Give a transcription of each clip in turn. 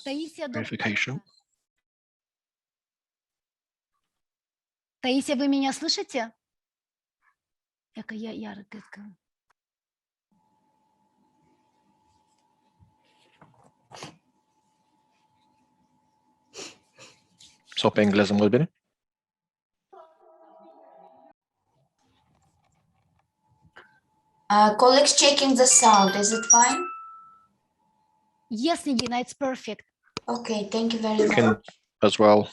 verification. Таисия, вы меня слышите? Sopa engleză mult bine? Colleagues checking the sound. Is it fine? Yes, Nigina, it's perfect. Okay, thank you very much. Can as well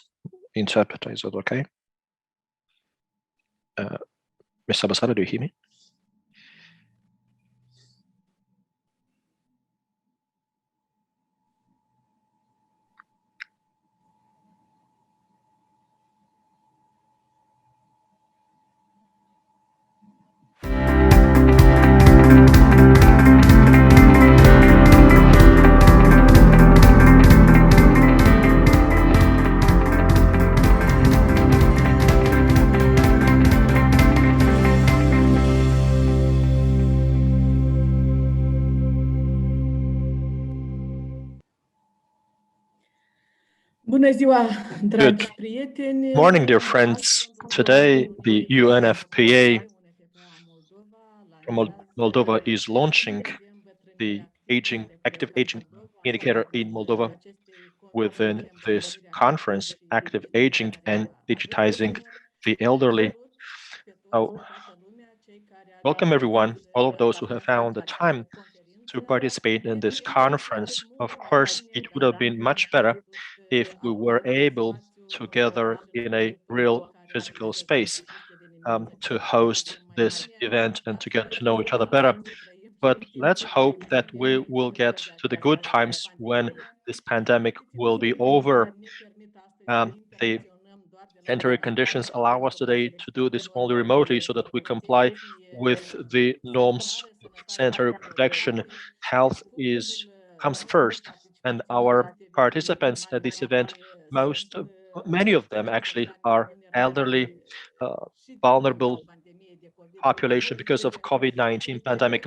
interpret, is that okay? Ms. Abasada, do you hear me? Good morning, dear friends. Today, the UNFPA from Moldova is launching the active aging indicator in Moldova within this conference, Active Aging and Digitizing the Elderly. Welcome everyone, all of those who have found the time to participate in this conference. Of course, it would have been much better if we were able to gather in a real physical space to host this event and to get to know each other better. But let's hope that we will get to the good times when this pandemic will be over. The sanitary conditions allow us today to do this only remotely so that we comply with the norms of sanitary protection. Health comes first, and our participants at this event, many of them actually are elderly, vulnerable population because of COVID-19 pandemic.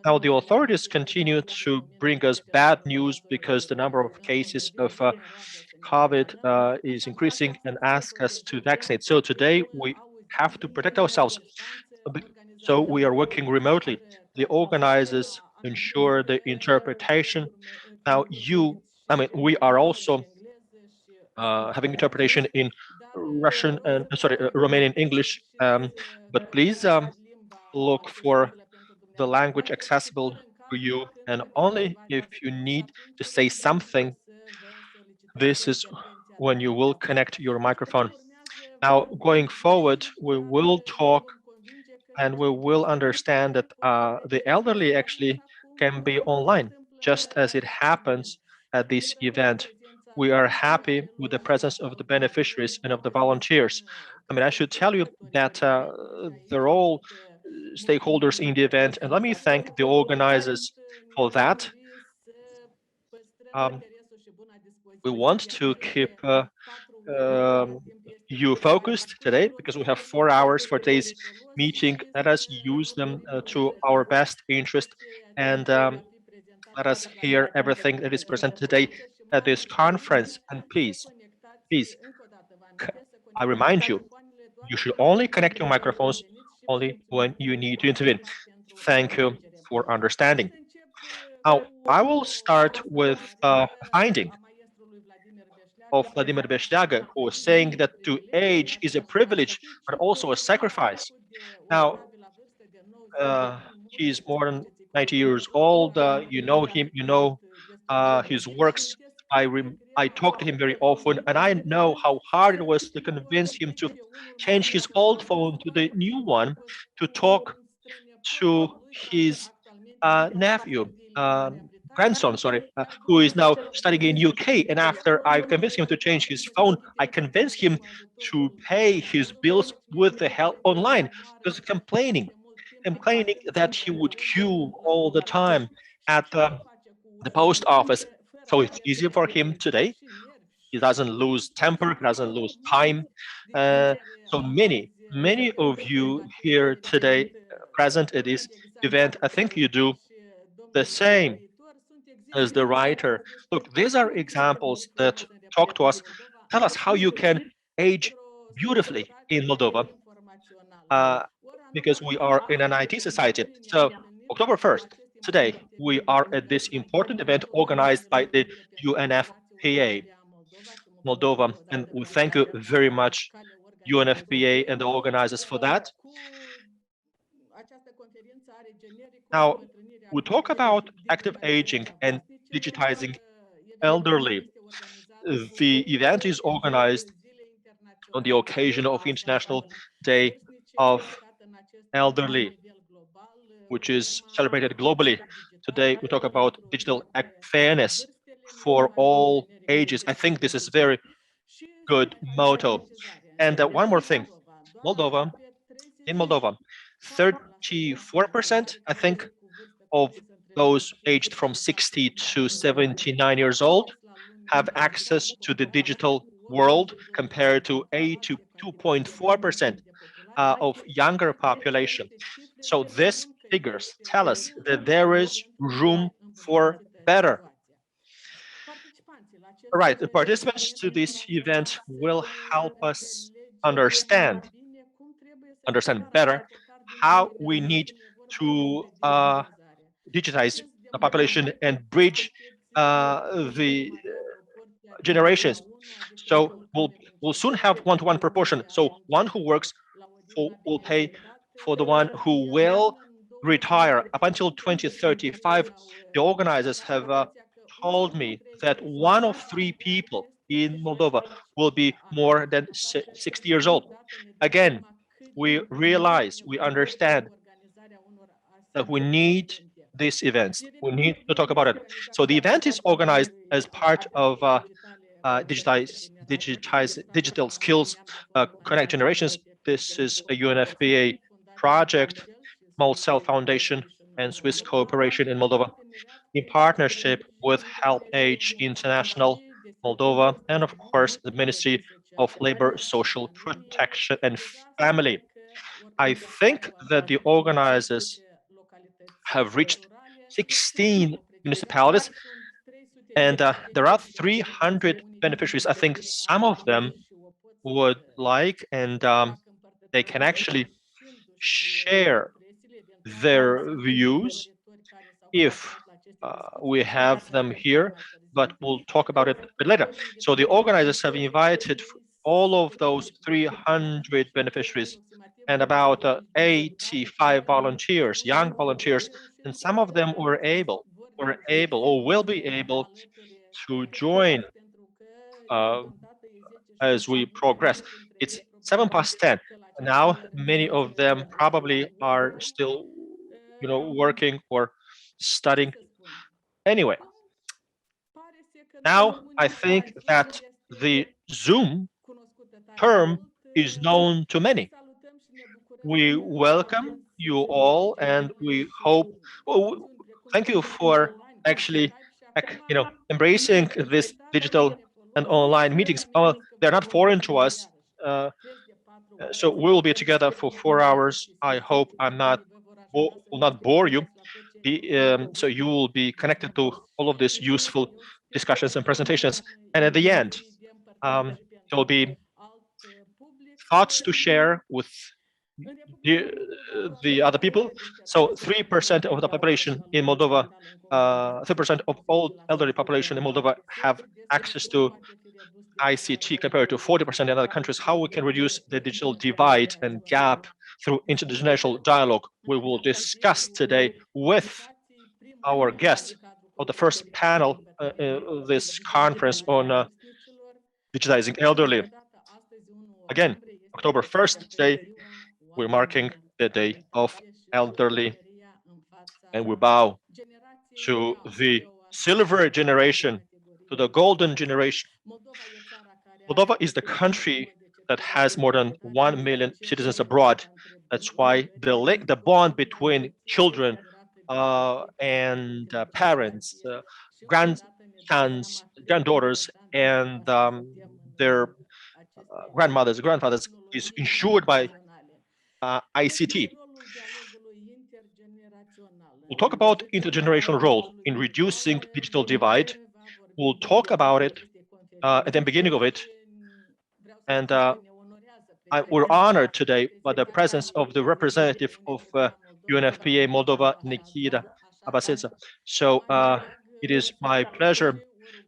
Now, the authorities continue to bring us bad news because the number of cases of COVID is increasing and ask us to vaccinate. So today we have to protect ourselves. So we are working remotely. The organizers ensure the interpretation. Now we are also having interpretation in Russian and Romanian English. But please look for the language accessible to you, and only if you need to say something, this is when you will connect your microphone. Now, going forward, we will talk and we will understand that the elderly actually can be online, just as it happens at this event. We are happy with the presence of the beneficiaries and of the volunteers. I mean, I should tell you that they're all stakeholders in the event, and let me thank the organizers for that. We want to keep you focused today because we have 4 hours for today's meeting. Let us use them to our best interest, and let us hear everything that is presented today at this conference. And please, I remind you, you should only connect your microphones only when you need to intervene. Thank you for understanding. Now, I will start with a finding of Vladimir Beshtyaga, who was saying that to age is a privilege, but also a sacrifice. Now, he's more than 90 years old. You know him, you know his works. I talk to him very often, and I know how hard it was to convince him to change his old phone to the new one to talk to his grandson, who is now studying in UK. And after I convinced him to change his phone, I convinced him to pay his bills with the help online because complaining that he would queue all the time at the post office. So it's easier for him today. He doesn't lose temper, he doesn't lose time. So many of you here today present at this event, I think you do the same. as the writer. Look, these are examples that talk to us, tell us how you can age beautifully in Moldova, uh, because we are in an IT society. So, October 1st, today, we are at this important event organized by the UNFPA Moldova, and we thank you very much, UNFPA and the organizers, for that. Now, we talk about active aging and digitizing elderly. The event is organized on the occasion of International Day of Elderly, which is celebrated globally. Today, we talk about digital fairness for all ages. I think this is very good motto. And one more thing, Moldova, in Moldova, 34%, I think, of those aged from 60 to 79 years old have access to the digital world compared to 82.4% of younger population. So these figures tell us that there is room for better. All right, the participants to this event will help us understand better how we need to digitize the population and bridge the generations. So we'll soon have one-to-one proportion. So one who works will pay for the one who will retire up until 2035. The organizers have told me that one of three people in Moldova will be more than 60 years old. Again, we realize, we understand that we need these events. We need to talk about it. So the event is organized as part of digital skills, connect generations. This is a UNFPA project, Molcel Foundation, and Swiss cooperation in Moldova, in partnership with Help Age International Moldova, and of course the Ministry of Labor, Social Protection, and Family. I think that the organizers have reached 16 municipalities, and there are 300 beneficiaries. I think some of them would like, and they can actually share their views if we have them here, but we'll talk about it a bit later. So the organizers have invited all of those 300 beneficiaries and about 85 volunteers, young volunteers, and some of them were able or will be able to join uh, as we progress. It's 7 past 10 now. Many of them probably are still, working or studying. Anyway, now I think that the Zoom term is known to many. We welcome you all, and we hope. Well, thank you for actually, embracing this digital and online meetings. They're not foreign to us. Uh, so we will be together for 4 hours. I hope I'm not will not bore you. So you will be connected to all of these useful discussions and presentations. And at the end, there will be thoughts to share with the, the other people. So 3% of the population in Moldova, 3% of all elderly population in Moldova have access to ICT compared to 40% in other countries. How we can reduce the digital divide and gap through intergenerational dialogue, we will discuss today with our guests of the first panel this conference on digitizing elderly. Again, October 1st, today, we're marking the Day of Elderly, and we bow to the silver generation, to the golden generation. Moldova is the country that has more than 1 million citizens abroad. That's why the bond between children and parents, grandsons, granddaughters, and their grandmothers, grandfathers is ensured by ICT. We'll talk about intergenerational role in reducing digital divide. We'll talk about it at the beginning of it. And we're honored today by the presence of the representative of UNFPA Moldova, Nikita Abasedze. So it is my pleasure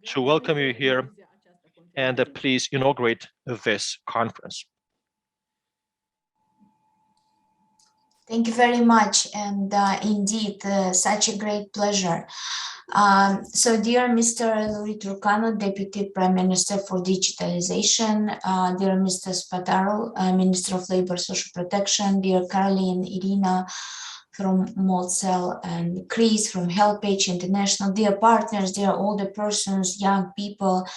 to welcome you here and please inaugurate this conference. Thank you very much. And indeed, such a great pleasure. So dear Mr. Louis Turcano, Deputy Prime Minister for Digitalization, dear Mr. Spataru, Minister of Labor Social Protection, dear Caroline Irina from Molcel and Chris from HelpAge International, dear partners, dear older persons, young people,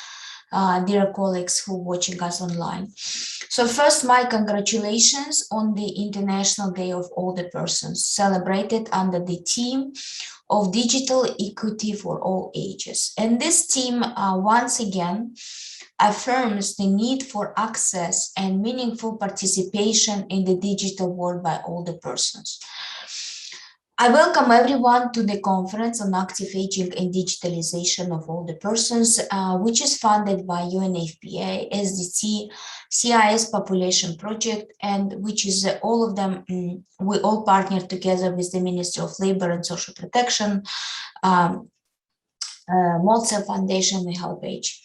dear colleagues who are watching us online. So first, my congratulations on the International Day of Older Persons, celebrated under the theme of digital equity for all ages. And this theme once again affirms the need for access and meaningful participation in the digital world by older persons. I welcome everyone to the conference on active aging and digitalization of older persons, which is funded by UNFPA, SDT, CIS Population Project, and which is all of them, we all partner together with the Ministry of Labor and Social Protection, Molcel Foundation, and HelpAge.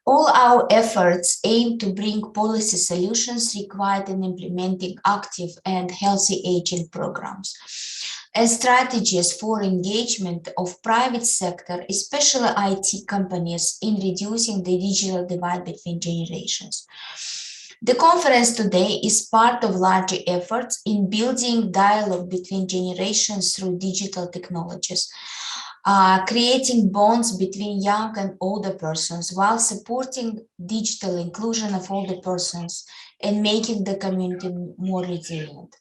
All our efforts aim to bring policy solutions required in implementing active and healthy aging programs and strategies for engagement of private sector, especially IT companies, in reducing the digital divide between generations. The conference today is part of larger efforts in building dialogue between generations through digital technologies, creating bonds between young and older persons while supporting digital inclusion of older persons and making the community more resilient.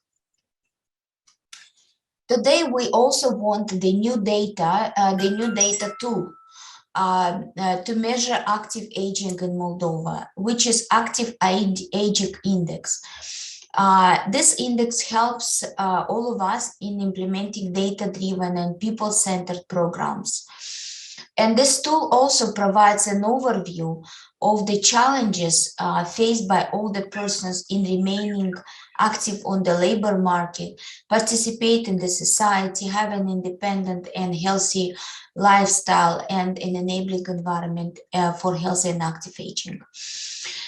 Today, we also want the new data tool to measure active aging in Moldova, which is Active Aging Index. This index helps all of us in implementing data-driven and people-centered programs. And this tool also provides an overview of the challenges faced by older persons in remaining active on the labor market, participate in the society, have an independent and healthy lifestyle, and an enabling environment for healthy and active aging.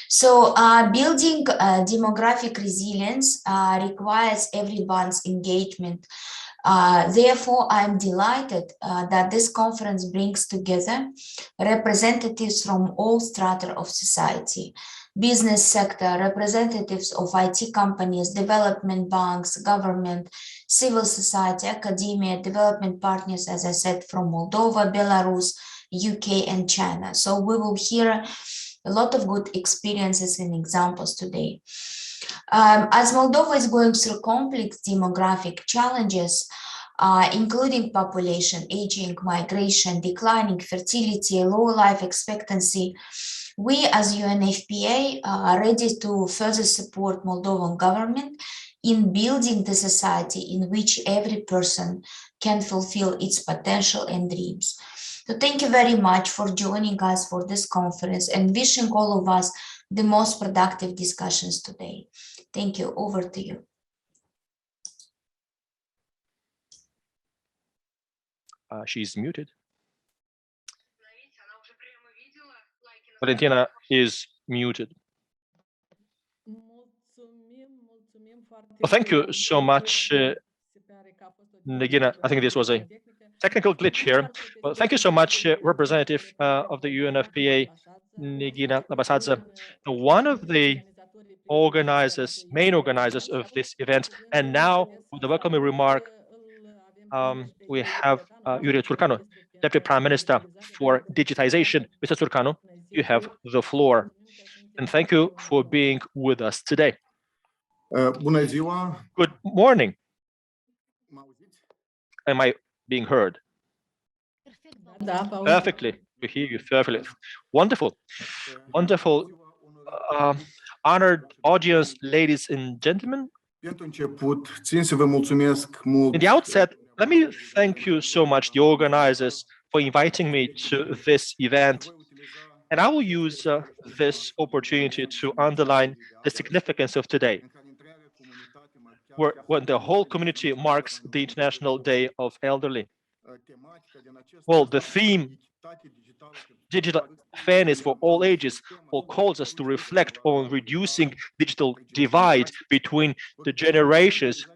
So building demographic resilience requires everyone's engagement. Therefore, I'm delighted that this conference brings together representatives from all strata of society, business sector, representatives of IT companies, development banks, government, civil society, academia, development partners, as I said, from Moldova, Belarus, UK, and China. So we will hear a lot of good experiences and examples today. As Moldova is going through complex demographic challenges, including population aging, migration, declining fertility, low life expectancy, we as UNFPA are ready to further support Moldovan government in building the society in which every person can fulfill its potential and dreams. So thank you very much for joining us for this conference and wishing all of us the most productive discussions today. Thank you. Over to you. She's muted. Valentina is muted. Well, thank you so much, Nagina. I think this was a technical glitch here. Well, thank you so much, representative of the UNFPA, Nagina Abasadze, one of the main organizers of this event. And now, with the welcoming remark, we have Yuri Turcanu, Deputy Prime Minister for Digitization. Mr. Turcanu, you have the floor. And thank you for being with us today. Good morning. Am I being heard? Perfectly. We hear you perfectly. Wonderful. Wonderful. Honored audience, ladies and gentlemen. In the outset, Let me thank you so much, the organizers, for inviting me to this event. And I will use this opportunity to underline the significance of today, when the whole community marks the International Day of Elderly. Well, the theme, digital fairness for all ages, will calls us to reflect on reducing digital divide between the generations.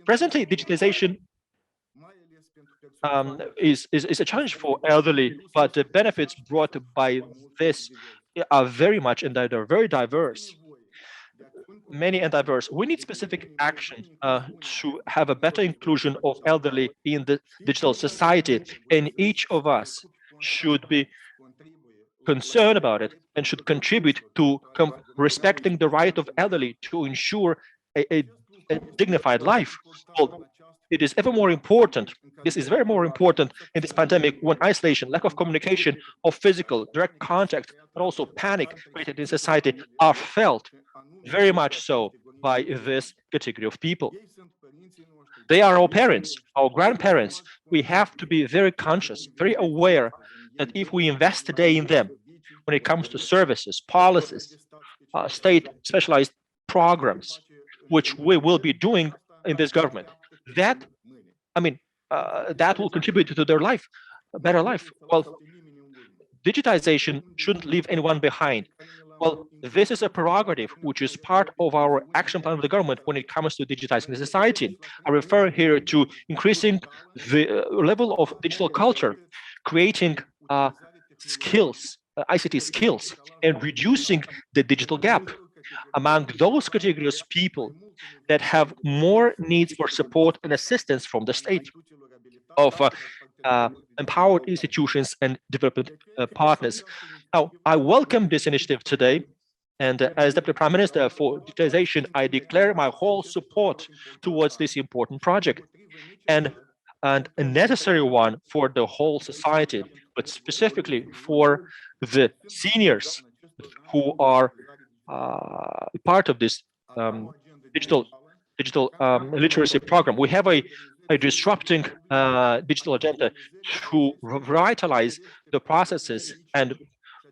Presently, digitalization is a challenge for elderly, but the benefits brought by this are very much and they're very diverse, many and diverse. We need specific action to have a better inclusion of elderly in the digital society, and each of us should be concerned about it and should contribute to respecting the right of elderly to ensure a dignified life. Well, it is ever more important. This is very more important in this pandemic when isolation, lack of communication, of physical direct contact, but also panic created in society are felt very much so by this category of people. They are our parents, our grandparents. We have to be very conscious, very aware that if we invest today in them, when it comes to services, policies, state specialized programs, which we will be doing in this government, that, I mean, that will contribute to their life, a better life. Well, digitization shouldn't leave anyone behind. Well, this is a prerogative which is part of our action plan of the government when it comes to digitizing the society. I refer here to increasing the level of digital culture, creating skills, ICT skills, and reducing the digital gap among those categories of people that have more needs for support and assistance from the state, of empowered institutions and development partners. Now, I welcome this initiative today, and as Deputy Prime Minister for digitization, I declare my whole support towards this important project, and a necessary one for the whole society, but specifically for the seniors who are part of this um, digital literacy program. We have a disrupting digital agenda to revitalize the processes and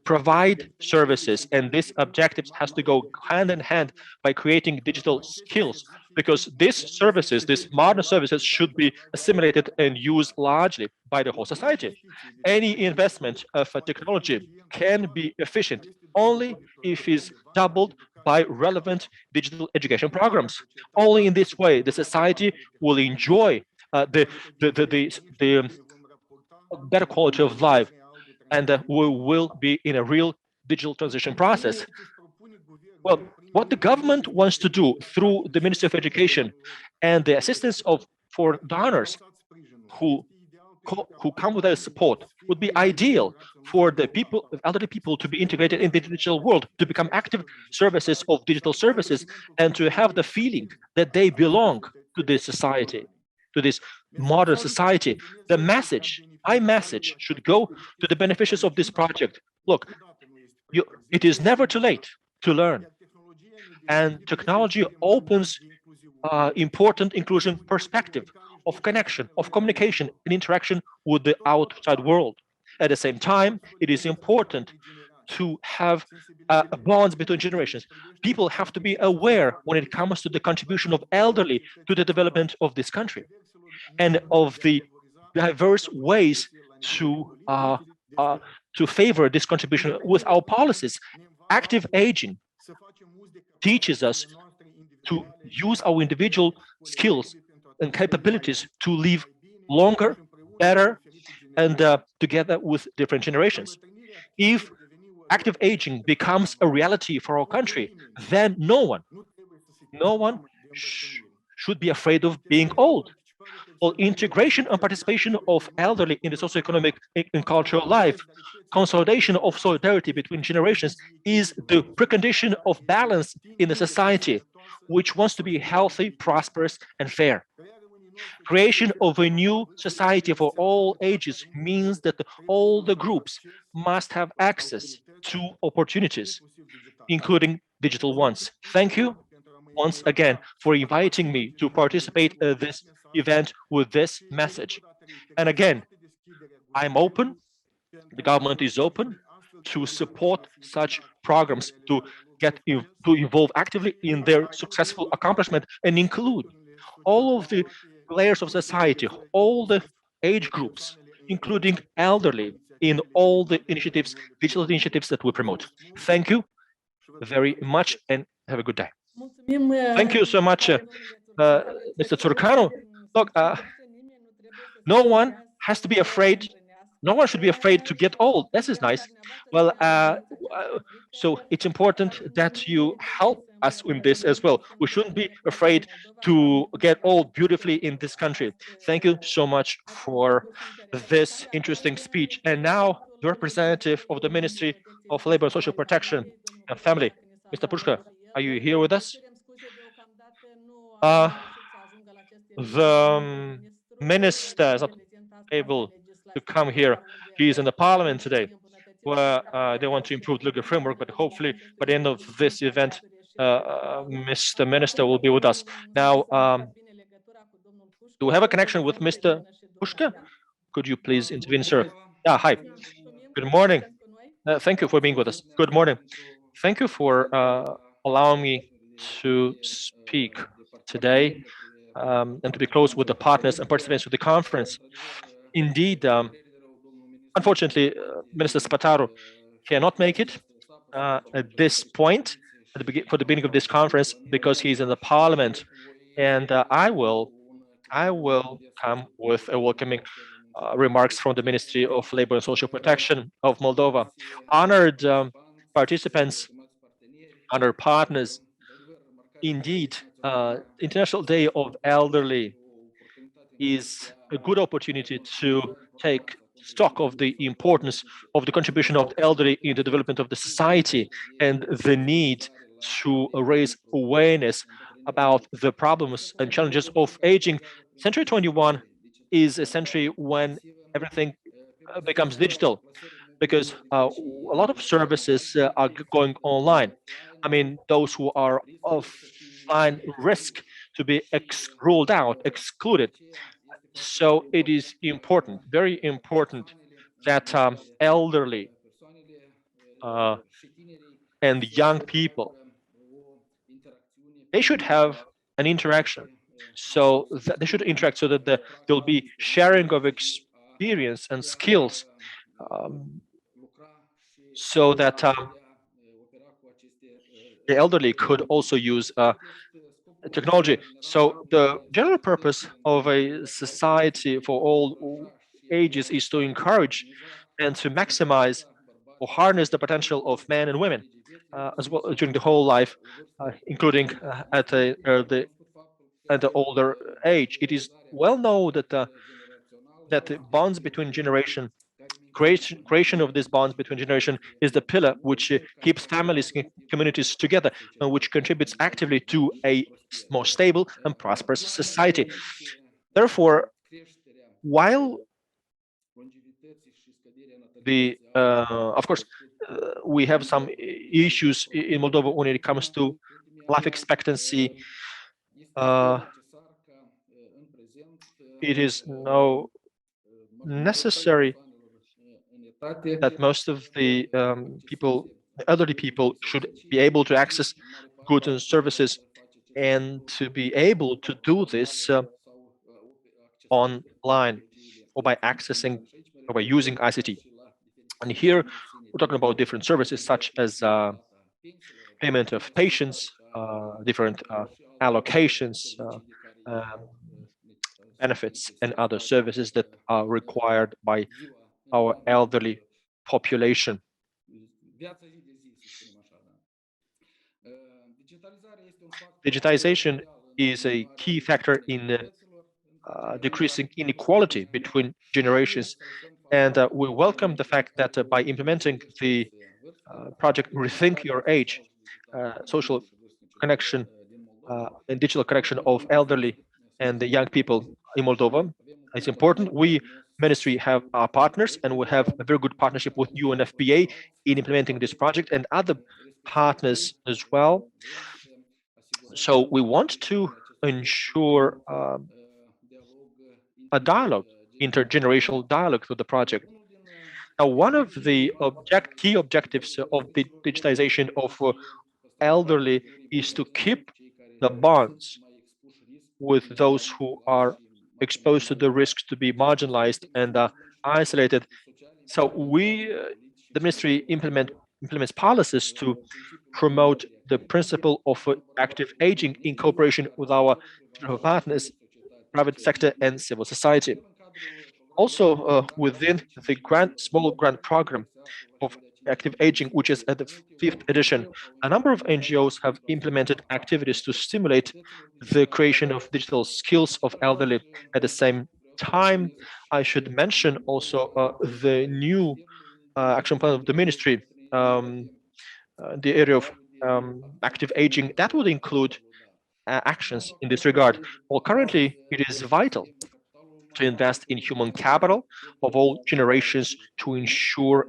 provide services, and this objectives has to go hand in hand by creating digital skills, because these modern services should be assimilated and used largely by the whole society. Any investment of technology can be efficient only if it's doubled by relevant digital education programs. Only in this way the society will enjoy the better quality of life, and we will be in a real digital transition process. Well, what the government wants to do through the Ministry of Education and the assistance of foreign donors who who come with their support would be ideal for the people, elderly people, to be integrated in the digital world, to become active services of digital services, and to have the feeling that they belong to this society, to this modern society. The message, my message, should go to the beneficiaries of this project. Look, it is never too late to learn, and technology opens important inclusion perspective of connection, of communication and interaction with the outside world. At the same time, it is important to have bonds between generations. People have to be aware when it comes to the contribution of elderly to the development of this country and of the diverse ways to favor this contribution with our policies. Active aging teaches us to use our individual skills and capabilities to live longer, better, and together with different generations. If active aging becomes a reality for our country, then no one should be afraid of being old. Well, integration and participation of elderly in the socioeconomic and cultural life, consolidation of solidarity between generations is the precondition of balance in the society, which wants to be healthy, prosperous, and fair. Creation of a new society for all ages means that all the groups must have access to opportunities, including digital ones. Thank you. once again for inviting me to participate in this event with this message. And again, I'm open, the government is open to support such programs, to to involve actively in their successful accomplishment and include all of the layers of society, all the age groups, including elderly, in all the initiatives, digital initiatives that we promote. Thank you very much and have a good day. Mulțumim, Thank you so much, domnule Turcanu. Mr. Turcanu. Look, no one has to be afraid. No one should be afraid to get old. This is nice. Well, so it's important that you help us in this as well. We shouldn't be afraid to get old beautifully in this country. Thank you so much for this interesting speech. And now, the representative of the Ministry of Labor and Social Protection and Family, Mr. Pushka, are you here with us? The minister is not able to come here. He is in the parliament today, where they want to improve the legal framework, but hopefully by the end of this event, Mr. Minister will be with us. Now, do we have a connection with Mr. Pushka? Could you please intervene, sir? Yeah, hi. Good morning. Thank you for being with us. Good morning. Thank you for allowing me to speak today and to be close with the partners and participants of the conference. Indeed, unfortunately, Minister Spataro cannot make it at this point, for the beginning of this conference, because he's in the parliament, and I will come with a welcoming remarks from the Ministry of Labor and Social Protection of Moldova. Honored participants, honored partners, indeed, International Day of Elderly is a good opportunity to take stock of the importance of the contribution of the elderly in the development of the society and the need to raise awareness about the problems and challenges of aging. Century 21 is a century when everything becomes digital, because a lot of services are going online. I mean, those who are offline risk to be ruled out, excluded. So it is important, very important, that elderly uh, and young people, they should have an interaction. So that they should interact so that there'll be sharing of experience and skills, um, so that the elderly could also use technology. So the general purpose of a society for all ages is to encourage and to maximize or harness the potential of men and women as well during the whole life, including at the older age. It is well known that the bonds between generation, creation of these bonds between generation is the pillar which keeps families and communities together and which contributes actively to a more stable and prosperous society. Therefore, while of course, we have some issues in Moldova when it comes to life expectancy. Uh, it is now necessary that most of the people, the elderly people, should be able to access goods and services, and to be able to do this online or by accessing or by using ICT. And here we're talking about different services such as payment of patients, different allocations, um, benefits, and other services that are required by our elderly population. Digitalization is a key factor in decreasing inequality between generations, and we welcome the fact that by implementing the project Rethink Your Age, social connection and digital connection of elderly and the young people in Moldova, it's important. We ministry have our partners, and we have a very good partnership with UNFPA in implementing this project and other partners as well. So we want to ensure a dialogue, intergenerational dialogue through the project. Now, one of the key objectives of the digitization of elderly is to keep the bonds with those who are exposed to the risks to be marginalized and isolated. So the ministry implements policies to promote the principle of active aging in cooperation with our partners, private sector and civil society. Also, within the small grant program of active aging, which is at the fifth edition, a number of NGOs have implemented activities to stimulate the creation of digital skills of elderly. At the same time, I should mention also the new action plan of the ministry, the area of active aging, that would include actions in this regard. Well, currently, it is vital to invest in human capital of all generations to ensure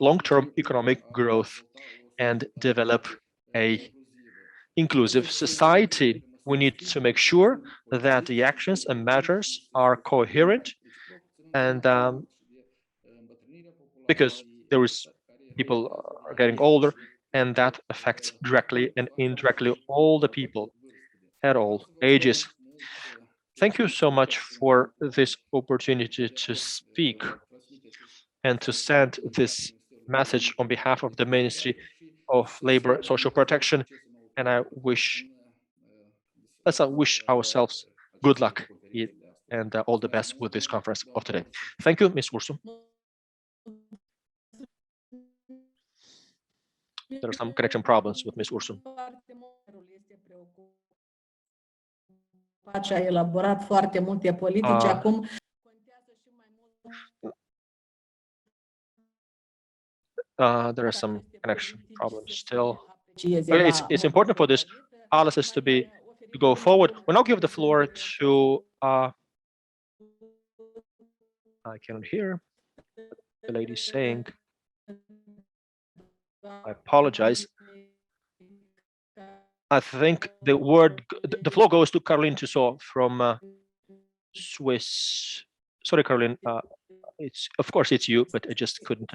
long-term economic growth and develop a inclusive society. We need to make sure that the actions and measures are coherent, and because there is people are getting older, and that affects directly and indirectly all the people at all ages. Thank you so much for this opportunity to speak and to send this message on behalf of the Ministry of Labor Social Protection. And let's wish ourselves good luck and all the best with this conference of today. Thank you, Ms. Ursu. There are some connection problems with Ms. Ursu. A elaborat foarte multe politici. Acum there are some connection problems still. But it's important for this analysis to go forward. We'll now give the floor to I cannot hear the lady saying. I apologize. I think the floor goes to Caroline Tissot from Swiss. Sorry, Caroline. Of course it's you, but I just couldn't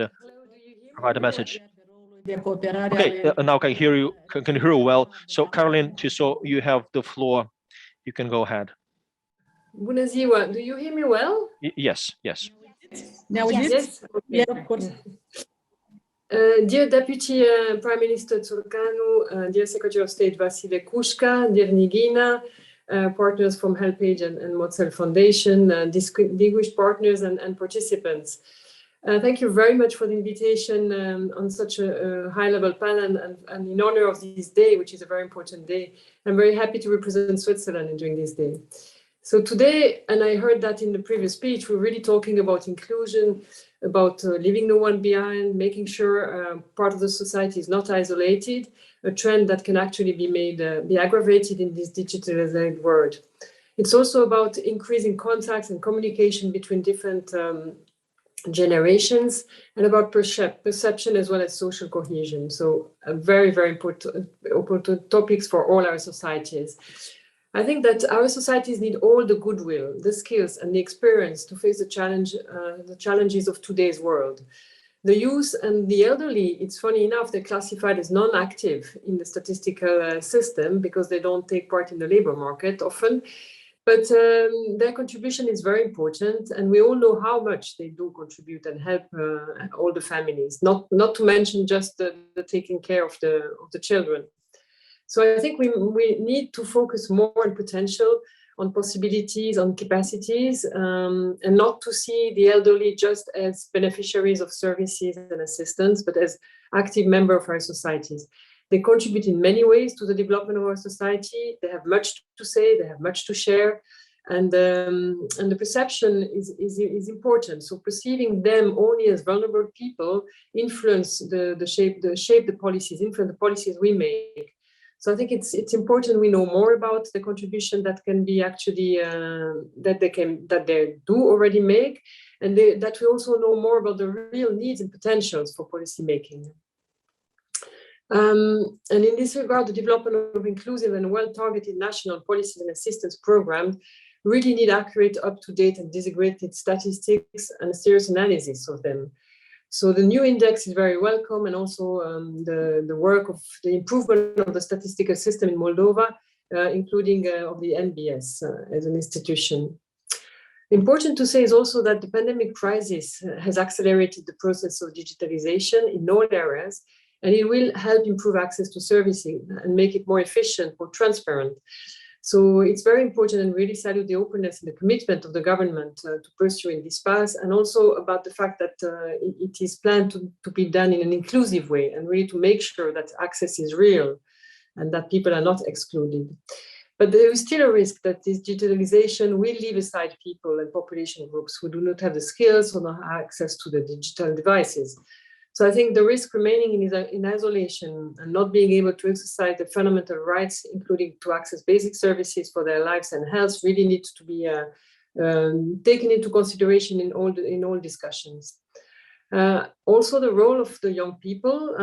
provide a message. Okay, now can hear you. Can hear you well. So, Caroline Tissot, you have the floor. You can go ahead. Bună ziua. Do you hear me well? Yes, yes. Ne auziți? Yes. Okay. Yeah, of course. Dear Deputy Prime Minister Țurcanu, dear Secretary of State Vasile Kushka, dear Nigina, partners from HelpAge and Mozart Foundation, distinguished partners and participants. Thank you very much for the invitation on such a high-level panel and in honor of this day, which is a very important day. I'm very happy to represent Switzerland during this day. So today, and I heard that in the previous speech, we're really talking about inclusion, about leaving no one behind, making sure part of the society is not isolated, a trend that can actually be aggravated in this digitalized world. It's also about increasing contacts and communication between different generations and about perception as well as social cohesion. So very, very important topics for all our societies. I think that our societies need all the goodwill, the skills and the experience to face the challenges of today's world. The youth and the elderly, it's funny enough, they're classified as non-active in the statistical system because they don't take part in the labor market often. But their contribution is very important, and we all know how much they do contribute and help all the families, not to mention just the taking care of the children. So I think we need to focus more on potential, on possibilities, on capacities, and not to see the elderly just as beneficiaries of services and assistance, but as active members of our societies. They contribute in many ways to the development of our society. They have much to say, they have much to share, and the perception is important. So perceiving them only as vulnerable people influence the shape the policies, influence the policies we make. So I think it's important we know more about the contribution that can be actually that they do already make, and that we also know more about the real needs and potentials for policy making. And in this regard, the development of inclusive and well-targeted national policies and assistance programs really need accurate, up-to-date and disaggregated statistics and a serious analysis of them. So the new index is very welcome, and also the work of the improvement of the statistical system in Moldova, including of the NBS as an institution. Important to say is also that the pandemic crisis has accelerated the process of digitalization in all areas, and it will help improve access to services and make it more efficient, more transparent. So it's very important, and really salute the openness and the commitment of the government to pursuing this path, and also about the fact that it is planned to be done in an inclusive way, and really to make sure that access is real and that people are not excluded. But there is still a risk that this digitalization will leave aside people and population groups who do not have the skills or not access to the digital devices. So I think the risk remaining in isolation and not being able to exercise the fundamental rights, including to access basic services for their lives and health, really needs to be taken into consideration in all discussions. Also, the role of the young people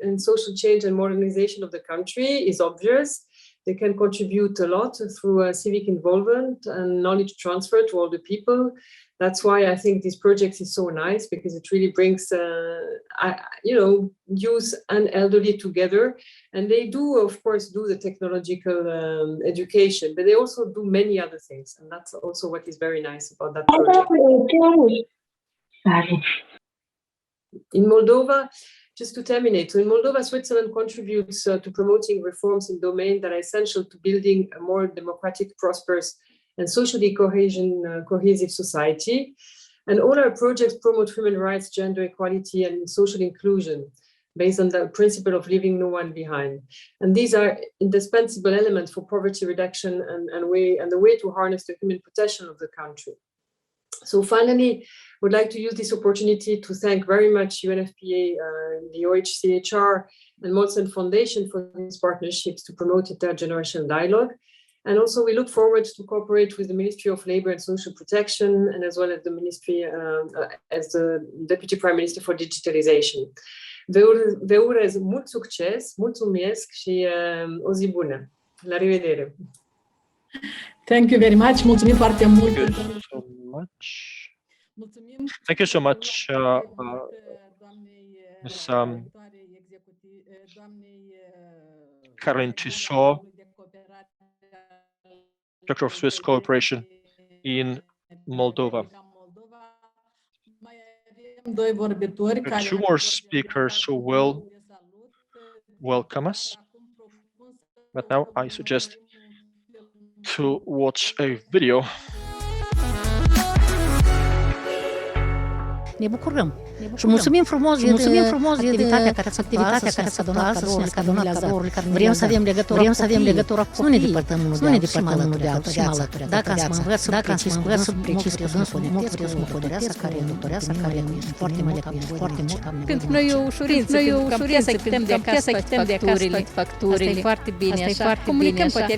in social change and modernization of the country is obvious. They can contribute a lot through civic involvement and knowledge transfer to all the people. That's why I think this project is so nice, because it really brings, youth and elderly together. And they do, of course, do the technological education, but they also do many other things. And that's also what is very nice about that project. In Moldova, just to terminate, so in Moldova, Switzerland contributes to promoting reforms in domains that are essential to building a more democratic, prosperous, and socially cohesive society. And all our projects promote human rights, gender equality, and social inclusion based on the principle of leaving no one behind. And these are indispensable elements for poverty reduction and the way to harness the human potential of the country. So finally, I would like to use this opportunity to thank very much UNFPA, the OHCHR, and Molson Foundation for these partnerships to promote intergenerational dialogue. And also we look forward to cooperate with the Ministry of Labour and Social Protection, and as well as the Ministry, as the Deputy Prime Minister for Digitalization. Vă urez mult succes, mulțumesc și o zi bună. La revedere! Thank you very much. Mulțumim foarte mult. Thank you so much. Thank you so much, Ms. Caroline Tissot, Director of Swiss Cooperation in Moldova. There are two more speakers who will welcome us, but now I suggest to watch a video. Ne bucurăm și mulțumim frumos de activitatea care s-a donat cadourile, vrem să avem legătură cu copiii, nu ne depărtăm unul de altul, dacă ați mă învăț să precis cu dânsul, mă puteți să mă dorească care foarte mult. Pentru noi e ușurință, pentru că să putem de acasă facturile, asta e foarte bine, așa, comunicăm, poate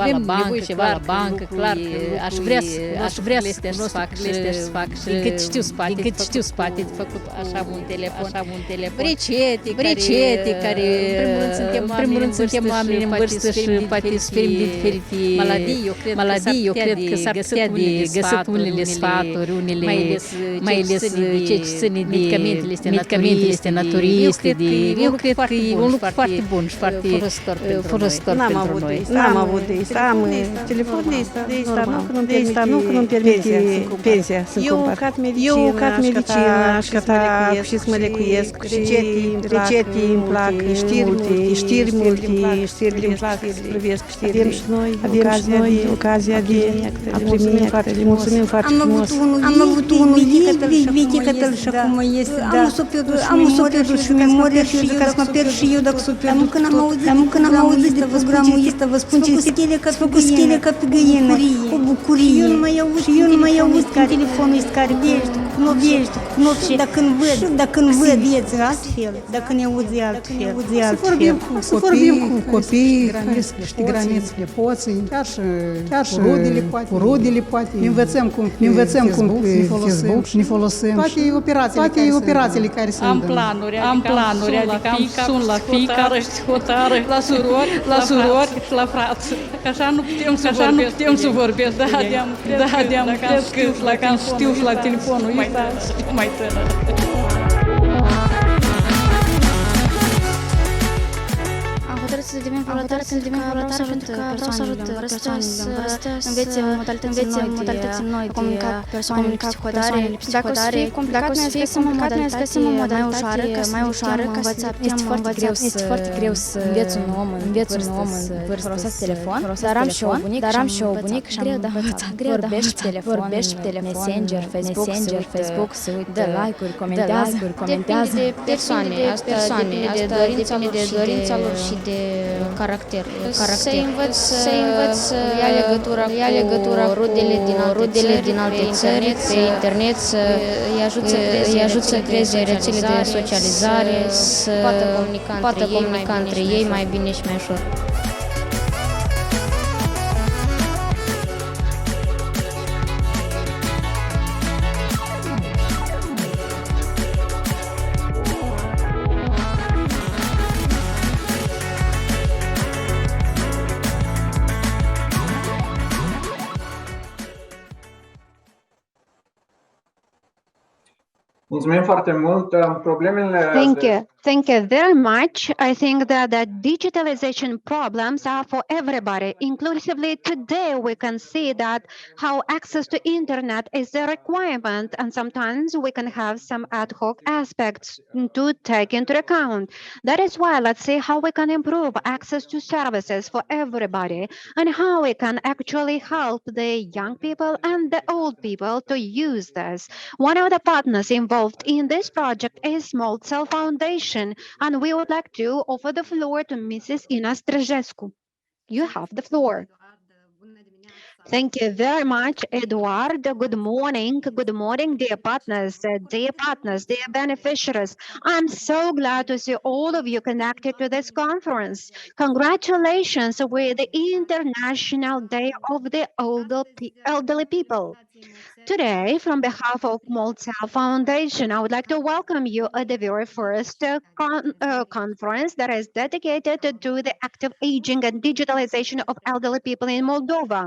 avem nevoie ceva la bancă, clar, aș vrea să fac și cât știu spate de făcut așa un telefon, recete care în primul rând suntem oameni în vârstă și poate suferim de diferite maladii, eu cred că s-ar putea de găsit unele sfaturi, mai ales ce ține de medicamentele naturiste, eu cred că e un lucru foarte bun și foarte folositor pentru noi. N-am avut de asta, am telefon de asta, nu că nu-mi permite pensia să cumpăr. Eu cat medicină și să mă lecuiesc, recete îmi plac, știri multe, știrile îmi plac să privesc știri. Avem și noi ocazia de a primi foarte, le mulțumim foarte frumos. Am avut unul vitică și acum este, am o sopiu și memorie și eu ca să mă pierd și eu dacă sopiu. Am când am auzit de programul ăsta, vă spun ce făcut schele ca pe găină, cu bucurie. Și eu nu mai aud telefonul ăsta care viește, dacă când văd vieți altfel, dacă ne auzi altfel, să vorbim cu copiii care știi granițele poții, chiar și cu rudele poate, învățăm cum Facebook ne folosim, toate operațiile care sunt. Am planuri, adică sun la fiecare, la surori, la frați. Așa nu putem să vorbim, de-am cred că la când știu și la telefonul ăsta, mai tânăr. Am hotărât să devin voluntar pentru că vreau să ajut persoanele, să învețe modalități noi de a comunica cu persoanele psihotare. Dacă o să fie complicat, noi să găsim o modalitate mai ușoară, ca să este foarte greu să înveți un om în vârstă să folosească telefon, dar am și o bunică și am învățat. Vorbești pe telefon, Messenger, Facebook, se uită, like-uri, comentează. Depinde de persoane, asta depinde de dorința lor și de caracter. Să învăț ia legătura cu rudele din alte țări pe internet, să îi ajut să creeze rețele de socializare, să poată comunica între ei mai bine și mai ușor. Mulțumim foarte mult. Problemele Thank you very much. I think that the digitalization problems are for everybody. Inclusively today, we can see that how access to internet is a requirement, and sometimes we can have some ad hoc aspects to take into account. That is why let's see how we can improve access to services for everybody and how we can actually help the young people and the old people to use this. One of the partners involved in this project is Small Cell Foundation, and we would like to offer the floor to Mrs. Ina Străjescu. You have the floor. Thank you very much, Eduard. Good morning, dear partners, dear beneficiaries. I'm so glad to see all of you connected to this conference. Congratulations with the International Day of the Elderly People. Today, from behalf of Moltsav Foundation, I would like to welcome you at the very first conference that is dedicated to the active aging and digitalization of elderly people in Moldova.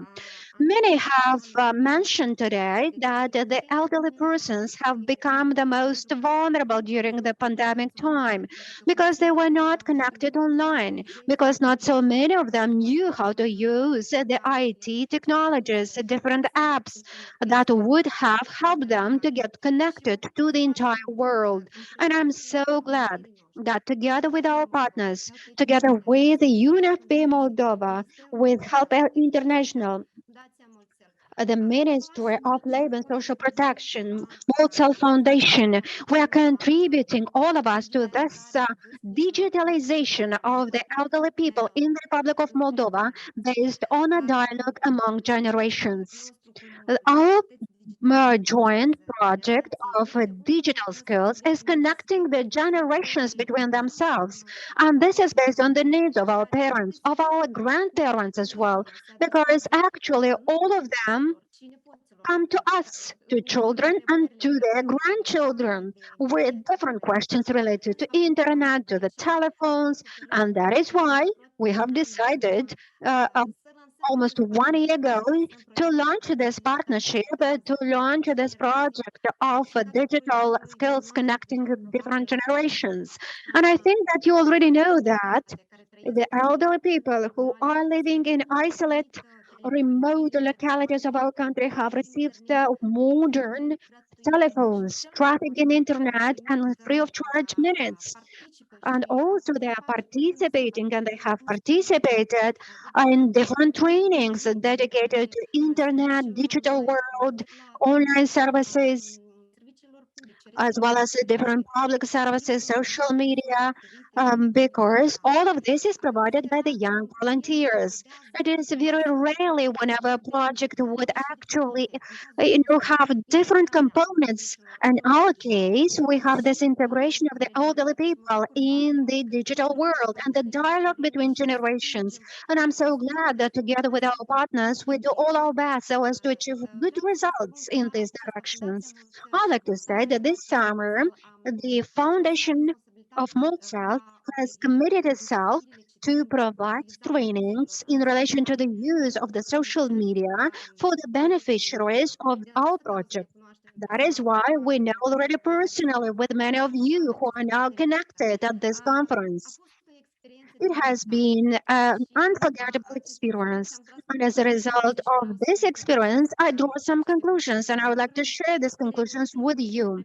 Many have mentioned today that the elderly persons have become the most vulnerable during the pandemic time because they were not connected online, because not so many of them knew how to use the IT technologies, different apps that would have helped them to get connected to the entire world. And I'm so glad that together with our partners, together with UNFP Moldova, with Help International, the Ministry of Labor and Social Protection, Moltsav Foundation, we are contributing, all of us, to this digitalization of the elderly people in the Republic of Moldova based on a dialogue among generations. Our joint project of digital skills is connecting the generations between themselves. And this is based on the needs of our parents, of our grandparents as well, because actually all of them come to us, to children and to their grandchildren with different questions related to internet, to the telephones. And that is why we have decided almost 1 year ago to launch this partnership, to launch this project of digital skills connecting different generations. And I think that you already know that the elderly people who are living in isolated, remote localities of our country have received modern telephones, traffic in internet, and free of charge minutes. And also they are participating, and they have participated in different trainings dedicated to internet, digital world, online services, as well as different public services, social media, because all of this is provided by the young volunteers. It is very rarely whenever a project would actually have different components. In our case, we have this integration of the elderly people in the digital world and the dialogue between generations. And I'm so glad that together with our partners, we do all our best so as to achieve good results in these directions. I'd like to say that this summer, the foundation of Mozart has committed itself to provide trainings in relation to the use of the social media for the beneficiaries of our project. That is why we know already personally with many of you who are now connected at this conference. It has been an unforgettable experience. And as a result of this experience, I draw some conclusions and I would like to share these conclusions with you.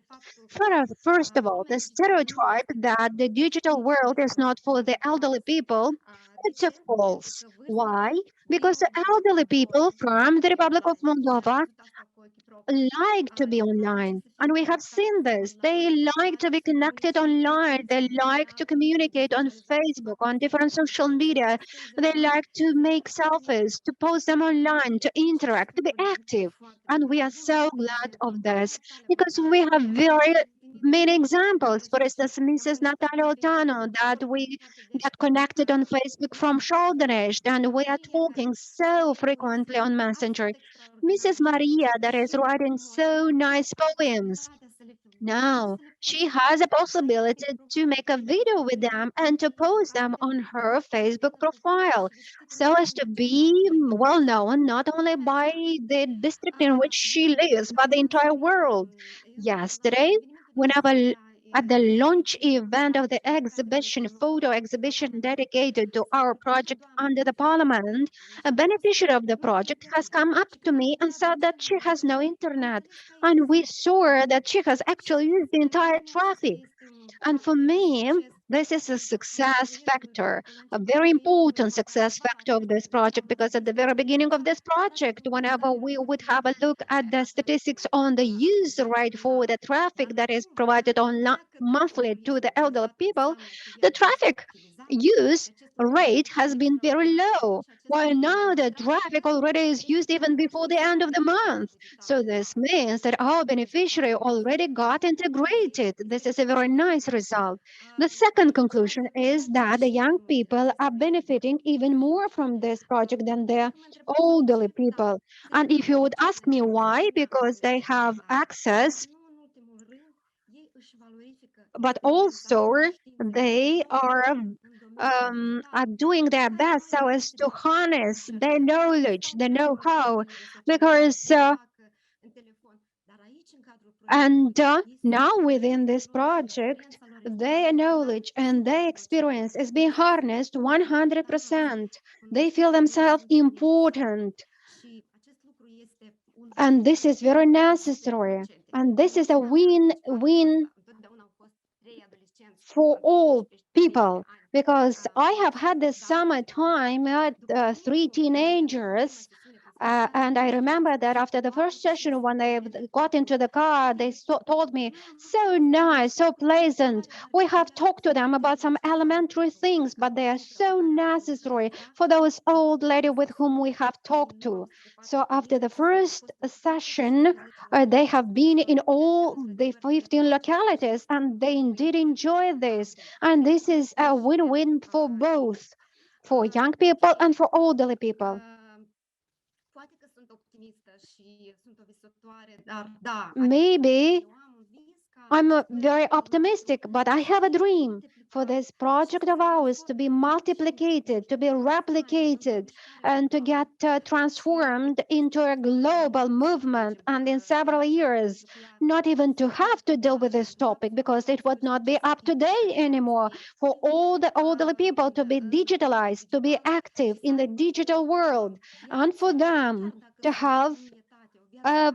First of all, the stereotype that the digital world is not for the elderly people, it's a false. Why? Because the elderly people from the Republic of Moldova like to be online. And we have seen this. They like to be connected online. They like to communicate on Facebook, on different social media. They like to make selfies, to post them online, to interact, to be active. And we are so glad of this because we have very many examples. For instance, Mrs. Natalia Otano, that we get connected on Facebook from Shoulderage, and we are talking so frequently on Messenger. Mrs. Maria, that is writing so nice poems. Now, she has a possibility to make a video with them and to post them on her Facebook profile so as to be well known not only by the district in which she lives, but the entire world. Yesterday, whenever at the launch event of the exhibition, photo exhibition dedicated to our project under the parliament, a beneficiary of the project has come up to me and said that she has no internet. And we saw that she has actually used the entire traffic. And for me, this is a success factor, a very important success factor of this project, because at the very beginning of this project, whenever we would have a look at the statistics on the use rate for the traffic that is provided on monthly to the elderly people, the traffic use rate has been very low, while now the traffic already is used even before the end of the month. So this means that our beneficiary already got integrated. This is a very nice result. The second conclusion is that the young people are benefiting even more from this project than the elderly people. And if you would ask me why, because they have access, but also they are doing their best so as to harness their knowledge, the know-how, because now within this project, their knowledge and their experience is being harnessed 100%. They feel themselves important. And this is very necessary. And this is a win-win for all people, because I have had this summertime at three teenagers. And I remember that after the first session, when they got into the car, they told me, so nice, so pleasant. We have talked to them about some elementary things, but they are so necessary for those old lady with whom we have talked to. So after the first session, they have been in all the 15 localities, and they indeed enjoy this. And this is a win-win for both, for young people and for elderly people. Maybe I'm very optimistic, but I have a dream for this project of ours to be multiplicated, to be replicated, and to get transformed into a global movement. And in several years, not even to have to deal with this topic, because it would not be up to date anymore for all the elderly people to be digitalized, to be active in the digital world, and for them to have a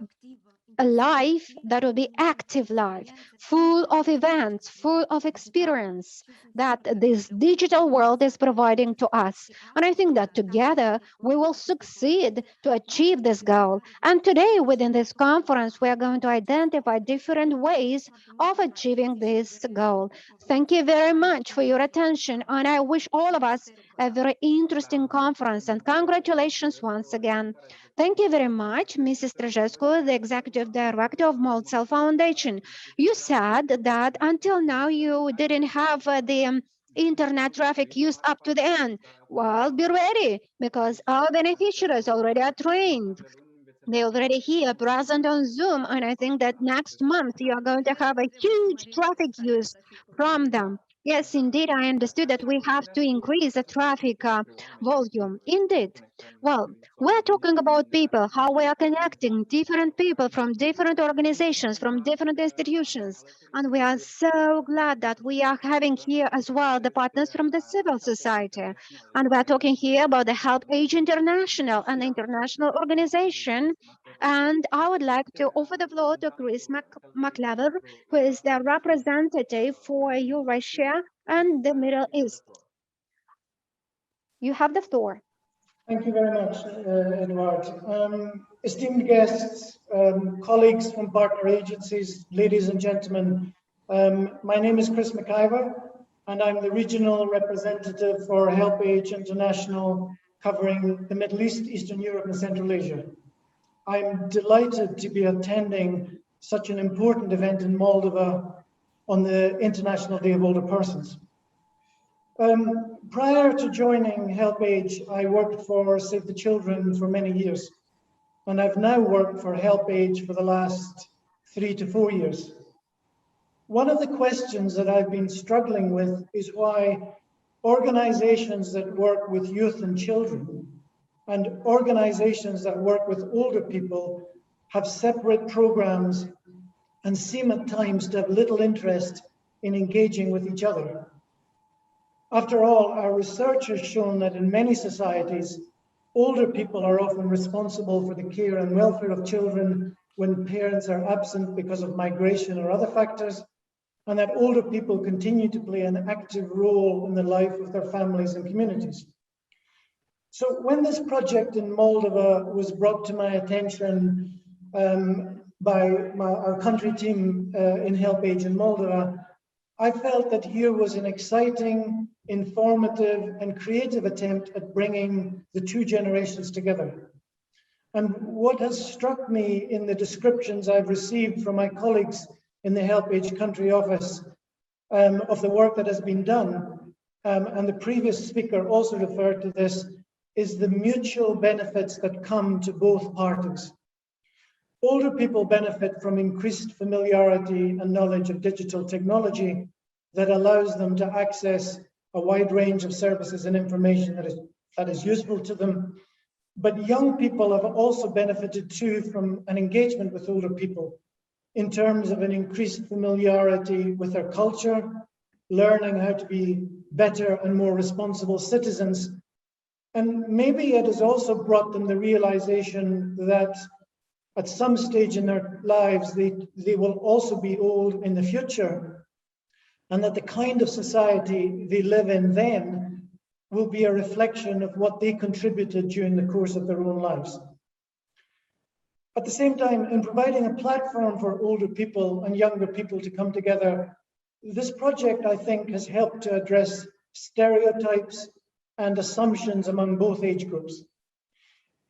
a life that will be active life, full of events, full of experience that this digital world is providing to us. And I think that together we will succeed to achieve this goal. And today within this conference, we are going to identify different ways of achieving this goal. Thank you very much for your attention. And I wish all of us a very interesting conference, and congratulations once again. Thank you very much, Mrs. Trajescu, the Executive Director of Moldcell Foundation. You said that until now you didn't have the internet traffic used up to the end. Well, be ready, because our beneficiaries already are trained. They already here present on Zoom, and I think that next month you are going to have a huge traffic use from them. Yes, indeed, I understood that we have to increase the traffic volume. Indeed. Well, we're talking about people, how we are connecting different people from different organizations, from different institutions. And we are so glad that we are having here as well the partners from the civil society. And we are talking here about the Help Age International, an international organization. And I would like to offer the floor to Chris McLever, who is the representative for Eurasia and the Middle East. You have the floor. Thank you very much, Edward. Esteemed guests, colleagues from partner agencies, ladies and gentlemen, my name is Chris McIver, and I'm the regional representative for Help Age International, covering the Middle East, Eastern Europe, and Central Asia. I'm delighted to be attending such an important event in Moldova on the International Day of Older Persons. Prior to joining Help Age, I worked for Save the Children for many years, and I've now worked for Help Age for the last 3 to 4 years. One of the questions that I've been struggling with is why organizations that work with youth and children and organizations that work with older people have separate programs and seem at times to have little interest in engaging with each other. After all, our research has shown that in many societies, older people are often responsible for the care and welfare of children when parents are absent because of migration or other factors, and that older people continue to play an active role in the life of their families and communities. So when this project in Moldova was brought to my attention by our country team in Help Age in Moldova, I felt that here was an exciting, informative, and creative attempt at bringing the two generations together. And what has struck me in the descriptions I've received from my colleagues in the Help Age country office of the work that has been done, and the previous speaker also referred to this, is the mutual benefits that come to both parties. Older people benefit from increased familiarity and knowledge of digital technology that allows them to access a wide range of services and information that is useful to them. But young people have also benefited too from an engagement with older people in terms of an increased familiarity with their culture, learning how to be better and more responsible citizens. And maybe it has also brought them the realization that at some stage in their lives, they will also be old in the future, and that the kind of society they live in then will be a reflection of what they contributed during the course of their own lives. At the same time, in providing a platform for older people and younger people to come together, this project, I think, has helped to address stereotypes and assumptions among both age groups.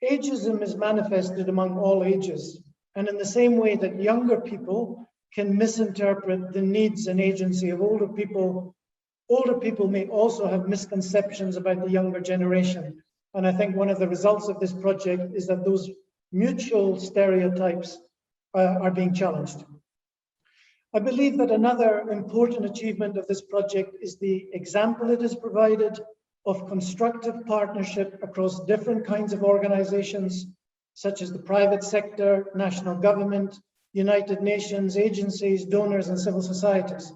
Ageism is manifested among all ages, and in the same way that younger people can misinterpret the needs and agency of older people may also have misconceptions about the younger generation. And I think one of the results of this project is that those mutual stereotypes are being challenged. I believe that another important achievement of this project is the example it has provided of constructive partnership across different kinds of organizations, such as the private sector, national government, United Nations agencies, donors, and civil societies.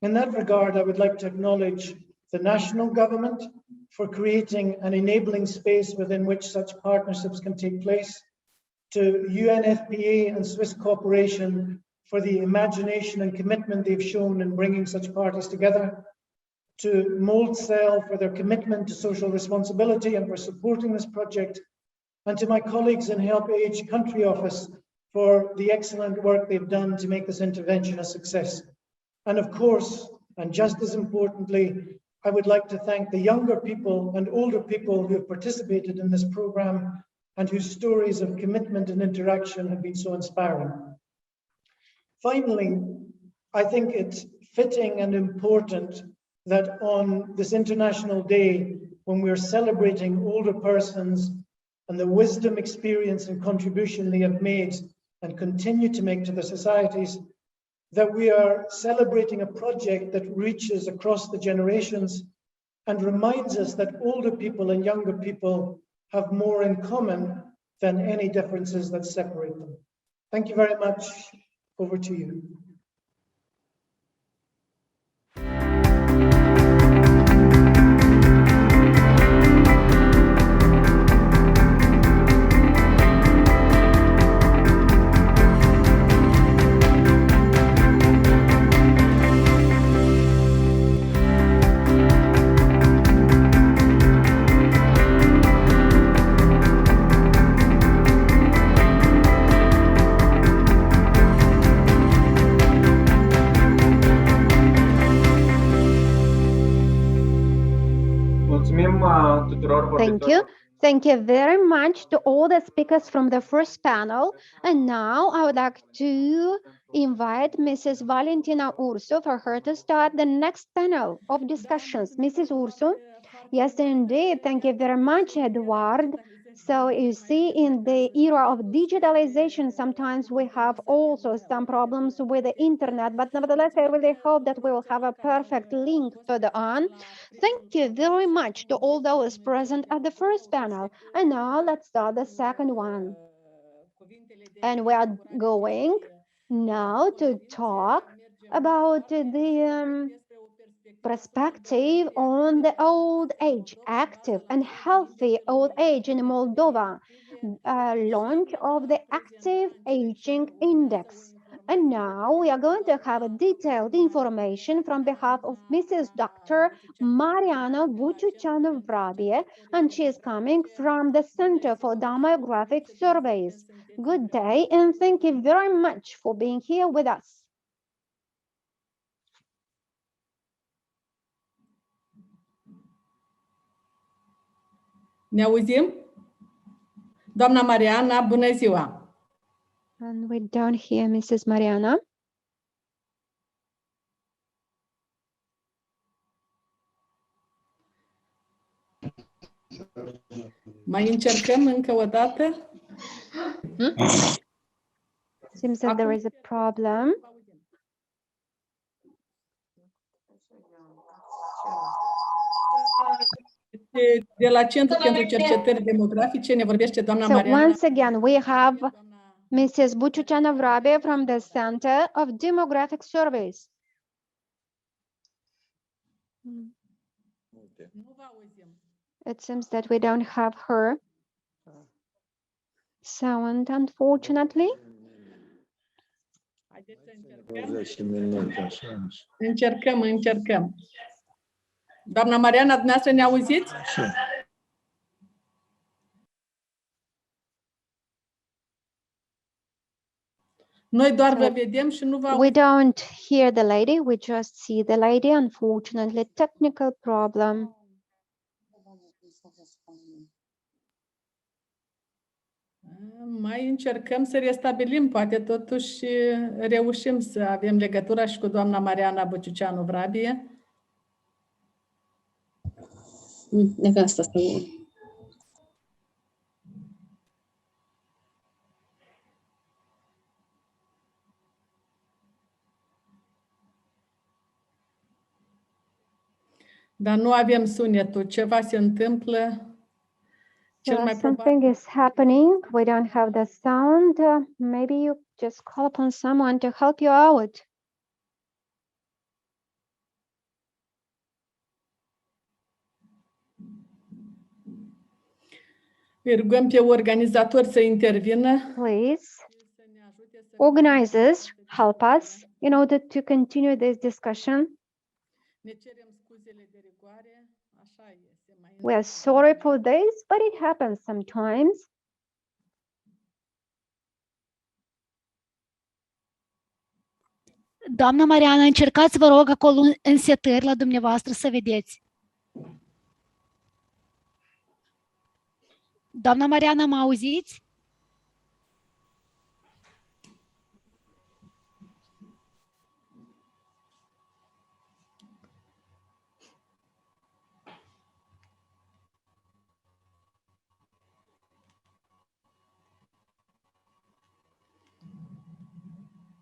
In that regard, I would like to acknowledge the national government for creating an enabling space within which such partnerships can take place, to UNFPA and Swiss Cooperation for the imagination and commitment they've shown in bringing such parties together, to Moldcell for their commitment to social responsibility and for supporting this project, and to my colleagues in Help Age Country Office for the excellent work they've done to make this intervention a success. And of course, and just as importantly, I would like to thank the younger people and older people who have participated in this program and whose stories of commitment and interaction have been so inspiring. Finally, I think it's fitting and important that on this International Day, when we're celebrating older persons and the wisdom, experience, and contribution they have made and continue to make to their societies, that we are celebrating a project that reaches across the generations and reminds us that older people and younger people have more in common than any differences that separate them. Thank you very much. Over to you. Thank you. Thank you very much to all the speakers from the first panel. And now I would like to invite Mrs. Valentina Ursu for her to start the next panel of discussions. Mrs. Ursu? Yes, indeed. Thank you very much, Eduard. So you see, in the era of digitalization, sometimes we have also some problems with the internet, but nevertheless, I really hope that we will have a perfect link further on. Thank you very much to all those present at the first panel. And now let's start the second one. And we are going now to talk about the perspective on the old age, active and healthy old age in Moldova, launch of the Active Aging Index. And now we are going to have a detailed information from behalf of Mrs. Dr. Mariana Vuciuceanu-Vrabie, and she is coming from the Center for Demographic Surveys. Good day, and thank you very much for being here with us. Ne auzim? Doamna Mariana, bună ziua! And we don't hear Mrs. Mariana. Mai încercăm încă o dată? Seems that there is a problem. De la Centrul pentru Cercetări Demografice ne vorbește doamna So Mariana. once again, we have Mrs. Vuciuceanu-Vrabie from the Center of Demographic Surveys. It seems that we don't have her sound, unfortunately. Încercăm. Doamna Mariana, dumneavoastră ne auziți? Noi doar vă vedem și nu vă We don't hear the lady, we just see the lady, unfortunately. Technical problem. Mai încercăm să restabilim, poate totuși reușim să avem legătura și cu doamna Mariana Vuciuceanu-Vrabie. Nevasta asta. Dar nu avem sunetul. Ceva se întâmplă. Something is happening. We don't have the sound. Maybe you just call upon someone to help you out. Îi rugăm pe organizatori să intervină. Please, organizers, help us in order to continue this discussion. Ne cerem scuzele de rigoare. Așa e. We are sorry for this, but it happens sometimes. Doamna Mariana, încercați, vă rog, acolo în setări la dumneavoastră să vedeți. Doamna Mariana, mă auziți?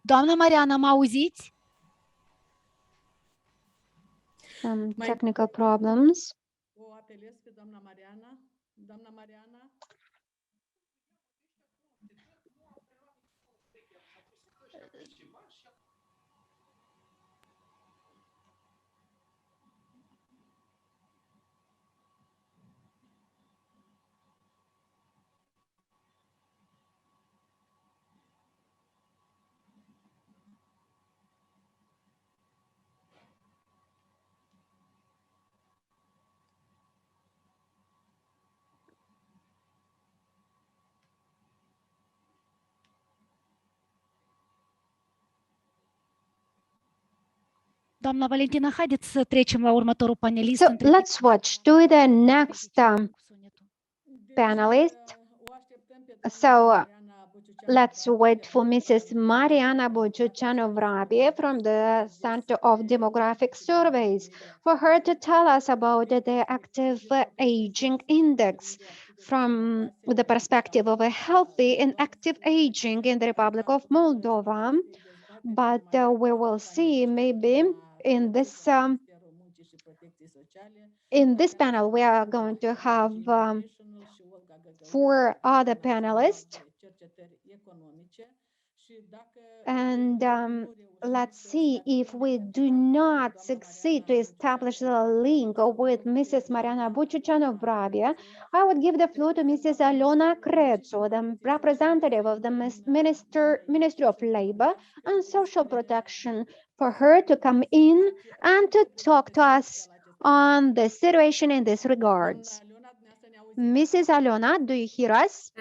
Doamna Mariana, mă auziți? Some technical problems. O apelez pe doamna Mariana. Doamna Mariana. Doamna Valentina, haideți să trecem la următorul panelist. So let's watch to the next panelist. So let's wait for Mrs. Mariana Bojuchanov-Rabie from the Center of Demographic Surveys for her to tell us about the active aging index from the perspective of a healthy and active aging in the Republic of Moldova. But we will see maybe in this panel we are going to have 4 other panelists. And let's see if we do not succeed to establish the link with Mrs. Mariana Buciuceanu-Vrabie, I would give the floor to Mrs. Alona Crețu, the representative of the Ministry of Labor and Social Protection, for her to come in and to talk to us on the situation in this regards. Mrs. Alona, do you hear us?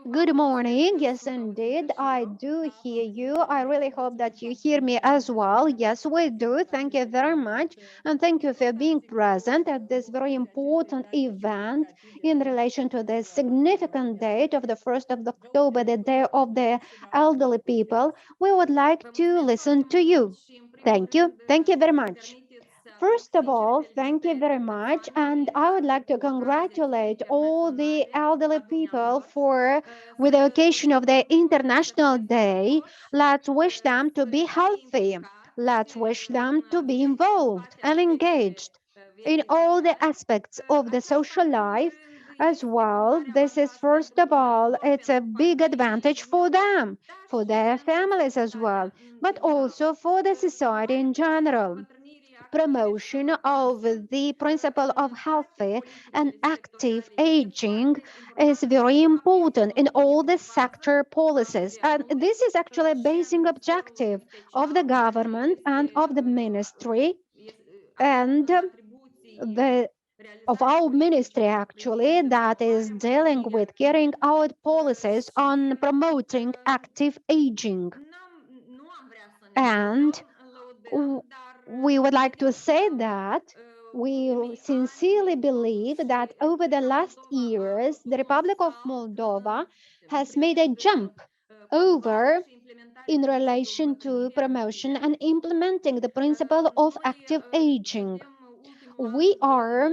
Good morning. Yes, indeed, I do hear you. I really hope that you hear me as well. Yes, we do. Thank you very much. And thank you for being present at this very important event in relation to the significant date of the 1st of October, the Day of the Elderly People. We would like to listen to you. Thank you. Thank you very much. First of all, thank you very much. And I would like to congratulate all the elderly people with the occasion of the International Day. Let's wish them to be healthy. Let's wish them to be involved and engaged in all the aspects of the social life as well. This is, first of all, it's a big advantage for them, for their families as well, but also for the society in general. Promotion of the principle of healthy and active aging is very important in all the sector policies. And this is actually a basic objective of the government and of the ministry and of our ministry, actually, that is dealing with carrying out policies on promoting active aging. And we would like to say that we sincerely believe that over the last years, the Republic of Moldova has made a jump over in relation to promotion and implementing the principle of active aging. We are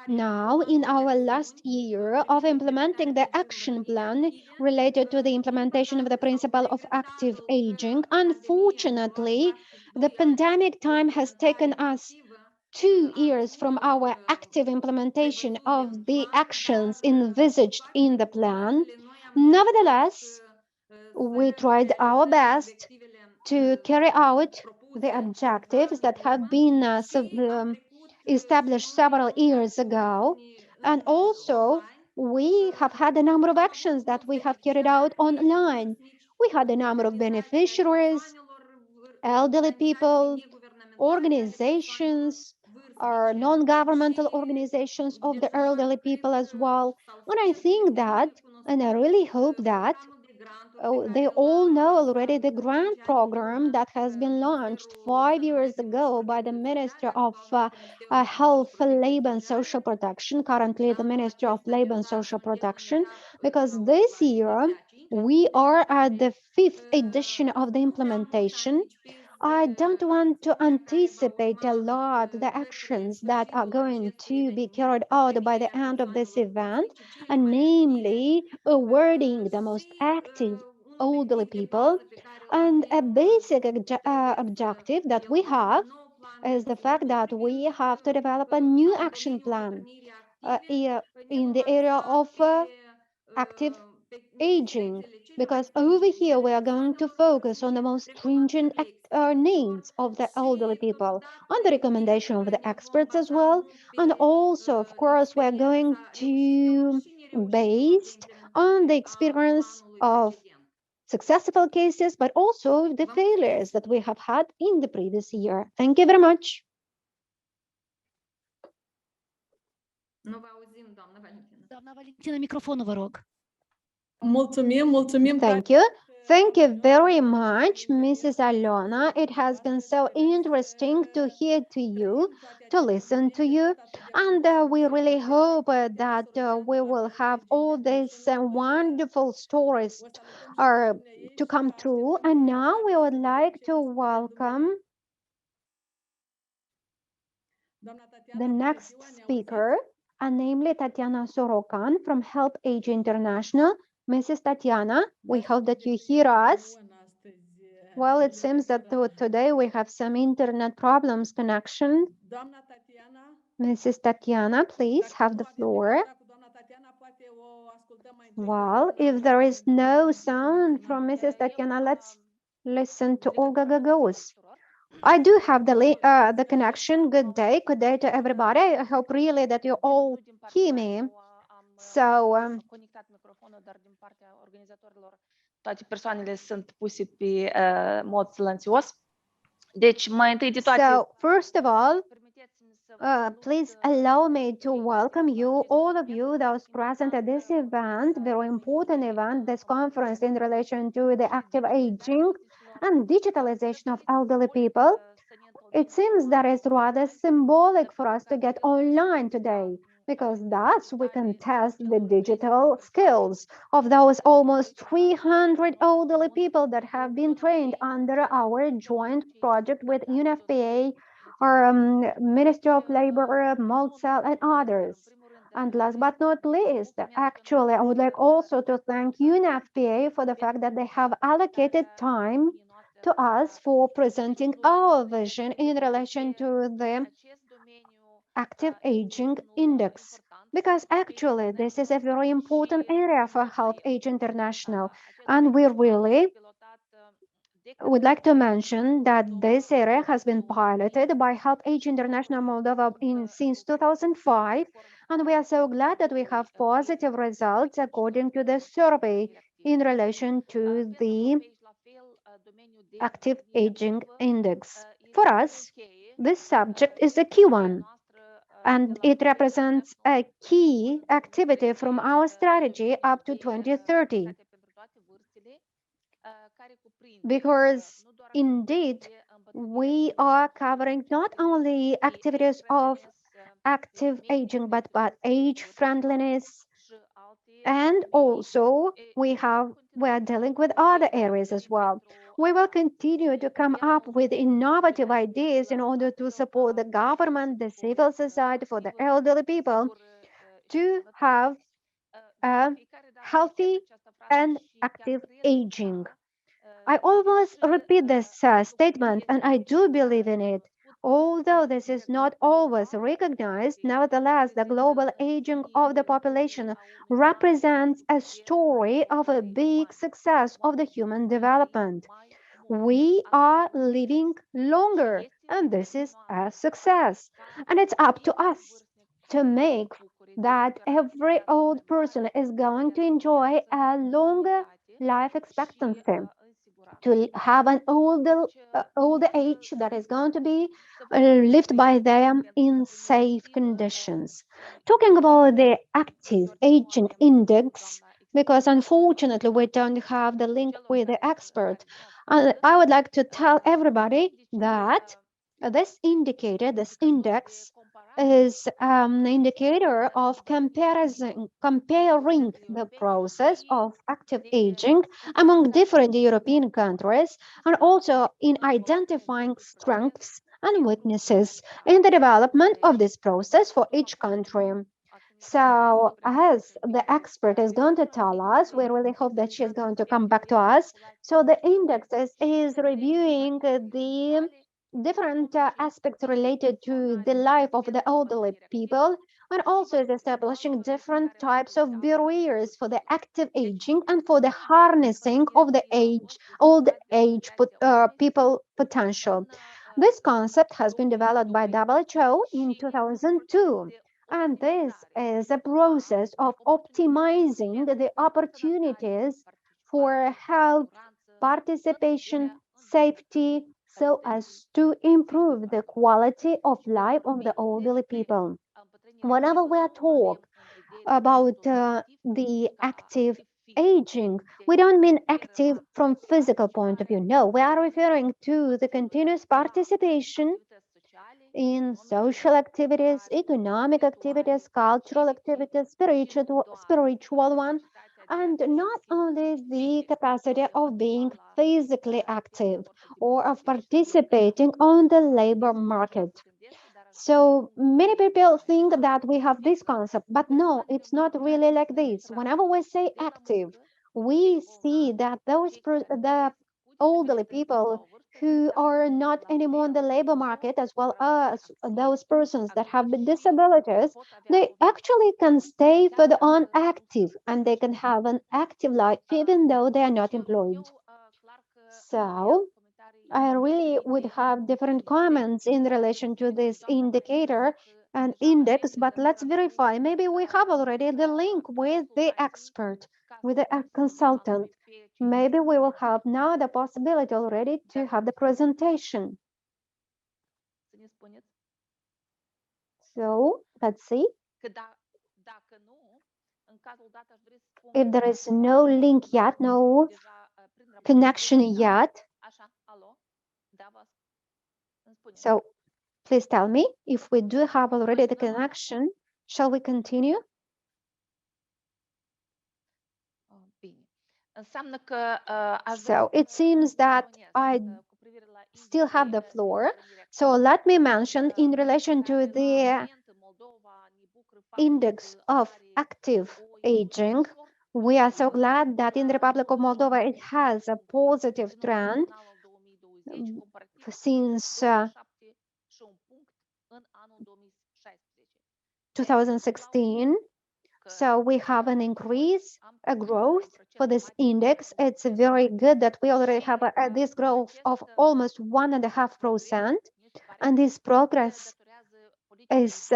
now in our last year of implementing the action plan related to the implementation of the principle of active aging. Unfortunately, the pandemic time has taken us 2 years from our active implementation of the actions envisaged in the plan. Nevertheless, we tried our best to carry out the objectives that have been established several years ago, and also we have had a number of actions that we have carried out online. We had a number of beneficiaries, elderly people, organizations, or non-governmental organizations of the elderly people as well. And I think that, and I really hope that they all know already the grant program that has been launched 5 years ago by the Ministry of Health, Labor and Social Protection, currently the Ministry of Labor and Social Protection, because this year we are at the fifth edition of the implementation. I don't want to anticipate a lot the actions that are going to be carried out by the end of this event, and namely awarding the most active elderly people. And a basic objective that we have is the fact that we have to develop a new action plan in the area of active aging, because over here we are going to focus on the most stringent needs of the elderly people, on the recommendation of the experts as well, and also, of course, we're going to based on the experience of successful cases, but also the failures that we have had in the previous year. Thank you very much. Doamna Valentina, microfonul, vă rog. Thank you. Thank you very much, Mrs. Alona. It has been so interesting to hear to you, to listen to you. And we really hope that we will have all these wonderful stories to come true. And now we would like to welcome the next speaker, and namely Tatiana Sorokan from Help Age International. Mrs. Tatiana, we hope that you hear us. Well, it seems that today we have some internet problems connection. Mrs. Tatiana, please have the floor. Well, if there is no sound from Mrs. Tatiana, let's listen to Olga Gagos. I do have the connection. Good day to everybody. I hope really that you all hear me. So, toate persoanele sunt puse pe mod silențios. Deci, mai întâi de toate... So, first of all, please allow me to welcome you, all of you, those present at this event, very important event, this conference in relation to the active aging and digitalization of elderly people. It seems that it's rather symbolic for us to get online today, because thus we can test the digital skills of those almost 300 elderly people that have been trained under our joint project with UNFPA, or Ministry of Labor, Molcel, and others. And last but not least, actually, I would like also to thank UNFPA for the fact that they have allocated time to us for presenting our vision in relation to the active aging index, because actually this is a very important area for Help Age International, and we really would like to mention that this area has been piloted by Help Age International Moldova since 2005, and we are so glad that we have positive results according to the survey in relation to the active aging index. For us, this subject is a key one, and it represents a key activity from our strategy up to 2030. Because indeed, we are covering not only activities of active aging, but age friendliness, and also we are dealing with other areas as well. We will continue to come up with innovative ideas in order to support the government, the civil society, for the elderly people to have a healthy and active aging. I always repeat this statement, and I do believe in it. Although this is not always recognized, nevertheless, the global aging of the population represents a story of a big success of the human development. We are living longer, and this is a success. And it's up to us to make that every old person is going to enjoy a longer life expectancy, to have an older age that is going to be lived by them in safe conditions. Talking about the active aging index, because unfortunately we don't have the link with the expert, I would like to tell everybody that this indicator, this index, is an indicator of comparing the process of active aging among different European countries, and also in identifying strengths and weaknesses in the development of this process for each country. So, as the expert is going to tell us, we really hope that she is going to come back to us. So, the index is reviewing the different aspects related to the life of the elderly people, and also is establishing different types of barriers for the active aging and for the harnessing of the old age people potential. This concept has been developed by WHO in 2002, and this is a process of optimizing the opportunities for health, participation, safety, so as to improve the quality of life of the elderly people. Whenever we are talking about the active aging, we don't mean active from physical point of view. No, we are referring to the continuous participation in social activities, economic activities, cultural activities, spiritual one, and not only the capacity of being physically active or of participating on the labor market. So many people think that we have this concept, but no, it's not really like this. Whenever we say active, we see that the elderly people who are not anymore in the labor market, as well as those persons that have the disabilities, they actually can stay further on active, and they can have an active life even though they are not employed. So I really would have different comments in relation to this indicator and index, but let's verify. Maybe we have already the link with the expert, with the consultant. Maybe we will have now the possibility already to have the presentation. So let's see. If there is no link yet, no connection yet, so please tell me if we do have already the connection. Shall we continue? So it seems that I still have the floor. So let me mention in relation to the index of active aging, we are so glad that in the Republic of Moldova it has a positive trend since 2016. So we have an increase, a growth for this index. It's very good that we already have this growth of almost 1.5%. And this progress is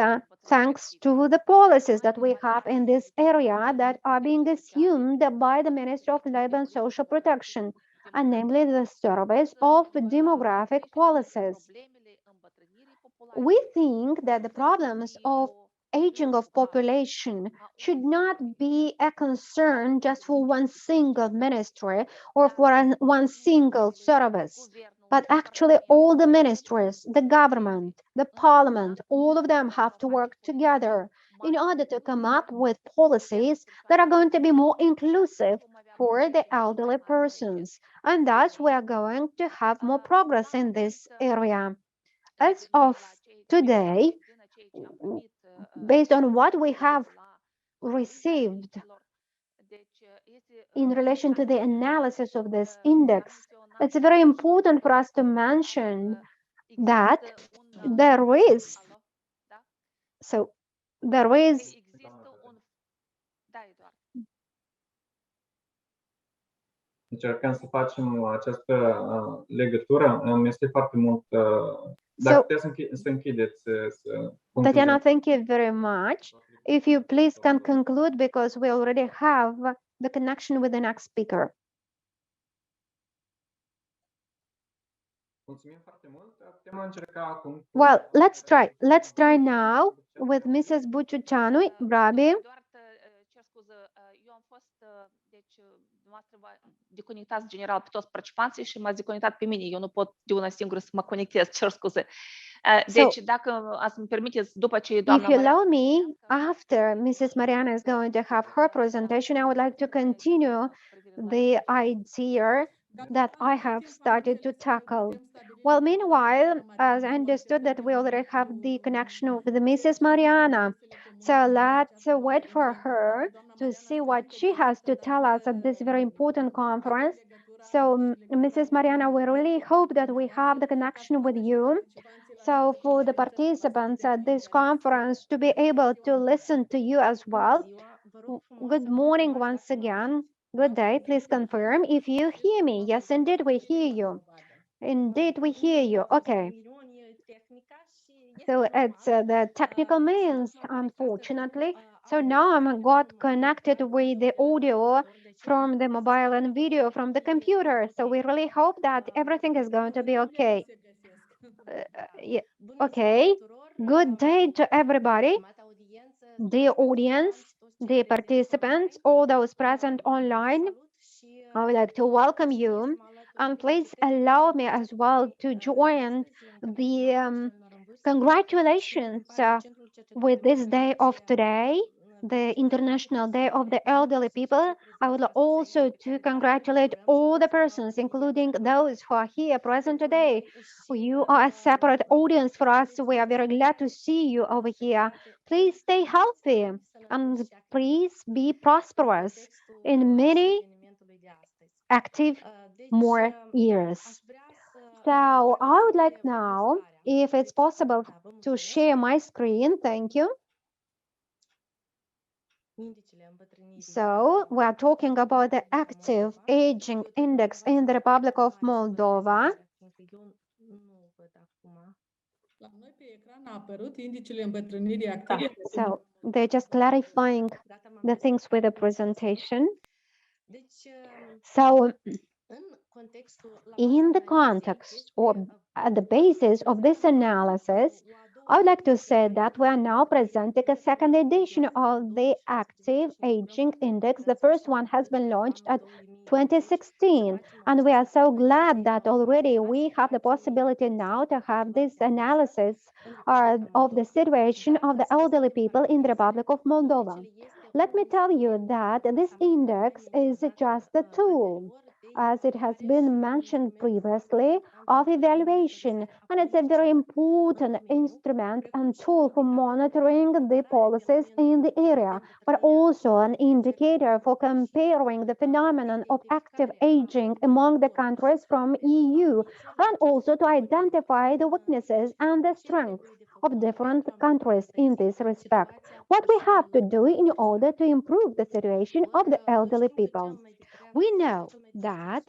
thanks to the policies that we have in this area that are being assumed by the Ministry of Labor and Social Protection, and namely the service of demographic policies. We think that the problems of aging of population should not be a concern just for one single ministry or for one single service, but actually all the ministries, the government, the parliament, all of them have to work together in order to come up with policies that are going to be more inclusive for the elderly persons. And thus we are going to have more progress in this area. As of today, based on what we have received in relation to the analysis of this index, it's very important for us to mention that there is Încercăm să facem această legătură. Este foarte mult. Dacă puteți să închideți. Tatiana, thank you very much. If you please can conclude because we already have the connection with the next speaker. Well, let's try now with Mrs. Buciuceanu, Brabi. Cer scuză, eu am fost, deci, dumneavoastră deconectați general pe toți participanții și m-ați deconectat pe mine. Eu nu pot de una singură să mă conectez, cer scuze. Deci, dacă îmi permiteți, după ce doamna If you allow me, after Mrs. Mariana is going to have her presentation, I would like to continue the idea that I have started to tackle. Well, meanwhile, as I understood that we already have the connection with Mrs. Mariana, so let's wait for her to see what she has to tell us at this very important conference. So, Mrs. Mariana, we really hope that we have the connection with you. So for the participants at this conference to be able to listen to you as well. Good morning once again. Good day. Please confirm if you hear me. Yes, indeed, we hear you. Indeed, we hear you. Okay. So it's the technical means, unfortunately. So now I'm got connected with the audio from the mobile and video from the computer. So we really hope that everything is going to be okay. Yeah, okay. Good day to everybody, the audience, the participants, all those present online. I would like to welcome you, and please allow me as well to join the congratulations with this day of today, the International Day of the Elderly People. I would also to congratulate all the persons, including those who are here present today. You are a separate audience for us. We are very glad to see you over here. Please stay healthy and please be prosperous in many active more years. So I would like now, if it's possible, to share my screen. Thank you. So we are talking about the active aging index in the Republic of Moldova. So they're just clarifying the things with the presentation. So in the context or at the basis of this analysis, I would like to say that we are now presenting a second edition of the Active Aging Index. The first one has been launched at 2016, and we are so glad that already we have the possibility now to have this analysis of the situation of the elderly people in the Republic of Moldova. Let me tell you that this index is just a tool, as it has been mentioned previously, of evaluation, and it's a very important instrument and tool for monitoring the policies in the area, but also an indicator for comparing the phenomenon of active aging among the countries from EU, and also to identify the weaknesses and the strengths of different countries in this respect. What we have to do in order to improve the situation of the elderly people. We know that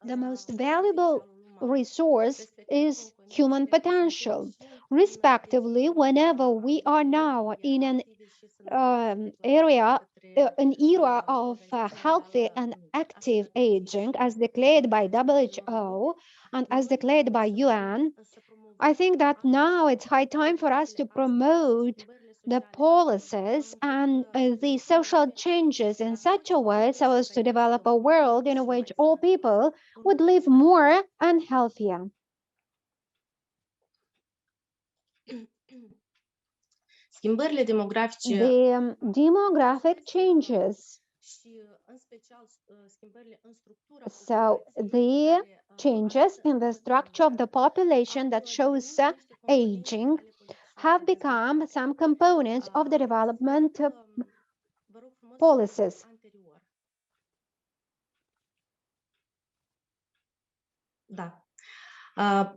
the most valuable resource is human potential. Respectively, whenever we are now in an an era of healthy and active aging, as declared by WHO and as declared by UN, I think that now it's high time for us to promote the policies and the social changes in such a way so as to develop a world in which all people would live more and healthier. The demographic changes. So the changes in the structure of the population that shows aging have become some components of the development policies.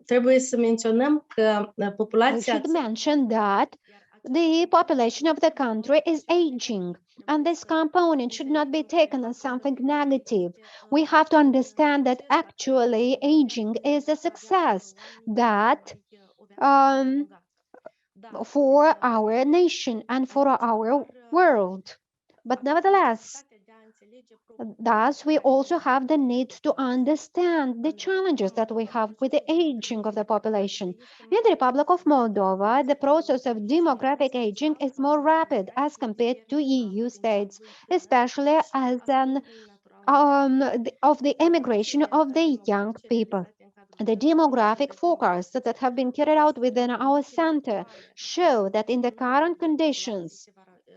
Trebuie să menționăm că populația... We should mention that the population of the country is aging, and this component should not be taken as something negative. We have to understand that actually aging is a success, that for our nation and for our world. But nevertheless, thus we also have the need to understand the challenges that we have with the aging of the population. In the Republic of Moldova, the process of demographic aging is more rapid as compared to EU states, especially as an of the emigration of the young people. The demographic forecasts that have been carried out within our center show that in the current conditions,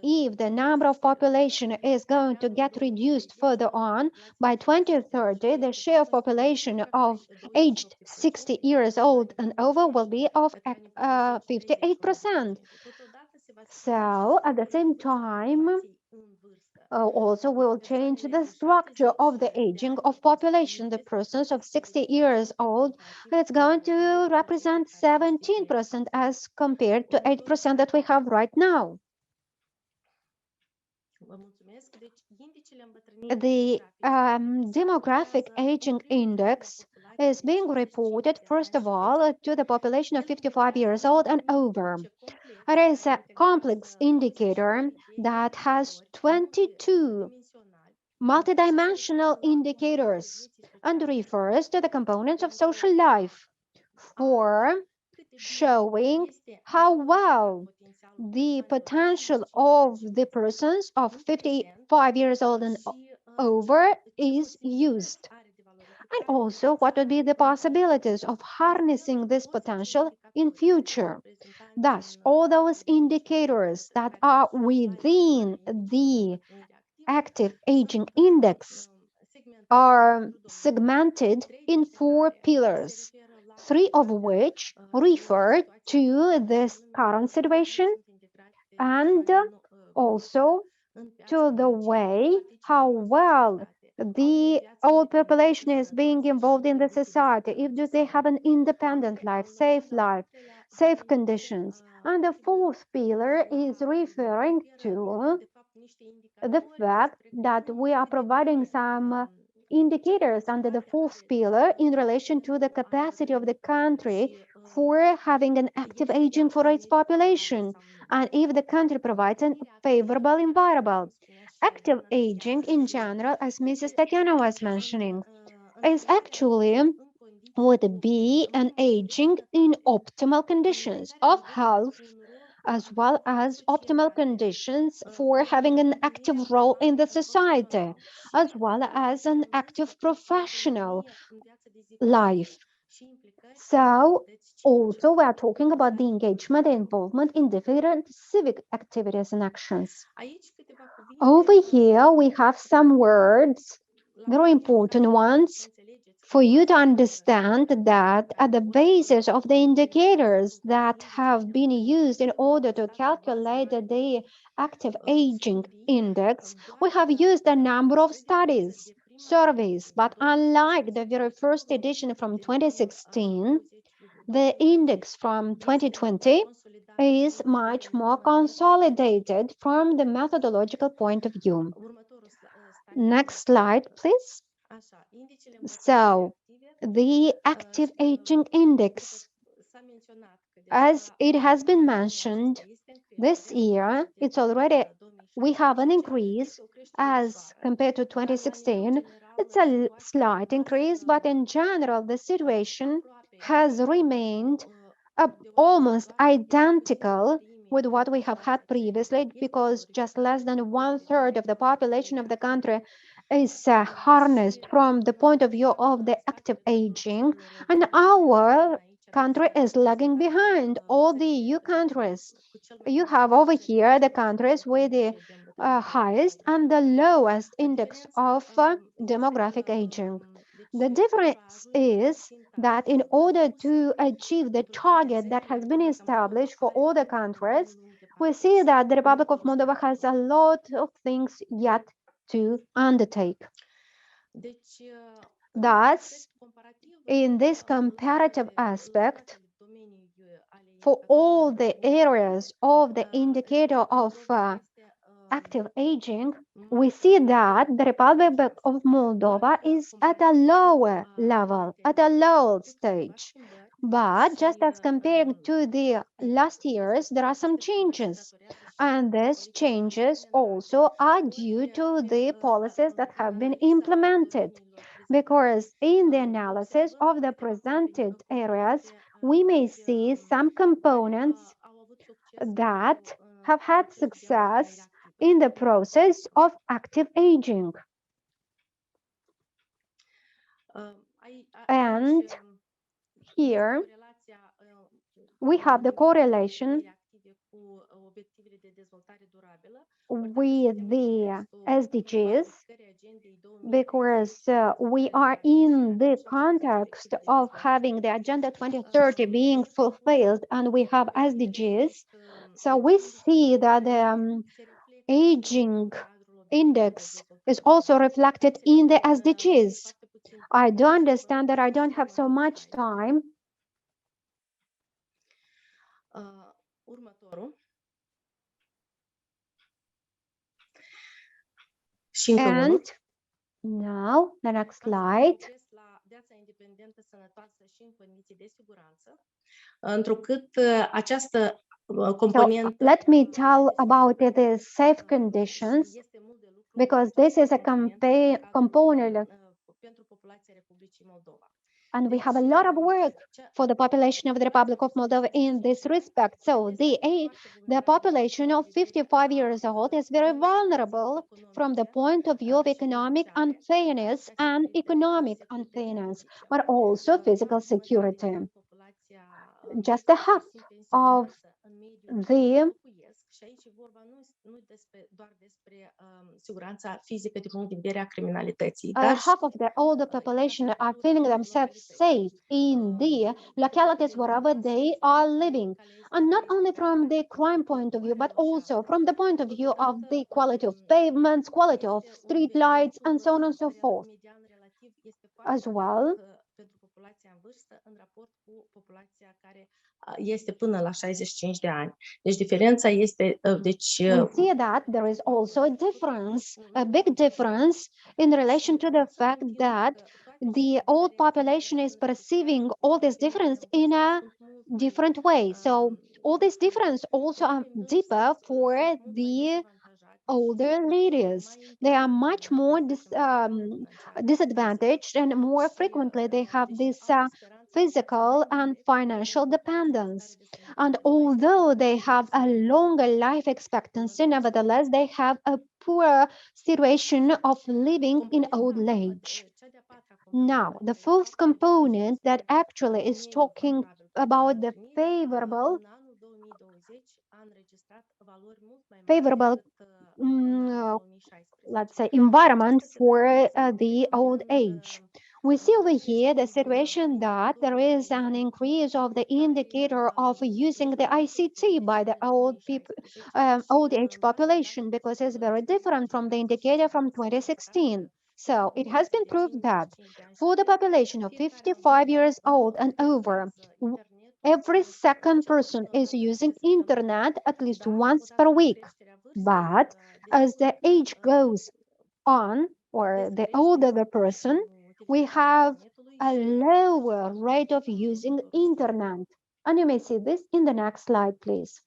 if the number of population is going to get reduced further on, by 2030, the share of population of aged 60 years old and over will be of 58%. So at the same time, also will change the structure of the aging of population. The persons of 60 years old, it's going to represent 17% as compared to 8% that we have right now. The demographic aging index is being reported, first of all, to the population of 55 years old and over. It is a complex indicator that has 22 multidimensional indicators and refers to the components of social life for showing how well the potential of the persons of 55 years old and over is used, and also what would be the possibilities of harnessing this potential in future. Thus, all those indicators that are within the active aging index are segmented in 4 pillars, 3 of which refer to this current situation and also to the way how well the old population is being involved in the society, if do they have an independent life, safe conditions. And the 4th pillar is referring to the fact that we are providing some indicators under the 4th pillar in relation to the capacity of the country for having an active aging for its population, and if the country provides a favorable environment. Active aging in general, as Mrs. Tatiana was mentioning, is actually would be an aging in optimal conditions of health, as well as optimal conditions for having an active role in the society, as well as an active professional life. So also we are talking about the engagement and involvement in different civic activities and actions. Over here we have some words, very important ones, for you to understand that at the basis of the indicators that have been used in order to calculate the active aging index, we have used a number of studies, surveys, but unlike the very first edition from 2016, the index from 2020 is much more consolidated from the methodological point of view. Next slide, please. So, the active aging index, as it has been mentioned, this year it's already, we have an increase as compared to 2016. It's a slight increase, but in general, the situation has remained almost identical with what we have had previously, because just less than 1/3 of the population of the country is harnessed from the point of view of the active aging, and our country is lagging behind all the EU countries. You have over here the countries with the highest and the lowest index of demographic aging. The difference is that in order to achieve the target that has been established for all the countries, we see that the Republic of Moldova has a lot of things yet to undertake. Thus, in this comparative aspect, for all the areas of the indicator of active aging, we see that the Republic of Moldova is at a lower level, at a lower stage. But just as comparing to the last years, there are some changes. And these changes also are due to the policies that have been implemented. Because in the analysis of the presented areas, we may see some components that have had success in the process of active aging. And here we have the correlation with the SDGs because we are in the context of having the Agenda 2030 being fulfilled and we have SDGs. So we see that the aging index is also reflected in the SDGs. I do understand that I don't have so much time. And now the next slide. So let me tell about the safe conditions because this is a component and we have a lot of work for the population of the Republic of Moldova in this respect. So the population of 55 years old is very vulnerable from the point of view of economic unfairness and economic unfairness, but also physical security. Just a half of the half of the older population are feeling themselves safe in the localities wherever they are living. And not only from the crime point of view, but also from the point of view of the quality of pavements, quality of street lights, and so on and so forth. As well, este până la 65 de ani. Deci diferența este we see that there is also a difference, a big difference in relation to the fact that the old population is perceiving all this difference in a different way. So all this difference also are deeper for the older ladies. They are much more disadvantaged and more frequently they have this physical and financial dependence. And although they have a longer life expectancy, nevertheless, they have a poor situation of living in old age. Now, the fourth component that actually is talking about the favorable let's say, environment for the old age. We see over here the situation that there is an increase of the indicator of using the ICT by the old age population because it's very different from the indicator from 2016. So it has been proved that for the population of 55 years old and over, every second person is using internet at least once per week. But as the age goes on, or the older the person, we have a lower rate of using internet. And you may see this in the next slide, please.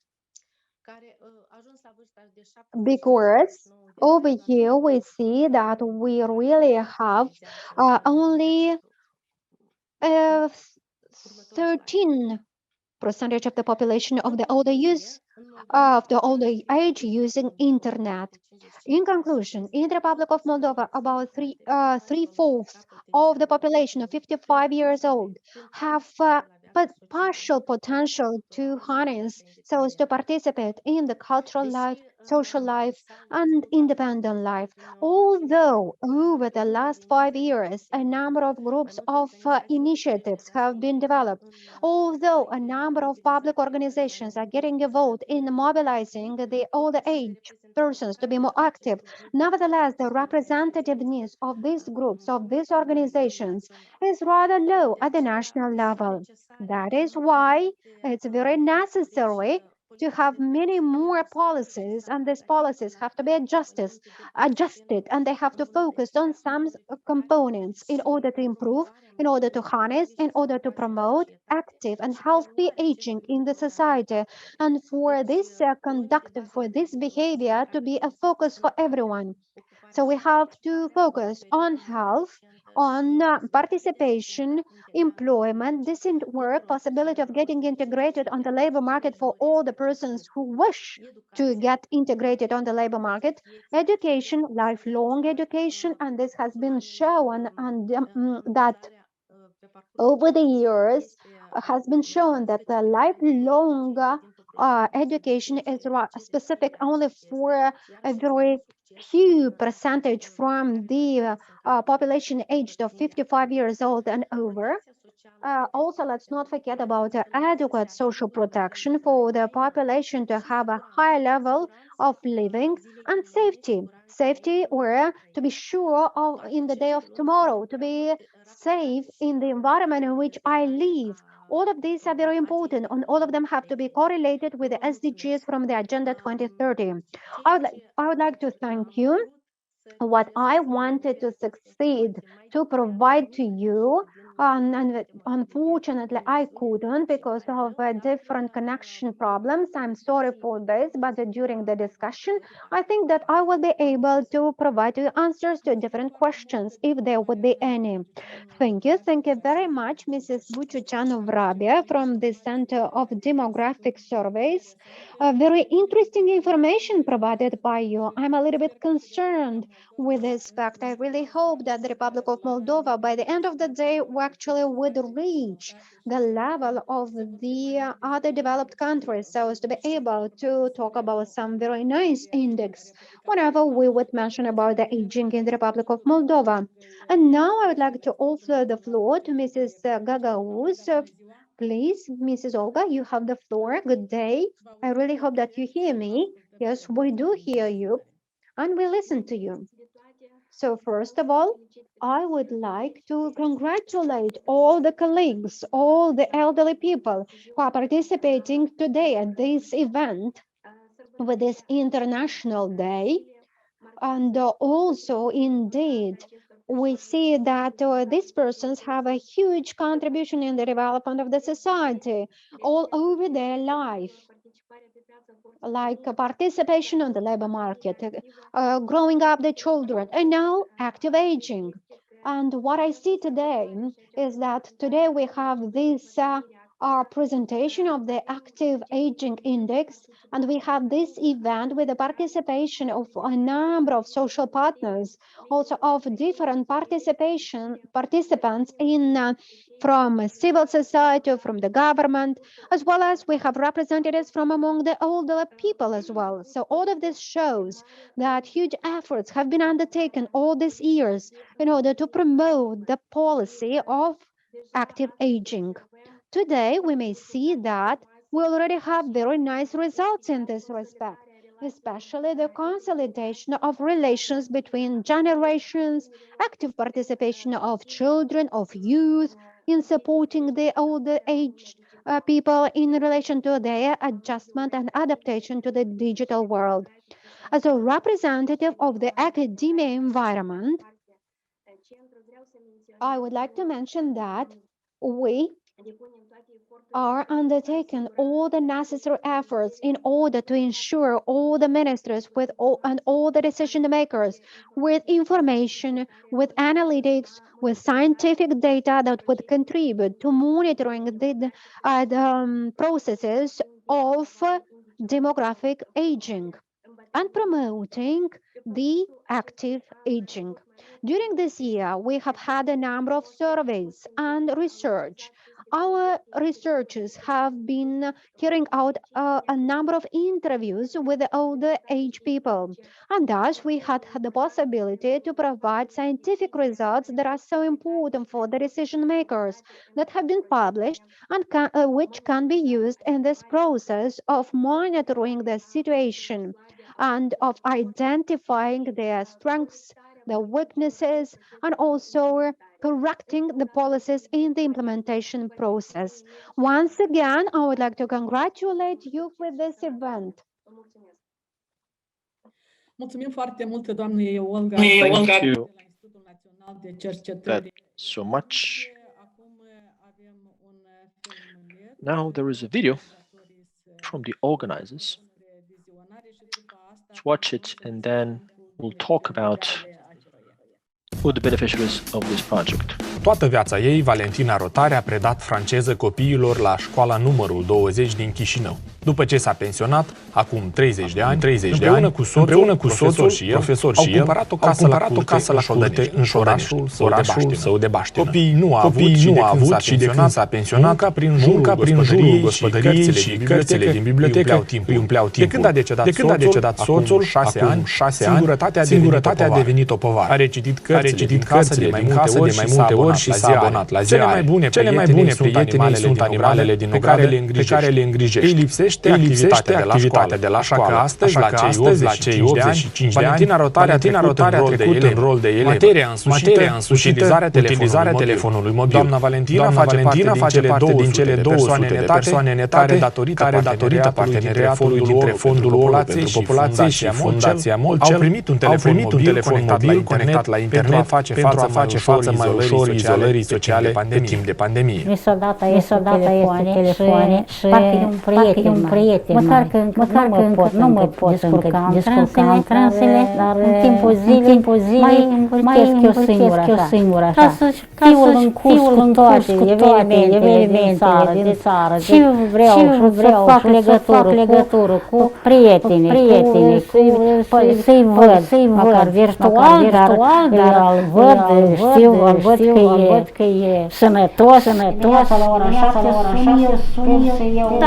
Because over here we see that we really have only 13% of the population of the older age using internet. In conclusion, in the Republic of Moldova, about three-fourths of the population of 55 years old have but partial potential to harness so as to participate in the cultural life, social life, and independent life. Although over the last 5 years, a number of groups of initiatives have been developed, although a number of public organizations are getting involved in mobilizing the older age persons to be more active, nevertheless, the representativeness of these groups, of these organizations, is rather low at the national level. That is why it's very necessary to have many more policies, and these policies have to be adjusted, and they have to focus on some components in order to improve, in order to harness, in order to promote active and healthy aging in the society, and for this conduct, for this behavior to be a focus for everyone. So we have to focus on health, on participation, employment, decent work, possibility of getting integrated on the labor market for all the persons who wish to get integrated on the labor market, education, lifelong education, and this has been shown and that over the years has been shown that the lifelong education is specific only for a very few percentage from the population aged of 55 years old and over. Also, let's not forget about adequate social protection for the population to have a high level of living and safety. Safety, or to be sure of in the day of tomorrow, to be safe in the environment in which I live. All of these are very important, and all of them have to be correlated with the SDGs from the Agenda 2030. I would like to thank you. What I wanted to succeed to provide to you, and unfortunately I couldn't because of different connection problems. I'm sorry for this, but during the discussion, I think that I will be able to provide you answers to different questions if there would be any. Thank you. Thank you very much, Mrs. Buchuchanov Rabia from the Center of Demographic Surveys. Very interesting information provided by you. I'm a little bit concerned with this fact. I really hope that the Republic of Moldova, by the end of the day, actually would reach the level of the other developed countries so as to be able to talk about some very nice index whenever we would mention about the aging in the Republic of Moldova. And now I would like to offer the floor to Mrs. Gagauz. Please, Mrs. Olga, you have the floor. Good day. I really hope that you hear me. Yes, we do hear you and we listen to you. So first of all, I would like to congratulate all the colleagues, all the elderly people who are participating today at this event with this International Day. And also, indeed, we see that these persons have a huge contribution in the development of the society all over their life, like participation on the labor market, growing up the children, and now active aging. And what I see today is that today we have this our presentation of the active aging index, and we have this event with the participation of a number of social partners, also of different participants in from civil society, from the government, as well as we have representatives from among the older people as well. So all of this shows that huge efforts have been undertaken all these years in order to promote the policy of active aging. Today, we may see that we already have very nice results in this respect, especially the consolidation of relations between generations, active participation of children, of youth, in supporting the older aged people in relation to their adjustment and adaptation to the digital world. As a representative of the academia environment, I would like to mention that we are undertaking all the necessary efforts in order to ensure all the ministers and all the decision makers with information, with analytics, with scientific data that would contribute to monitoring the processes of demographic aging and promoting the active aging. During this year, we have had a number of surveys and research. Our researchers have been carrying out a number of interviews with the older age people, and thus we had the possibility to provide scientific results that are so important for the decision makers that have been published and which can be used in this process of monitoring the situation and of identifying their strengths the weaknesses, and also correcting the policies in the implementation process. Once again, I would like to congratulate you with this event. Mulțumim foarte mult, doamne Olga. Thank you that so much. Now there is a video from the organizers. Let's watch it and then we'll talk about who the beneficiaries of this project. Toată viața ei, Valentina Rotare a predat franceză copiilor la școala numărul 20 din Chișinău. După ce s-a pensionat, acum 30 de ani, împreună cu soțul și el, profesor și el, au cumpărat o casă la curte în orașul său de Baștină. Copiii nu au avut și de când s-a pensionat, munca prin jurul gospodăriei și cărțile din bibliotecă îi umpleau timpul. De când a decedat soțul, 6 ani, singurătatea a devenit o povară. A recitit cărțile de mai multe ori și s-a abonat la ziare. Cele mai bune prieteni sunt animalele din ogradă pe care le îngrijește. Îi lipsește activitatea de la școală, așa că astăzi, la cei 85 de ani, Valentina Rotare a trecut în rol de elev. Materia însușită, utilizarea telefonului mobil. Doamna Valentina face parte din cele 200 de persoane netate care, datorită parteneriatului dintre Fondul ONU pentru Populație și Fundația Molcel, au primit un telefon mobil conectat la internet pentru a face față mai ușor izolării sociale pe timp de pandemie. Mi s-a dat telefoane și parcă e un prieten. Măcar că nu mă pot descurca în transele, dar în timpul zilei mai învârtesc eu singură așa. Ca fiul în curs cu toate evenimentele din țară. Și vreau să fac legătură cu prietenii, să-i văd, măcar virtual, dar îl văd, văd că e sănătos, la ora 7 sun să iau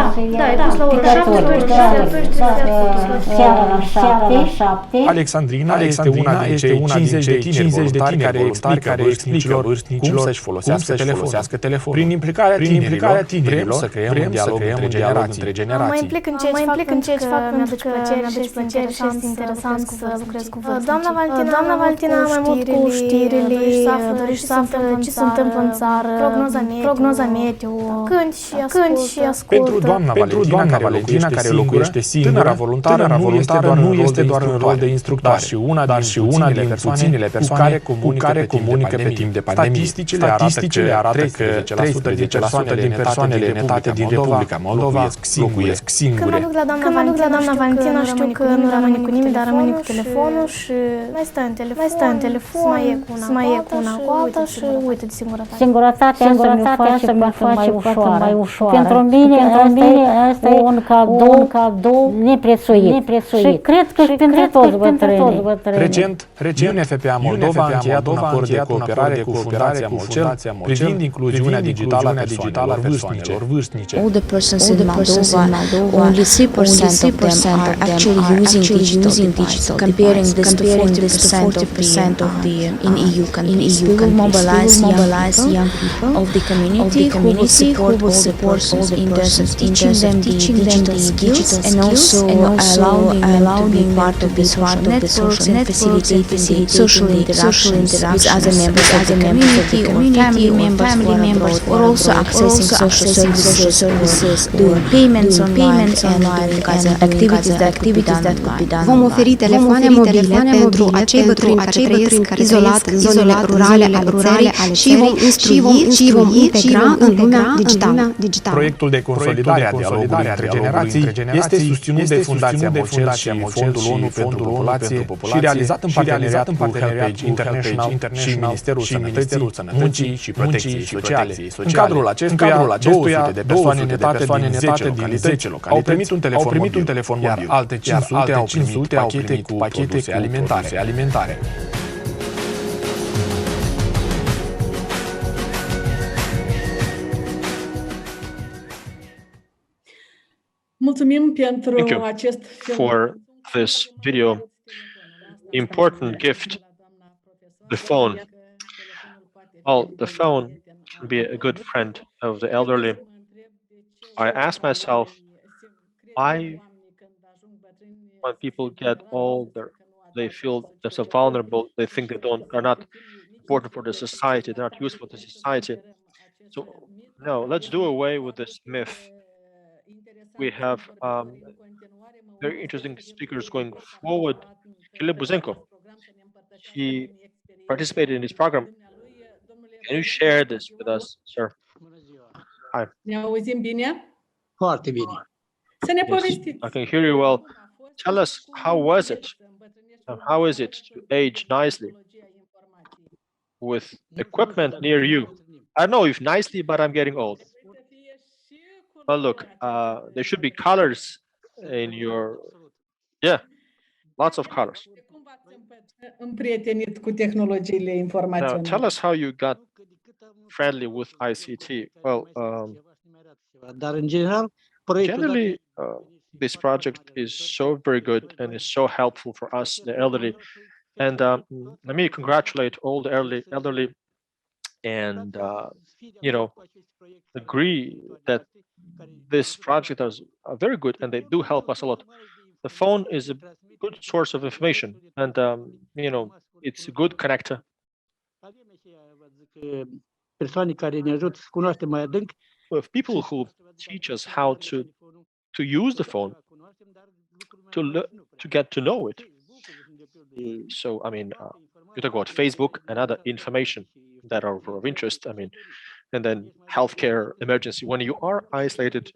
seara la 7. Alexandrina este una din cei 50 de tineri voluntari care explică vârstnicilor cum să-și folosească telefonul. Prin implicarea tinerilor să creăm un dialog între generații. Mă implic în ceea ce fac pentru că mi-aduce plăcere și este interesant să lucrez cu vârstnicii. Doamna Valentina mai mult cu știrile, dorește să află ce se întâmplă în țară, prognoza meteo, cânt și ascult. Pentru doamna Valentina care locuiește singură, tânăra voluntară nu este doar un rol de instructoare, dar și una din puținile persoane cu care comunică pe timp de pandemie. Statisticile arată că 13% din persoanele netate din Republica Moldova locuiesc singure. Când mă duc la doamna Valentina, știu că nu rămâne cu nimeni, dar rămâne cu telefonul și mai stă în telefon, să mai e cu una cu alta și uită de singurătate. Singurătatea asta mi-o face mai ușoară. Pentru mine asta e un cadou neprețuit. Și cred că și pentru toți bătrânii. Recent, UNFPA Moldova a încheiat un acord de cooperare cu Fundația Molcel privind incluziunea digitală a persoanelor vârstnice. All the persons in Moldova, only 3% of them are actually using digital, comparing this to 40% of the in EU countries. We will mobilize young people of the community who will support all the persons, teaching them the digital skills and also allowing them to be part of the social networks and facilitating social interactions with other members of the community or family members or also accessing social services, doing payments online and doing other activities that could be done. Vom oferi telefoane mobile pentru acei bătrâni care trăiesc izolați în zonele rurale ale țării și vom integra în lumea digitală. Proiectul de consolidare a dialogului între generații este susținut de Fundația Molcel și Fondul ONU pentru Populație și realizat în parteneriat cu Helpage International și Ministerul Sănătății, Muncii și Protecției Sociale. În cadrul acestuia, 200 de persoane netate din 10 localități au primit un telefon mobil, iar alte 500 au primit pachete cu produse alimentare. Mulțumim pentru Thank you acest for this video. Important gift, the phone. Well, the phone can be a good friend of the elderly. I ask myself, why when people get older, they feel themselves vulnerable, they think they are not important for the society, they're not useful to society. So no, let's do away with this myth. We have very interesting speakers going forward. Philip Buzenko, he participated in this program. Can you share this with us, sir? Hi. Ne auzim bine? Foarte bine. Să ne Yes, povestiți. I can hear you well. Tell us, how was it? How is it to age nicely with equipment near you? I don't know if nicely, but I'm getting old. Well, look, there should be colors in your, yeah, lots of colors. Cum v-ați împrietenit cu tehnologiile Now, informaționale? tell us how you got friendly with ICT. Well, Dar în general, proiectul generally, this project is so very good and is so helpful for us, the elderly. And let me congratulate all the elderly and, agree that this project is very good and they do help us a lot. The phone is a good source of information and, it's a good connector. persoane care ne ajută să cunoaștem mai adânc. With people who teach us how to use the phone, to get to know it. So, I mean, you talk about Facebook and other information that are of interest. I mean, and then healthcare emergency. When you are isolated,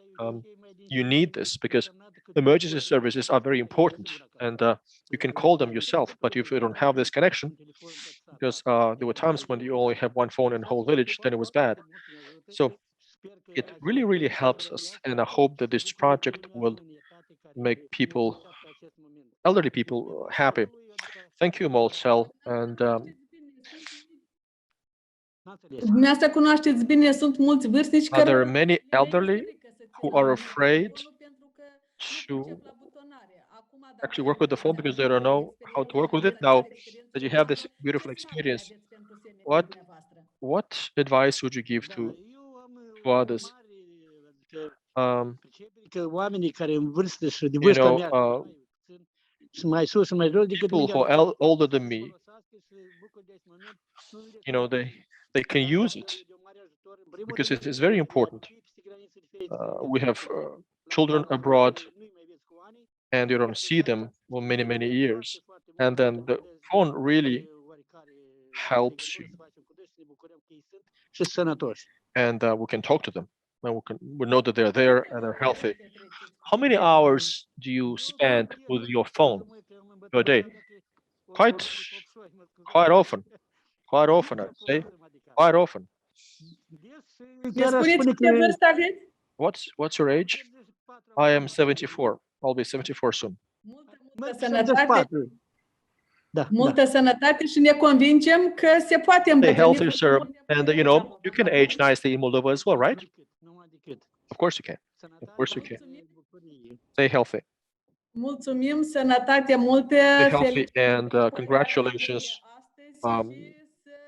you need this because emergency services are very important, and you can call them yourself. But if you don't have this connection, because there were times when you only have one phone in the whole village, then it was bad. So it really, really helps us, and I hope that this project will make people, elderly people, happy. Thank you, Molcel, and Dumneavoastră cunoașteți bine, sunt mulți vârstnici there care are many elderly who are afraid to actually work with the phone because they don't know how to work with it. Now that you have this beautiful experience, what advice would you give to others? Că oamenii care în vârstă și de vârsta mea sunt mai sus și mai jos decât people who are older than me, they can use it because it is very important. We have children abroad and you don't see them for many, many years. And then the phone really helps you. And we can talk to them. And we know that they're there and they're healthy. How many hours do you spend with your phone per day? Quite often. Quite often, I'd say. Quite often. What's your age? I am 74. I'll be 74 soon. Multă sănătate și ne convingem că se poate Stay îmbătrâni. healthy, sir. And you can age nicely in Moldova as well, right? Of course you can. Of course you can. Stay healthy. Mulțumim, sănătate multă. Stay healthy and congratulations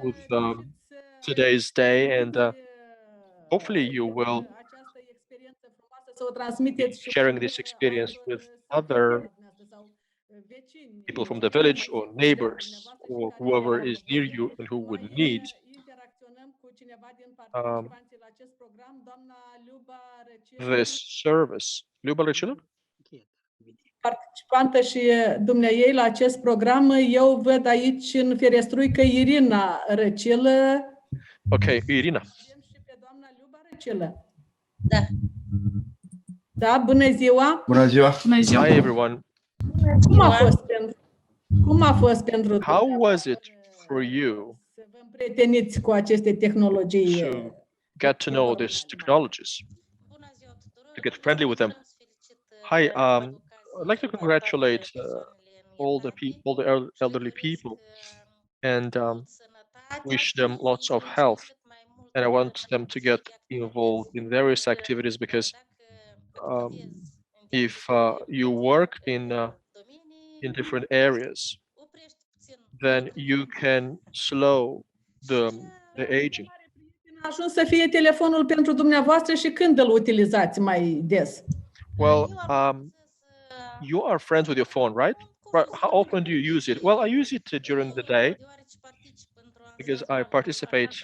with today's day, and hopefully you will be sharing this experience with other people from the village or neighbors or whoever is near you and who would need this service. Luba Răcilă? Participantă și dumneaei la acest program, eu văd aici în ferestruică Irina Răcilă. Okay, Irina. Răcilă. Da. Da, bună ziua. Bună ziua. Hi everyone. Cum a fost pentru How was it for you prieteniți cu aceste tehnologii? to get to know these technologies, to get friendly with them? Hi, I'd like to congratulate all the elderly people, and wish them lots of health. And I want them to get involved in various activities because if you work in different areas, then you can slow the aging. A ajuns să fie telefonul pentru dumneavoastră și când îl utilizați mai des? Well, you are friends with your phone, right? Right. How often do you use it? Well, I use it during the day because I participate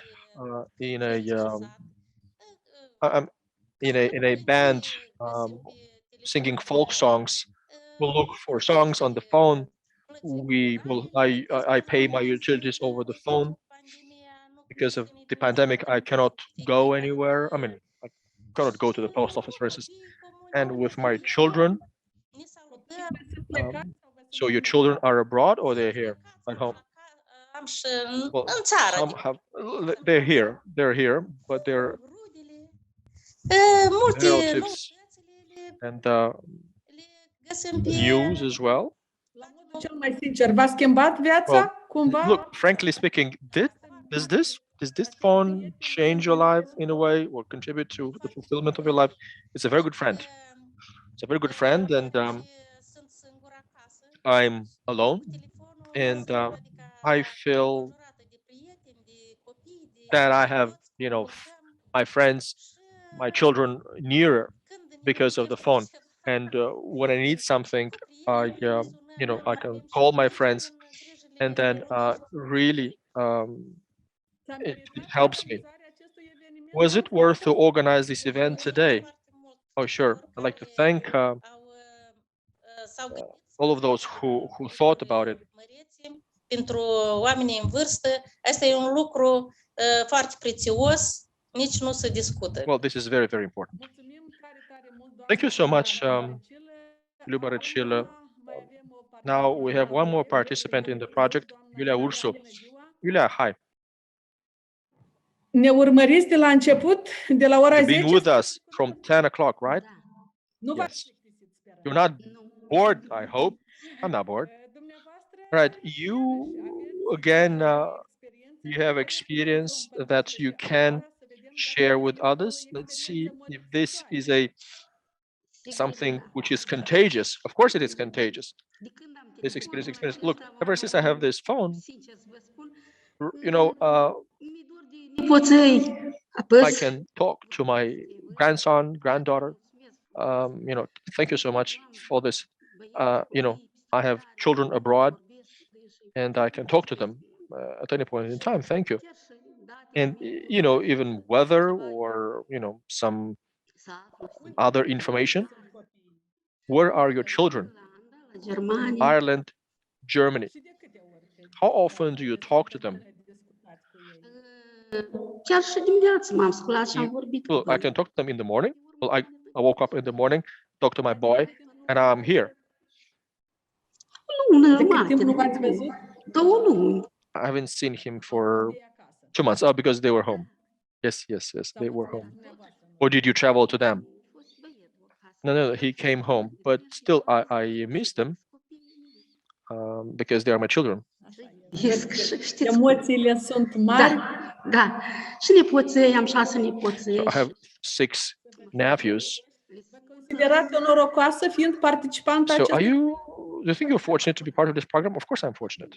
in a I'm in a band singing folk songs. We'll look for songs on the phone. I pay my utilities over the phone. Because of the pandemic, I cannot go anywhere. I mean, I cannot go to the post office, for instance. And with my children, so your children are abroad or they're here at home? Well, some have, they're here, but they're relatives and news as well. Cel mai sincer, v-a schimbat viața Well, cumva? look, frankly speaking, does this phone change your life in a way or contribute to the fulfillment of your life? It's a very good friend. It's a very good friend, and I'm alone, and I feel that I have, my friends, my children nearer because of the phone. And when I need something, I can call my friends, and then really, it helps me. Was it worth to organize this event today? Oh, sure. I'd like to thank all of those who thought about it. Pentru oamenii în vârstă, asta e un lucru foarte prețios, nici nu se discută. Well, this is very, very important. Thank you so much, Lubaricile. Now we have one more participant in the project, Yulia Ursu. Yulia, hi. Ne urmăriți de la început, de la ora You've been 10? with us from 10 o'clock, right? Nu Yes. You're not bored, I hope. I'm not bored. Right. You, again, you have experience that you can share with others. Let's see if this is something which is contagious. Of course it is contagious. This experience. Look, ever since I have this phone, I can talk to my grandson, granddaughter. Thank you so much for this. I have children abroad, and I can talk to them at any point in time. Thank you. And even weather or some other information. Where are your children? Ireland, Germany. How often do you talk to them? Well, I can talk to them in the morning. Well, I woke up in the morning, talk to my boy, and I'm here. I haven't seen him for 2 months. Oh, because they were home. Yes, they were home. Or did you travel to them? No, he came home, but still, I miss them because they are my children. Emoțiile sunt mari. Da. Și nepoței, am 6 nepoței. So I have 6 nephews. Considerați norocoasă fiind participant So do you think you're fortunate to be part of this program? Of course I'm fortunate.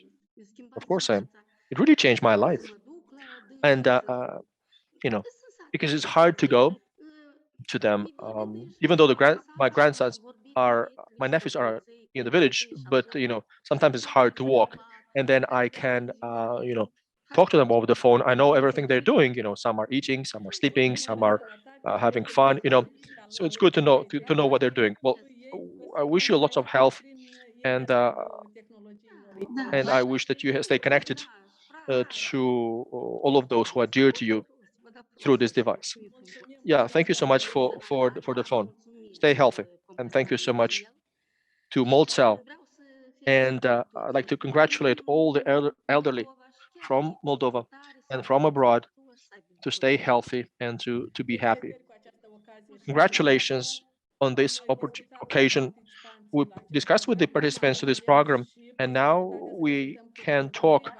Of course I am. It really changed my life. And, because it's hard to go to them, even though my nephews are in the village, but, sometimes it's hard to walk. And then I can, talk to them over the phone. I know everything they're doing. Some are eating, some are sleeping, some are having fun. So it's good to know what they're doing. Well, I wish you lots of health, and I wish that you stay connected to all of those who are dear to you through this device. Yeah, thank you so much for the phone. Stay healthy, and thank you so much to Molcel. And I'd like to congratulate all the elderly from Moldova and from abroad to stay healthy and to be happy. Congratulations on this occasion. We discussed with the participants to this program, and now we can talk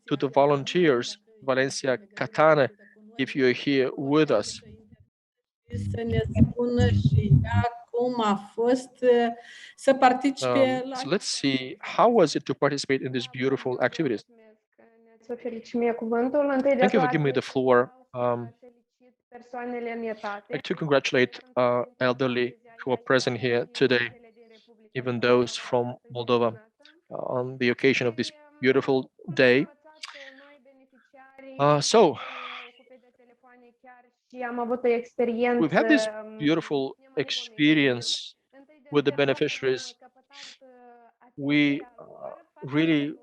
to the volunteers, Valencia Catane, if you're here with us. Să ne spună și ea cum a fost să participe la... So let's see, how was it to participate in these beautiful activities? Thank you for giving me the floor. I'd like to congratulate elderly who are present here today, even those from Moldova. on the occasion of this beautiful day. So we've had this beautiful experience with the beneficiaries. We really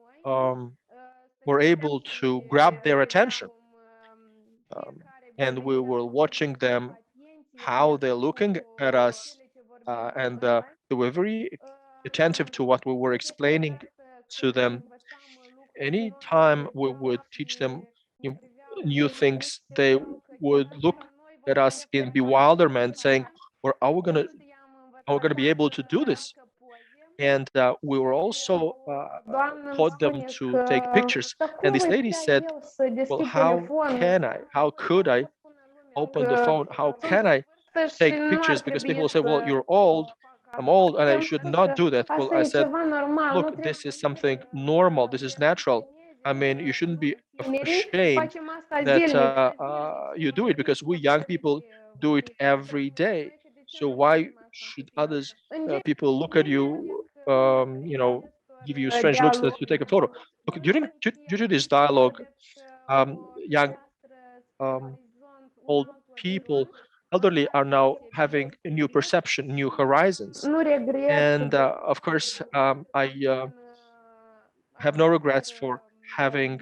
were able to grab their attention, and we were watching them, how they're looking at us, and they were very attentive to what we were explaining to them. Anytime we would teach them new things, they would look at us in bewilderment, saying, "Well, are we gonna be able to do this?" And we were also taught them to take pictures. And this lady said, "Well, how can I? How could I open the phone? How can I take pictures?" Because people will say, "Well, you're old. I'm old, and I should not do that." Well, I said, "Look, this is something normal. This is natural. I mean, you shouldn't be ashamed that you do it, because we young people do it every day. So why should others people look at you, give you strange looks that you take a photo?" Look, during this dialogue, young um, old people, elderly, are now having a new perception, new horizons. And of course, I have no regrets for having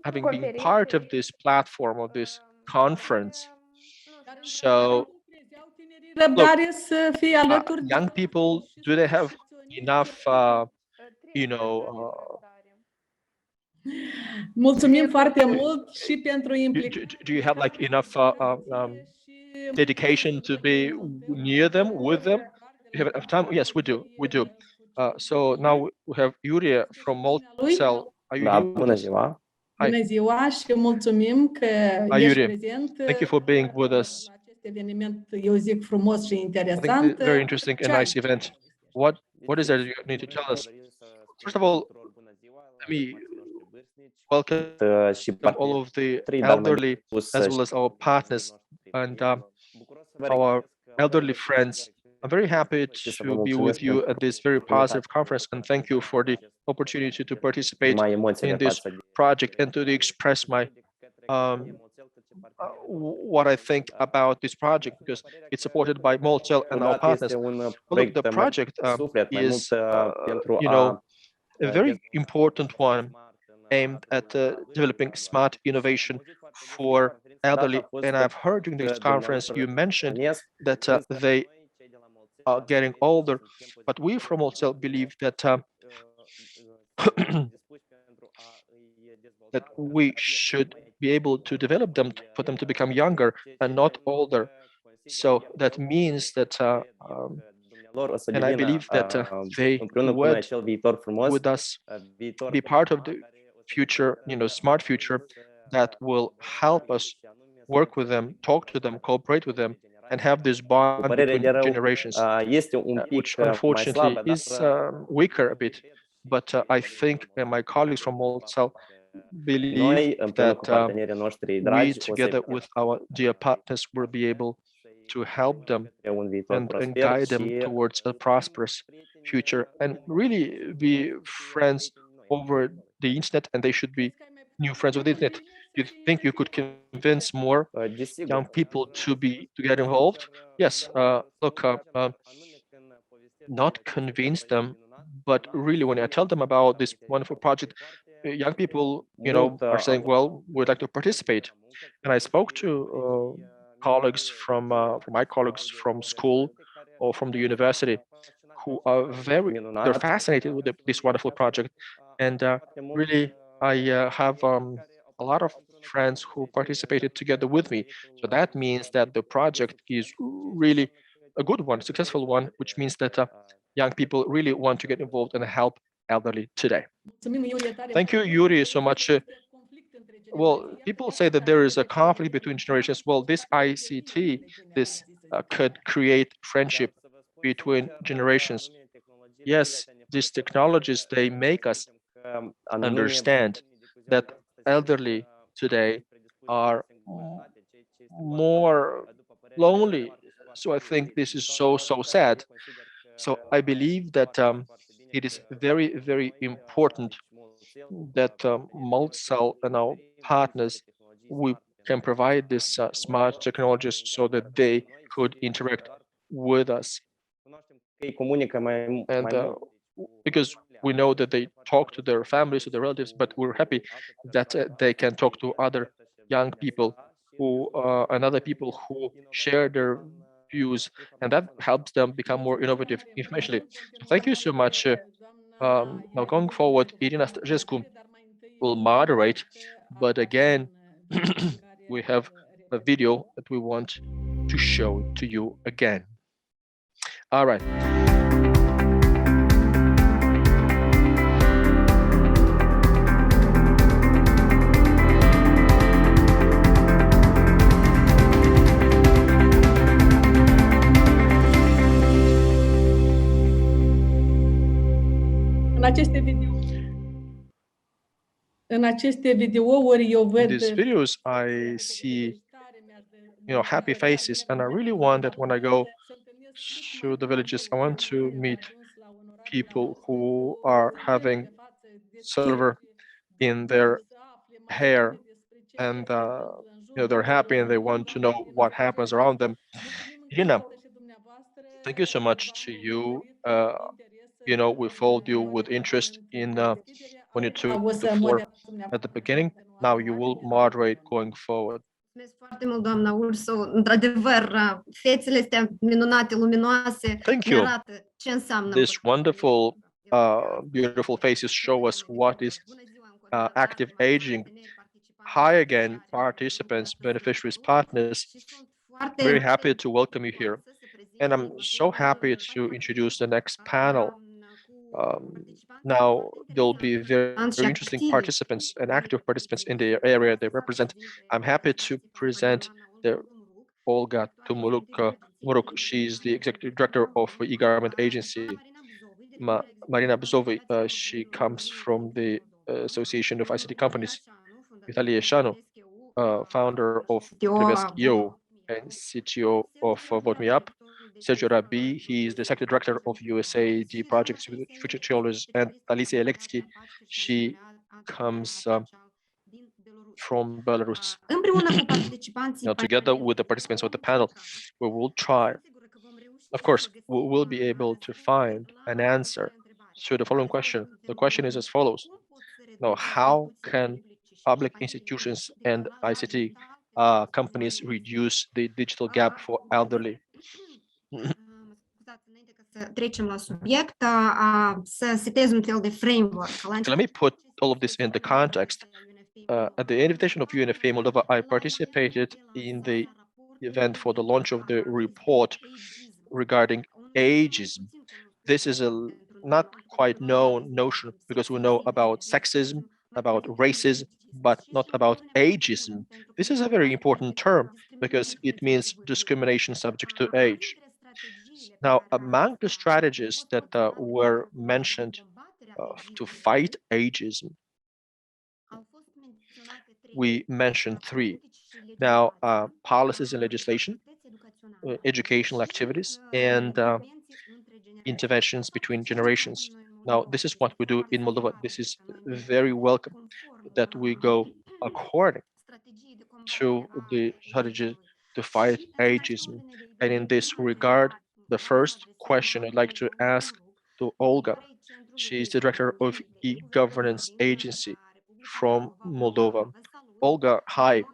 having been part of this platform, of this conference. So, look, young people, do they have enough, you know, Mulțumim foarte mult și pentru do you have like enough dedication to be near them, with them? Do you have enough time? Yes, we do. We do. So now we have Yuria from Molcel. Are you here with us? Bună ziua și mulțumim că Hi, ești Yuri. prezent Thank you for being with us. la acest eveniment, eu zic, frumos și I think interesant. very interesting and nice event. What is that you need to tell us? First of all, let me welcome all of the elderly, as well as our partners and our elderly friends. I'm very happy to be with you at this very positive conference, and thank you for the opportunity to participate in this project and to express my what I think about this project, because it's supported by Molcel and our partners. Well, look, the project is, a very important one, aimed at developing smart innovation for elderly. And I've heard during this conference you mentioned that they are getting older, but we from Molcel believe that that we should be able to develop them for them to become younger and not older. So that means that, and I believe that they would, with us, be part of the future, smart future that will help us work with them, talk to them, cooperate with them, and have this bond between generations, which unfortunately is weaker a bit. But I think my colleagues from Molcel believe that we, together with our dear partners, will be able to help them and guide them towards a prosperous future, and really be friends over the internet, and they should be new friends of the internet. Do you think you could convince more young people to get involved? Yes. Look, not convince them, but really, when I tell them about this wonderful project, young people, are saying, "Well, we'd like to participate." And I spoke to colleagues from my colleagues from school or from the university, who are they're fascinated with this wonderful project, and really, I have a lot of friends who participated together with me. So that means that the project is really a good one, successful one, which means that young people really want to get involved and help elderly today. Thank you, Yuri, so much. Well, people say that there is a conflict between generations. Well, this ICT, this could create friendship between generations. Yes, these technologies, they make us understand that elderly today are more lonely. So I think this is so sad. So I believe that it is very, very important that Multicell and our partners, we can provide these smart technologies so that they could interact with us. And because we know that they talk to their families, to their relatives, but we're happy that they can talk to other young people who and other people who share their views, and that helps them become more innovative informationally. So thank you so much. Now going forward, Irina Stăgescu will moderate, but again, we have a video that we want to show to you again. All right. În aceste videouri eu In văd these videos, I see, happy faces, and I really want that when I go to the villages, I want to meet people who are having silver in their hair, and they're happy and they want to know what happens around them. Irina, thank you so much to you. We followed you with interest in when you took the floor at the beginning. Now you will moderate going forward. Mulțumesc foarte mult, doamna Ursu. Într-adevăr, fețele astea minunate, luminoase, Thank ne you. arată ce înseamnă. These wonderful, beautiful faces show us what is active aging. Hi again, participants, beneficiaries, partners. Very happy to welcome you here. And I'm so happy to introduce the next panel. Now, there'll be very interesting participants and active participants in the area they represent. I'm happy to present Olga Tumuruk. She's the executive director of e-government agency. Marina Buzovy, she comes from the Association of ICT Companies. Vitalie Shanu, founder of Privesc.io and CTO of Vote Me Up. Sergio Rabi, he is the executive director of USAID Projects with Future Children, and Alicia Alexki, she comes from Belarus. Now, together with the participants of the panel, we will try. Of course, we will be able to find an answer to the following question. The question is as follows. Now, how can public institutions and ICT companies reduce the digital gap for elderly? Să trecem la subiect, să setez un fel de framework. Let me put all of this in the context. At the invitation of UNFPA Moldova, I participated in the event for the launch of the report regarding ageism. This is a not quite known notion because we know about sexism, about racism, but not about ageism. This is a very important term because it means discrimination subject to age. Now, among the strategies that were mentioned to fight ageism, we mentioned three. Now, policies and legislation, educational activities, and interventions between generations. Now, this is what we do in Moldova. This is very welcome that we go according to the strategy to fight ageism. And in this regard, the first question I'd like to ask to Olga. She's the director of e-governance agency from Moldova. Olga, hi.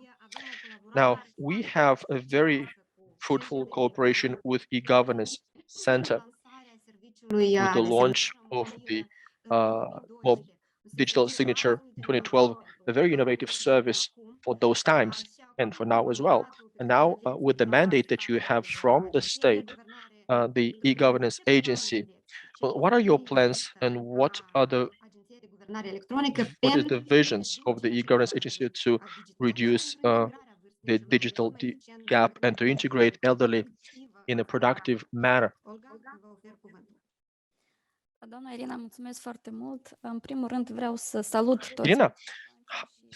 Now, we have a very fruitful cooperation with e-governance center with the launch of the digital signature in 2012, a very innovative service for those times and for now as well. And now with the mandate that you have from the state, the e-governance agency, well, what are your plans and what is the visions of the e-governance agency to reduce the digital gap and to integrate elderly in a productive manner? Doamna Irina, mulțumesc foarte mult. În primul rând vreau să salut toți. Irina,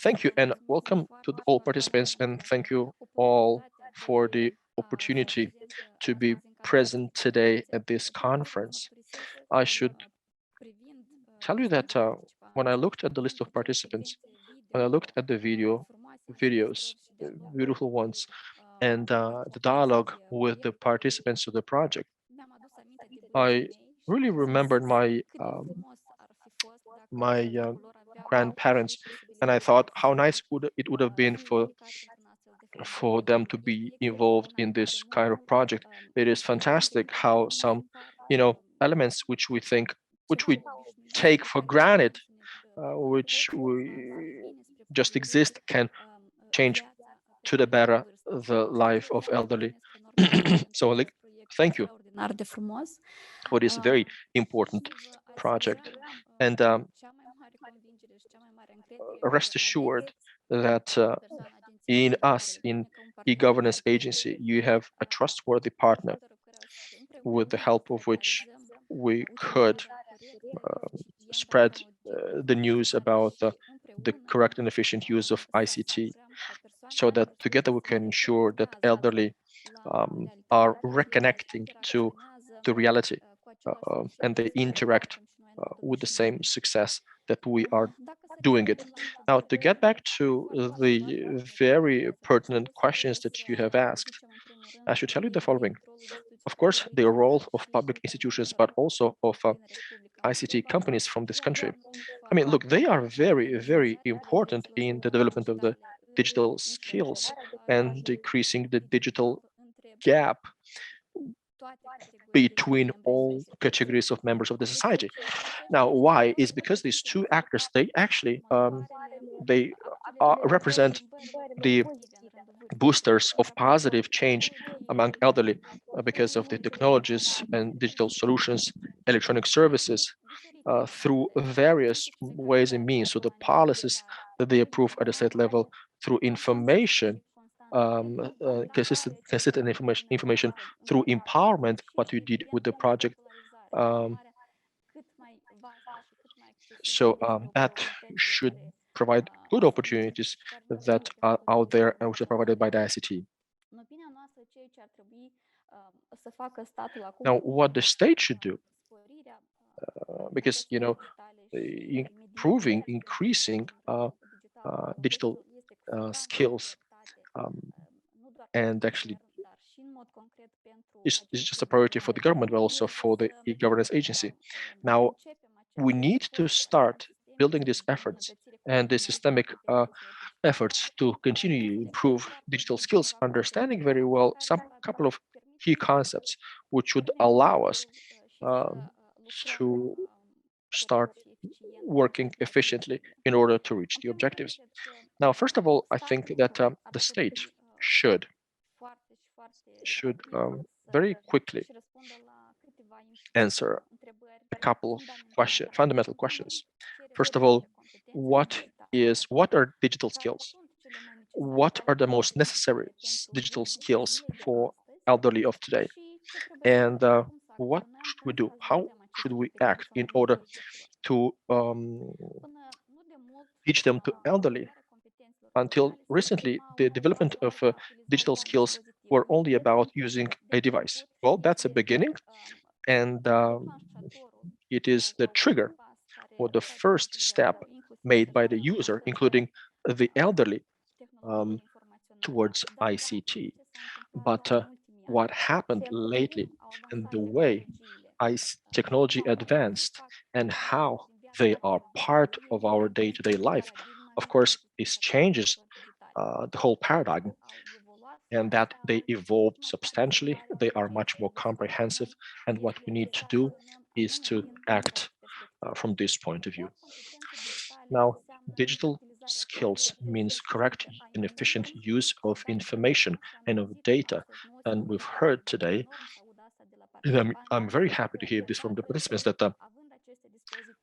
thank you and welcome to all participants and thank you all for the opportunity to be present today at this conference. I should tell you that when I looked at the list of participants, when I looked at the videos, beautiful ones, and the dialogue with the participants of the project, I really remembered my grandparents, and I thought how nice it would have been for them to be involved in this kind of project. It is fantastic how some, elements which we take for granted, which we just exist, can change to the better the life of elderly. So, like, thank you for this very important project, and rest assured that in us, in e-governance agency, you have a trustworthy partner with the help of which we could spread the news about the correct and efficient use of ICT, so that together we can ensure that elderly are reconnecting to the reality, and they interact with the same success that we are doing it. Now, to get back to the very pertinent questions that you have asked, I should tell you the following. Of course, the role of public institutions, but also of ICT companies from this country. I mean, look, they are very, very important in the development of the digital skills and decreasing the digital gap between all categories of members of the society. Now, why? Is because these two actors, they actually they represent the boosters of positive change among elderly because of the technologies and digital solutions, electronic services, through various ways and means. So the policies that they approve at the state level, through information, consistent information through empowerment, what we did with the project. Um, that should provide good opportunities that are out there and which are provided by the ICT. Now, what the state should do, because improving, increasing digital skills, and actually is just a priority for the government, but also for the e-governance agency. Now, we need to start building these efforts and the systemic efforts to continue to improve digital skills, understanding very well some couple of key concepts which would allow us to start working efficiently in order to reach the objectives. Now, first of all, I think that the state should very quickly answer a couple of fundamental questions. First of all, what are digital skills? What are the most necessary digital skills for elderly of today? And what should we do? How should we act in order to teach them to elderly? Until recently, the development of digital skills were only about using a device. Well, that's a beginning, and it is the trigger or the first step made by the user, including the elderly, towards ICT. But what happened lately and the way technology advanced and how they are part of our day-to-day life, of course, this changes the whole paradigm, and that they evolved substantially. They are much more comprehensive, and what we need to do is to act from this point of view. Now, digital skills means correct and efficient use of information and of data. And we've heard today, and I'm very happy to hear this from the participants, that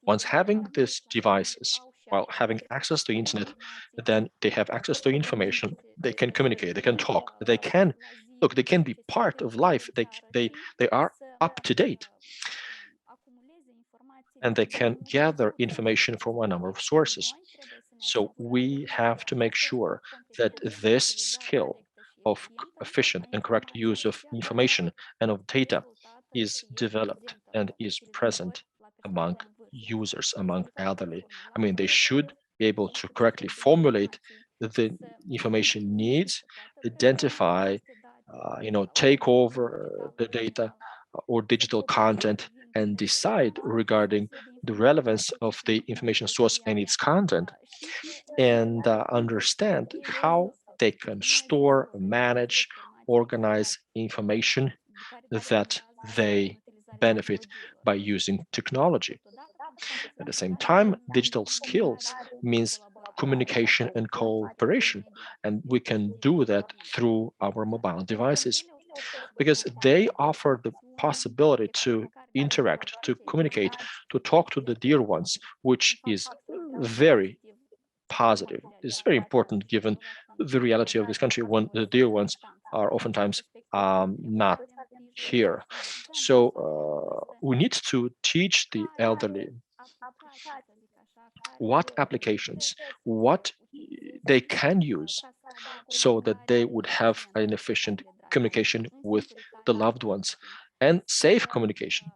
once having these devices, while having access to internet, then they have access to information, they can communicate, they can talk, they can look, they can be part of life, they are up to date, and they can gather information from a number of sources. So we have to make sure that this skill of efficient and correct use of information and of data is developed and is present among users, among elderly. I mean, they should be able to correctly formulate the information needs, identify, take over the data or digital content and decide regarding the relevance of the information source and its content, and understand how they can store, manage, organize information that they benefit by using technology. At the same time, digital skills means communication and cooperation, and we can do that through our mobile devices because they offer the possibility to interact, to communicate, to talk to the dear ones, which is very positive. It's very important given the reality of this country when the dear ones are oftentimes not here. So we need to teach the elderly what applications, what they can use so that they would have an efficient communication with the loved ones and safe communication.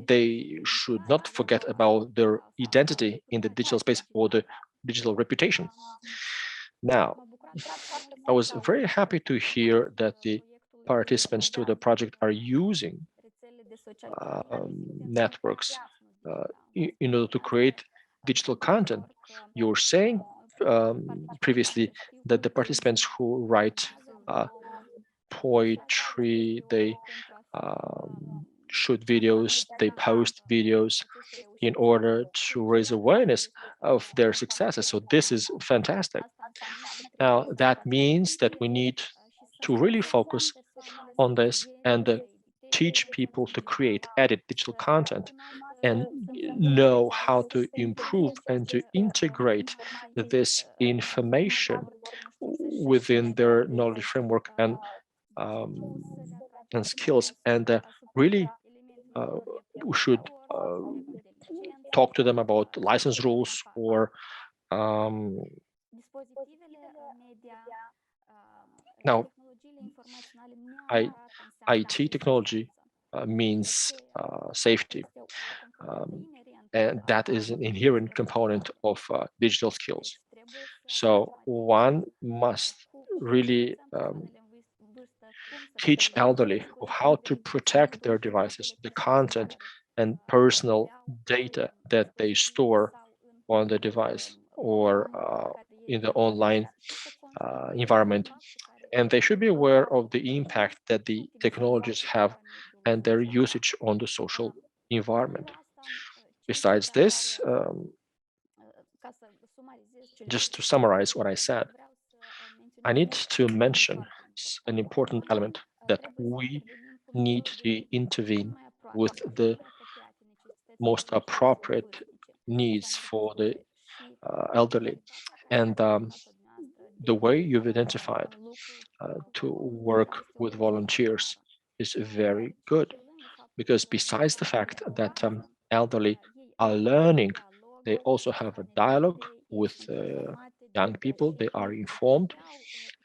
They should not forget about their identity in the digital space or the digital reputation. Now, I was very happy to hear that the participants to the project are using networks in order to create digital content. You were saying previously that the participants who write poetry, they shoot videos, they post videos in order to raise awareness of their successes. So this is fantastic. Now, that means that we need to really focus on this and teach people to create, edit digital content and know how to improve and to integrate this information within their knowledge framework and skills. And really, we should talk to them about license rules or now, IT technology means safety, and that is an inherent component of digital skills. So one must really teach elderly of how to protect their devices, the content and personal data that they store on the device or in the online environment. And they should be aware of the impact that the technologies have and their usage on the social environment. Besides this, just to summarize what I said, I need to mention an important element that we need to intervene with the most appropriate needs for the elderly. And the way you've identified to work with volunteers is very good because besides the fact that elderly are learning, they also have a dialogue with young people, they are informed,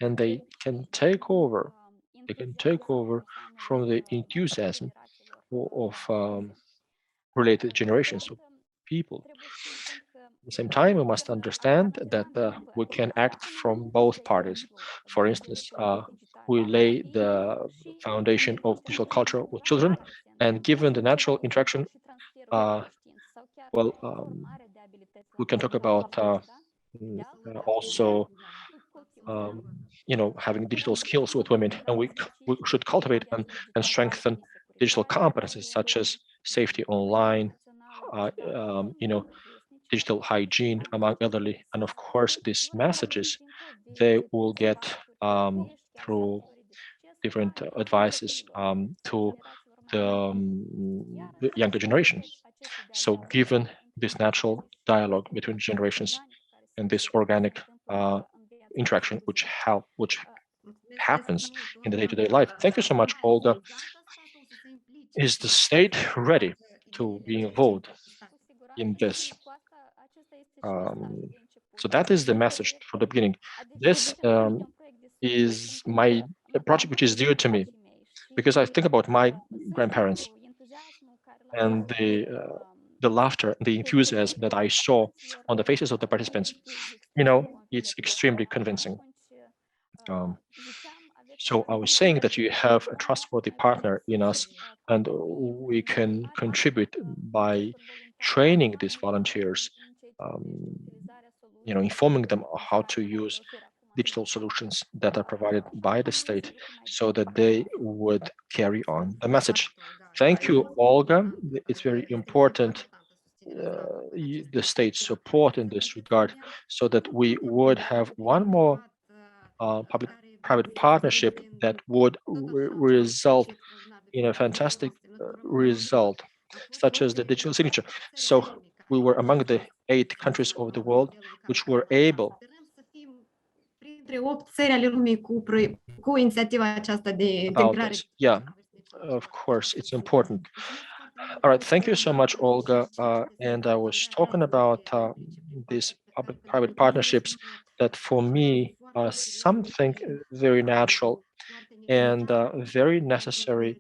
and they can take over. They can take over from the enthusiasm of related generations of people. At the same time, we must understand that we can act from both parties. For instance, we lay the foundation of digital culture with children, and given the natural interaction, well, we can talk about also having digital skills with women, and we should cultivate and strengthen digital competencies such as safety online, digital hygiene among elderly, and of course these messages they will get through different advices to the younger generations. So given this natural dialogue between generations and this organic interaction which happens in the day-to-day life. Thank you so much, Olga. Is the state ready to be involved in this? So that is the message from the beginning. This is my project which is dear to me, because I think about my grandparents and the laughter, the enthusiasm that I saw on the faces of the participants. It's extremely convincing. So I was saying that you have a trustworthy partner in us, and we can contribute by training these volunteers, informing them how to use digital solutions that are provided by the state so that they would carry on the message. Thank you, Olga. It's very important, the state support in this regard, so that we would have one more public-private partnership that would result in a fantastic result, such as the digital signature. So we were among the 8 countries of the world which were able Printre 8 țări ale lumii cu inițiativa aceasta de about integrare. this. Yeah, of course, it's important. All right, thank you so much, Olga. And I was talking about these public-private partnerships that for me are something very natural and very necessary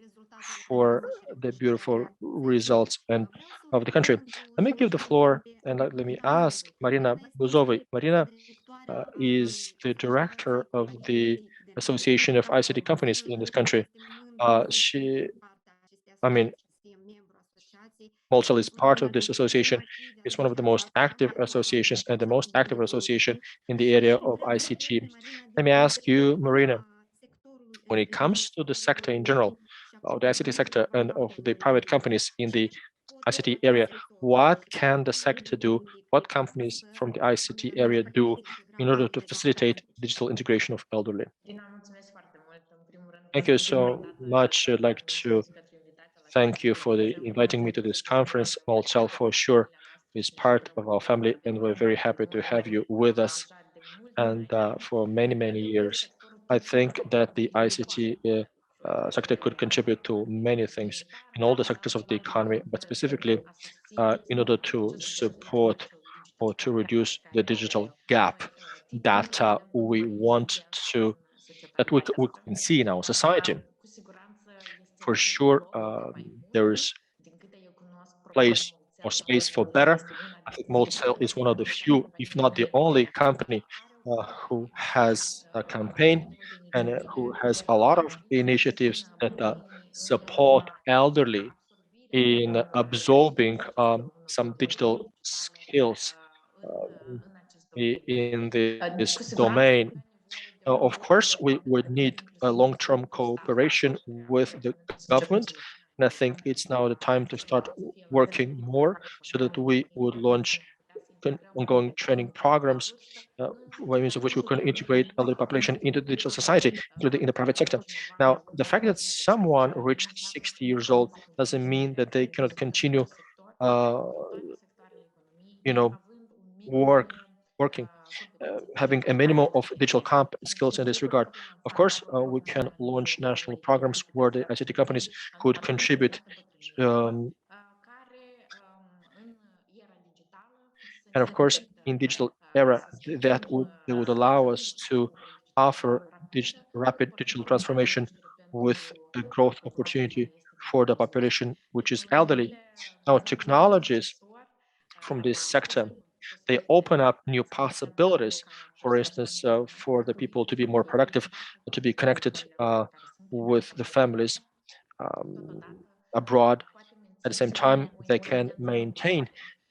for the beautiful results and of the country. Let me give the floor and let me ask Marina Buzovy. Marina is the director of the Association of ICT Companies in this country. I mean, Malta is part of this association. It's one of the most active associations and the most active association in the area of ICT. Let me ask you, Marina, when it comes to the sector in general, of the ICT sector and of the private companies in the ICT area, what can the sector do? What companies from the ICT area do in order to facilitate digital integration of elderly? Thank you so much. I'd like to thank you for inviting me to this conference. Malta for sure is part of our family, and we're very happy to have you with us. And for many, many years, I think that the ICT sector could contribute to many things in all the sectors of the economy, but specifically in order to support or to reduce the digital gap that we want to, that we can see in our society. For sure, there is place or space for better. I think Molcel is one of the few, if not the only company who has a campaign and who has a lot of initiatives that support elderly in absorbing some digital skills in this domain. Of course, we would need a long-term cooperation with the government, and I think it's now the time to start working more so that we would launch ongoing training programs by means of which we can integrate elderly population into the digital society, including in the private sector. Now, the fact that someone reached 60 years old doesn't mean that they cannot continue, you know, working, having a minimum of digital skills in this regard. Of course, we can launch national programs where the ICT companies could contribute. And of course, in digital era, they would allow us to offer rapid digital transformation with a growth opportunity for the population which is elderly. Now, technologies from this sector, they open up new possibilities. For instance, for the people to be more productive, to be connected with the families abroad. At the same time, they can maintain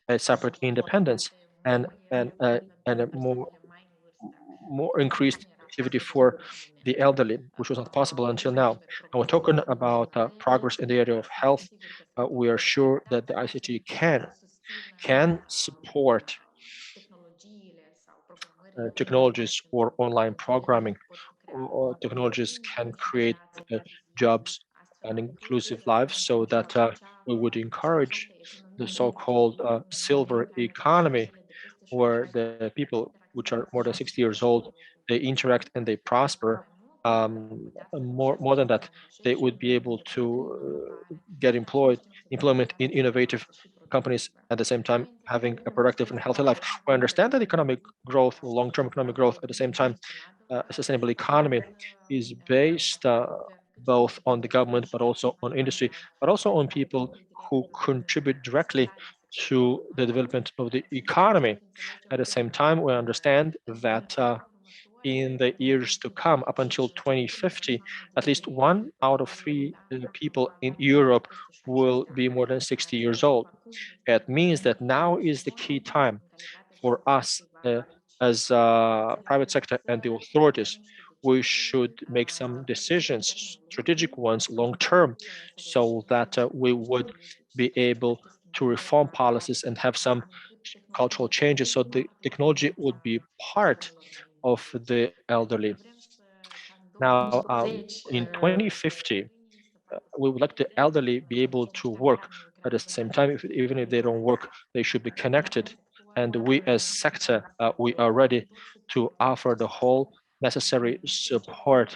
a separate independence and a more increased activity for the elderly, which was not possible until now. And we're talking about progress in the area of health. We are sure that the ICT can support technologies or online programming, or technologies can create jobs and inclusive lives, so that we would encourage the so-called silver economy, where the people which are more than 60 years old, they interact and they prosper. More than that, they would be able to get employment in innovative companies at the same time having a productive and healthy life. We understand that economic growth, long-term economic growth, at the same time, a sustainable economy is based both on the government, but also on industry, but also on people who contribute directly to the development of the economy. At the same time, we understand that in the years to come, up until 2050, at least 1 out of 3 people in Europe will be more than 60 years old. It means that now is the key time for us as private sector and the authorities. We should make some decisions, strategic ones, long term, so that we would be able to reform policies and have some cultural changes so the technology would be part of the elderly. Now, in 2050, we would like the elderly be able to work at the same time. Even if they don't work, they should be connected. And we as sector, we are ready to offer the whole necessary support.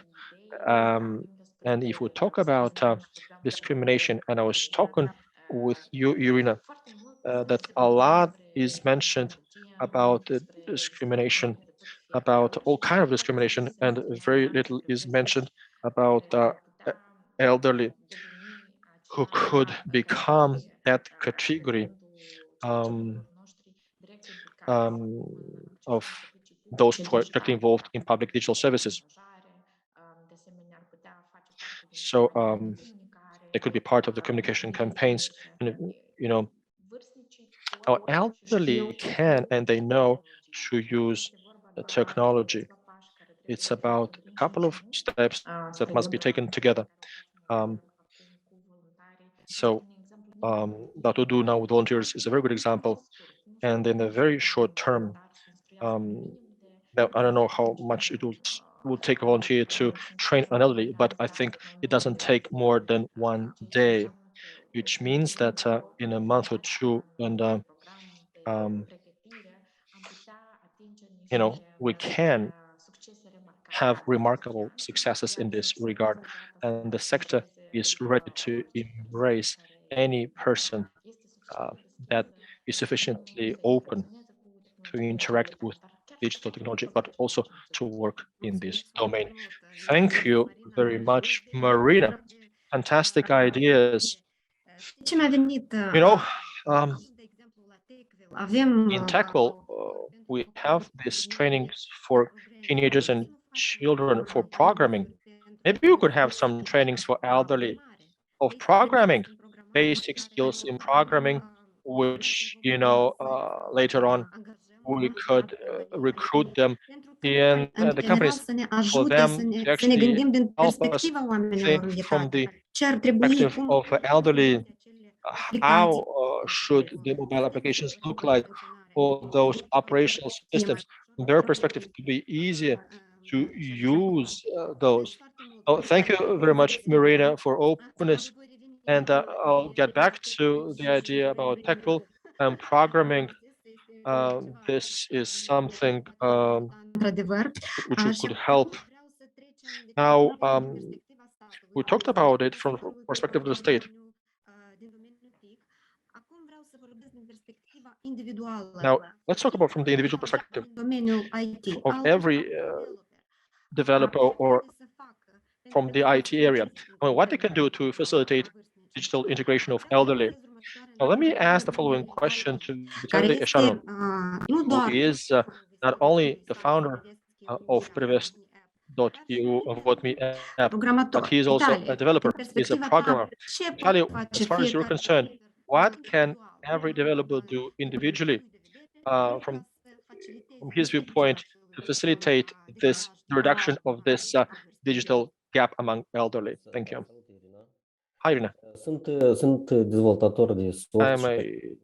And if we talk about discrimination, and I was talking with you, Irina, that a lot is mentioned about discrimination, about all kind of discrimination, and very little is mentioned about elderly who could become that category um, um, of those who are directly involved in public digital services. So they could be part of the communication campaigns, and our elderly can and they know to use the technology. It's about a couple of steps that must be taken together. Um, so what we do now with volunteers is a very good example. And in the very short term, now I don't know how much it will take a volunteer to train an elderly, but I think it doesn't take more than 1 day, which means that in a month or two, and um, we can have remarkable successes in this regard, and the sector is ready to embrace any person uh, that is sufficiently open to interact with digital technology, but also to work in this domain. Thank you very much, Marina. Fantastic ideas. Ce mi-a venit, Um, avem in TechWell, we have these trainings for teenagers and children for programming. Maybe you could have some trainings for elderly of programming, basic skills in programming, which later on we could recruit them in the în general companies să ne for ajute them să to ne actually gândim din help us perspectiva oamenilor think from înghețați. the Ce ar trebui, perspective cum of elderly. How aplicații should the mobile applications look like, or those operational systems, from their perspective, to be easier to use those? Oh, thank you very much, Marina, for openness. And I'll get back to the idea about TechWell and programming. This is something într-adevăr, which și could help. Now, we talked about it from the perspective of the state. din domeniul TIC. Acum vreau să vorbesc din perspectiva individuală. Now, let's talk about from the individual perspective Din domeniul IT. of every developer or from the IT area. I mean, what they can do to facilitate digital integration of elderly. Now, let me ask the following question to Vitaly Eshanov, who is not only the founder of Prevest.eu of WhatMe app, but he is also a developer. He's a programmer. Vitaly, as far as you're concerned, what can every developer do individually from his viewpoint to facilitate this reduction of this digital gap among elderly? Thank you. Hi, Irina. I'm a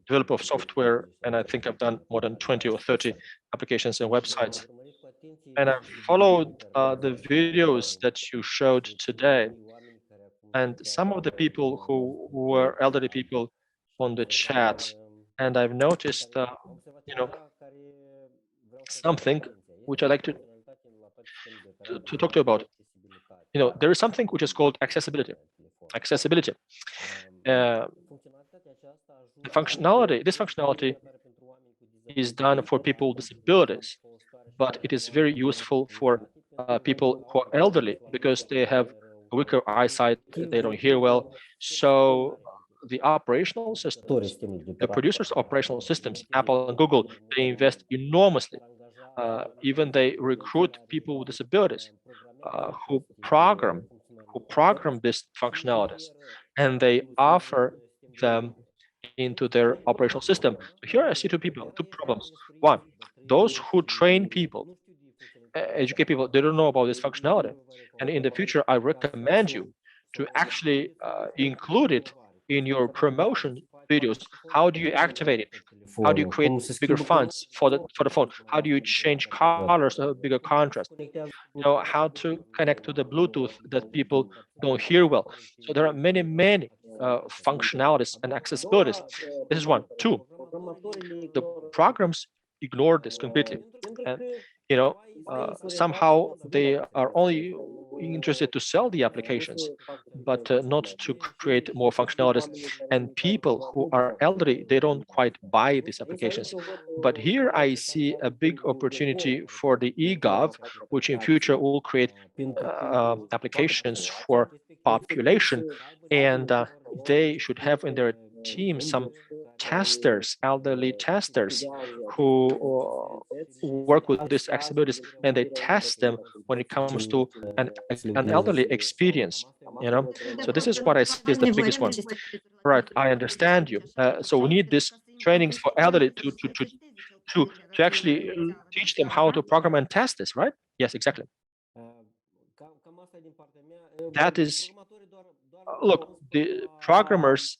developer of software, and I think I've done more than 20 or 30 applications and websites. And I've followed the videos that you showed today. And some of the people who were elderly people on the chat, and I've noticed, something which I like to talk to you about. There is something which is called accessibility. Accessibility. this functionality is done for people with disabilities, but it is very useful for people who are elderly because they have weaker eyesight, they don't hear well. So the operational systems, the producers' operational systems, Apple and Google, they invest enormously. Even they recruit people with disabilities who program these functionalities, and they offer them into their operational system. So here I see two problems. One, those who train people, educate people, they don't know about this functionality. And in the future, I recommend you to actually include it in your promotion videos. How do you activate it? How do you create bigger fonts for the phone? How do you change colors to have bigger contrast? How to connect to the Bluetooth that people don't hear well. So there are many functionalities and accessibilities. This is one. Two, the programs ignore this completely, and somehow they are only interested to sell the applications, but not to create more functionalities. And people who are elderly, they don't quite buy these applications. But here I see a big opportunity for the eGov, which in future will create applications for population, and they should have in their team some testers, elderly testers, who work with these accessibilities, and they test them when it comes to an elderly experience. So this is what I see as the biggest one. Right, I understand you. So we need these trainings for elderly to actually teach them how to program and test this, right? Yes, exactly. That is, look, the programmers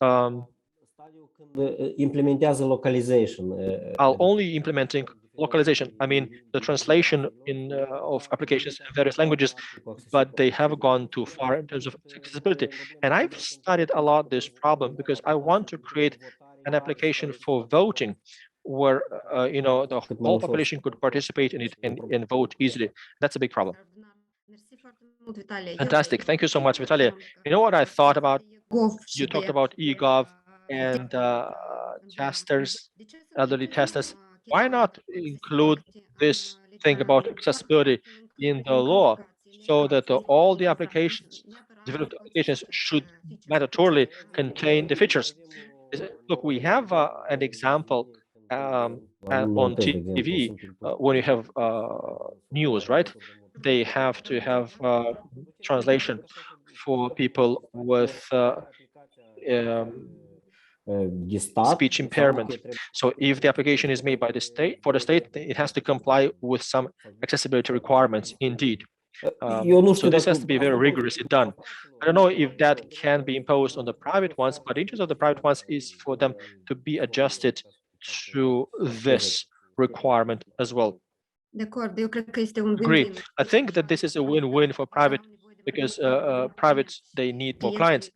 implementează localization. are only implementing localization. I mean, the translation of applications in various languages, but they have gone too far in terms of accessibility. And I've studied a lot this problem because I want to create an application for voting where the whole population could participate in it and vote easily. That's a big problem. Fantastic. Thank you so much, Vitalia. You know what I thought about? You talked about eGov and testers, elderly testers. Why not include this thing about accessibility in the law so that all the applications, developed applications, should mandatorily contain the features? Look, we have an example on TV when you have news, right? They have to have translation for people with speech impairment. So if the application is made by the state, for the state, it has to comply with some accessibility requirements indeed. So this has to be very rigorously done. I don't know if that can be imposed on the private ones, but the interest of the private ones is for them to be adjusted to this requirement as well. Agree. I think that this is a win-win for private because privates, they need more clients,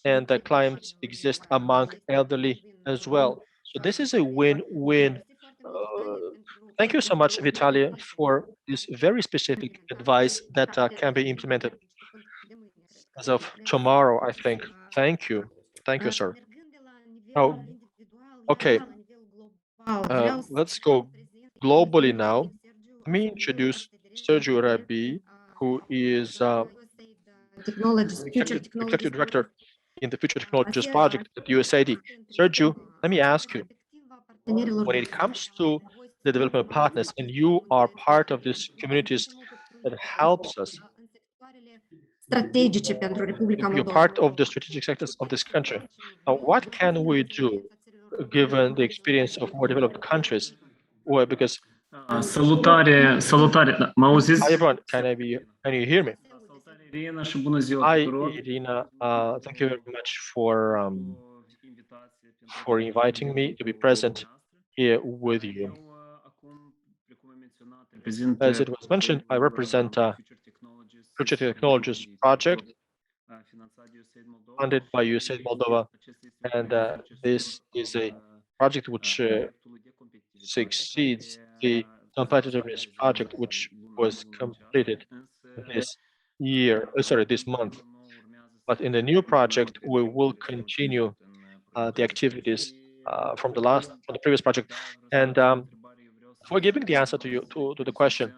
and the clients exist among elderly as well. So this is a win-win. Thank you so much, Vitalia, for this very specific advice that can be implemented as of tomorrow, I think. Thank you. Thank you, sir. Oh, okay. Let's go globally now. Let me introduce Sergio Rabi, who is executive director in the Future Technologies Project at USAID. Sergio, let me ask you, when it comes to the development partners, and you are part of these communities that helps us, you're part of the strategic sectors of this country. Now, what can we do given the experience of more developed countries? Well, because Salutare, salutare. Da, mă auziți? Hi everyone, can you hear me? Irina și bună ziua Hi tuturor. Irina, thank you very much for inviting me to be present here with you. As it was mentioned, I represent Future Technologies Project funded by USAID Moldova, and this is a project which succeeds the competitiveness project which was completed this month. But in the new project, we will continue the activities from the previous project. And for giving the answer to you to the question,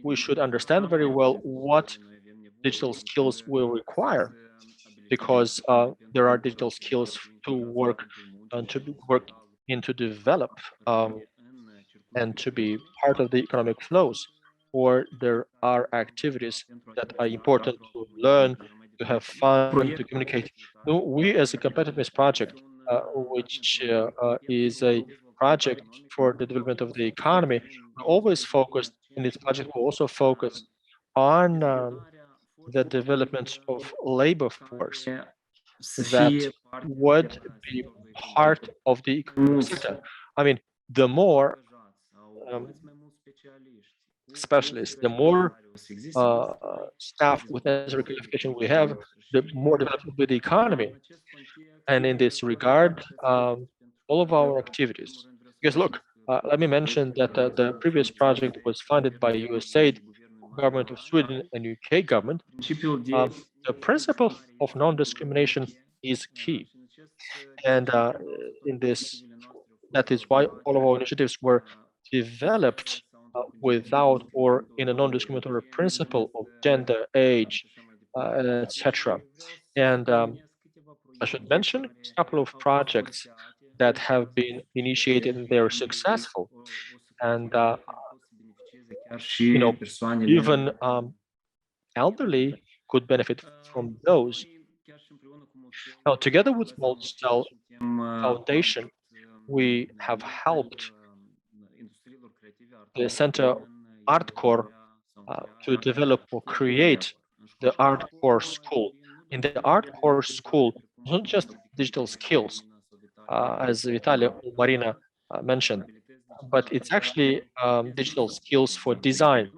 we should understand very well what digital skills will require, because there are digital skills to work and to work in to develop and to be part of the economic flows, or there are activities that are important to learn, to have fun, to communicate. No, we as a competitiveness project, which is a project for the development of the economy, we always focused in this project. We also focus on the development of labor force that would be part of the economic sector. I mean, the more specialists, the more staff with necessary qualification we have, the more developed will be the economy. And in this regard, all of our activities, because look, let me mention that the previous project was funded by USAID, government of Sweden, and UK government. The principle of non-discrimination is key. And in this, that is why all of our initiatives were developed without or in a non-discriminatory principle of gender, age, etc. And I should mention a couple of projects that have been initiated and they're successful. And even elderly could benefit from those. Now, together with Small Cell Foundation, we have helped the Center ArtCore to develop or create the ArtCore School. In the ArtCore School, it's not just digital skills, as Vitaly or Marina mentioned, but it's actually digital skills for design,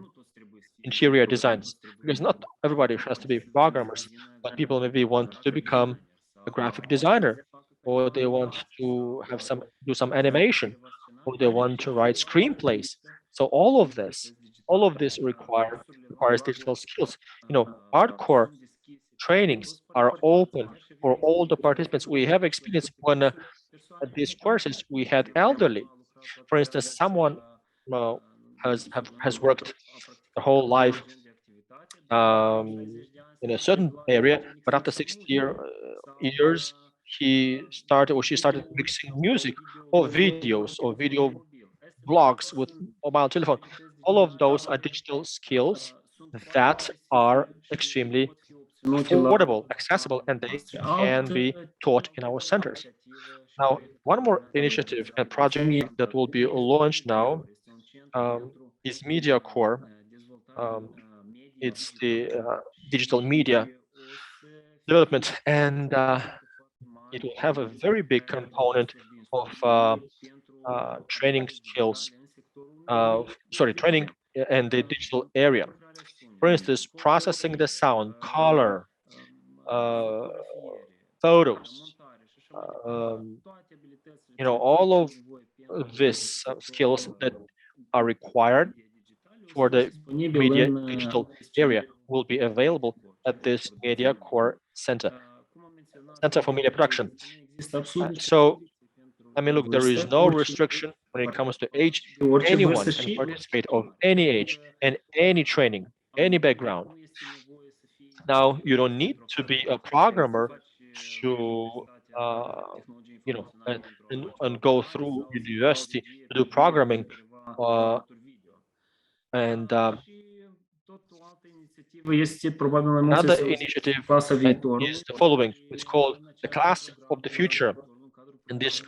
interior designs, because not everybody has to be programmers, but people maybe want to become a graphic designer, or they want to have do some animation, or they want to write screenplays. So all of this requires digital skills. You know, hardcore trainings are open for all the participants. We have experience when at these courses we had elderly. For instance, someone has worked the whole life in a certain area, but after 6 years, he started or she started mixing music or videos or video blogs with mobile telephone. All of those are digital skills that are extremely affordable, accessible, and they can be taught in our centers. Now, one more initiative and project that will be launched now is Media Core. It's the digital media development, and it will have a very big component of training skills, training in the digital area. For instance, processing the sound, color, photos, all of these skills that are required for the media digital area will be available at this Media Core Center for Media Production. So, I mean, look, there is no restriction when it comes to age. Anyone can participate of any age and any training, any background. Now, you don't need to be a programmer to, and go through university to do programming. And another initiative is the following. It's called the Class of the Future. In this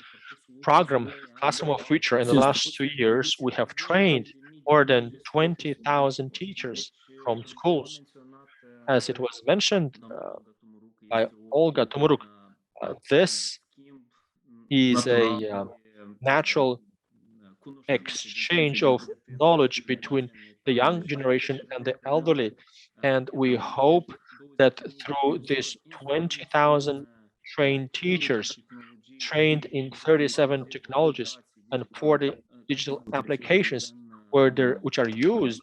program, Classroom of Future, in the last 2 years, we have trained more than 20,000 teachers from schools. As it was mentioned by Olga Tomuruk, this is a natural exchange of knowledge between the young generation and the elderly. And we hope that through these 20,000 trained teachers, trained in 37 technologies and 40 digital applications which are used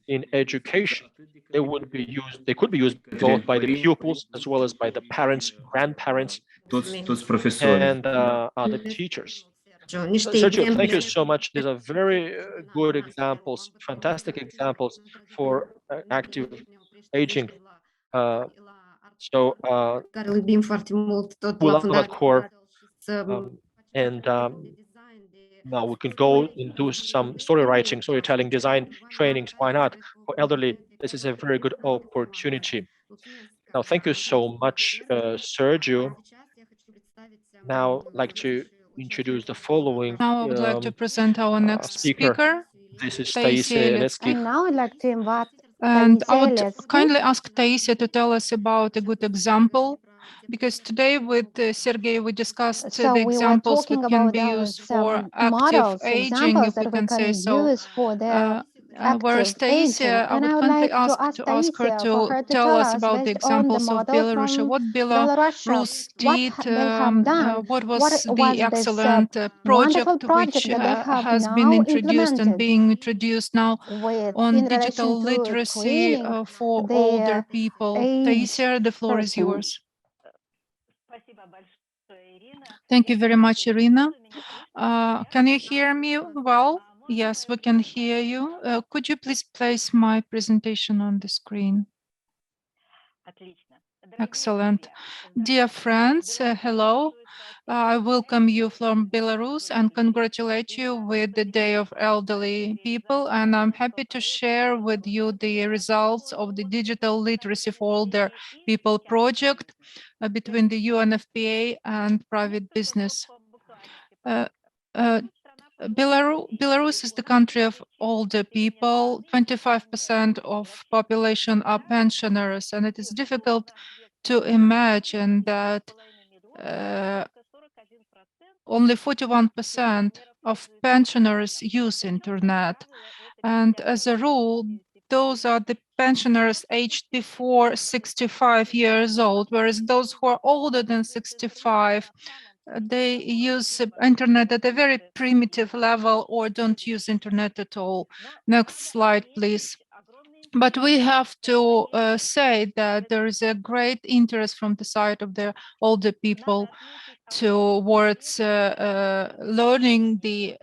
in education. They could be used both by the pupils as well as by the parents, grandparents, and the teachers. Sergio, thank you so much. These are very good examples, fantastic examples for active aging. Care iubim foarte mult, tot We la love that fundație. core, and now we can go and do some story writing, storytelling, design trainings. Why not? For elderly, this is a very good opportunity. Now, thank you so much, Sergio. Now, I'd like to introduce the following Now I would like to present our next speaker. This is Taisia Taisia Eletsky. Eletsky. Now I'd like to invite And I would Eletsky. kindly ask Taisia to tell us about a good example, because today with Sergey we discussed So the we were examples talking that can about be used for some active models, aging, examples if we that we can say can so. use for the Whereas active aging. Taisia, I And would I would kindly like ask to ask her Taisia to for her to tell us us about the based on the examples of model Belarus. from What Belarus, Belarus what did, they have done, what was what the was this excellent wonderful project which project that they have has been now introduced and implemented being introduced now with on in digital relation to literacy training for the older people. aged Taisia, the floor is person. yours. Thank you very much, Irina. Can you hear me well? Yes, we can hear you. Could you please place my presentation on the screen? Excellent. Dear friends, hello. I welcome you from Belarus and congratulate you with the Day of Elderly People. And I'm happy to share with you the results of the Digital Literacy for Older People project between the UNFPA and private business. Belarus is the country of older people. 25% of population are pensioners, and it is difficult to imagine that only 41% of pensioners use internet. And as a rule, those are the pensioners aged before 65 years old, whereas those who are older than 65, they use internet at a very primitive level or don't use internet at all. Next slide, please. But we have to say that there is a great interest from the side of the older people towards learning the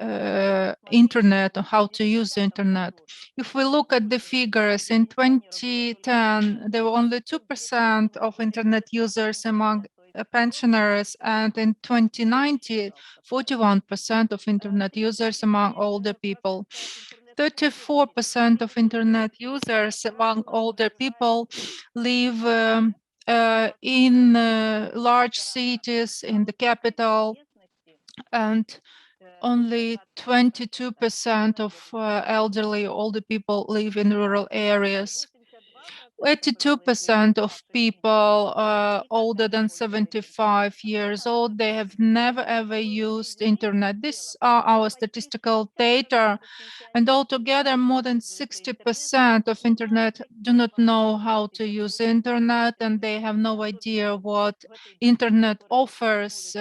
internet or how to use the internet. If we look at the figures, in 2010, there were only 2% of internet users among pensioners, and in 2019, 41% of internet users among older people. 34% of internet users among older people live in large cities, in the capital, and only 22% of elderly older people live in rural areas. 82% of people older than 75 years old, they have never ever used internet. These are our statistical data, and altogether more than 60% of internet do not know how to use internet, and they have no idea what internet offers,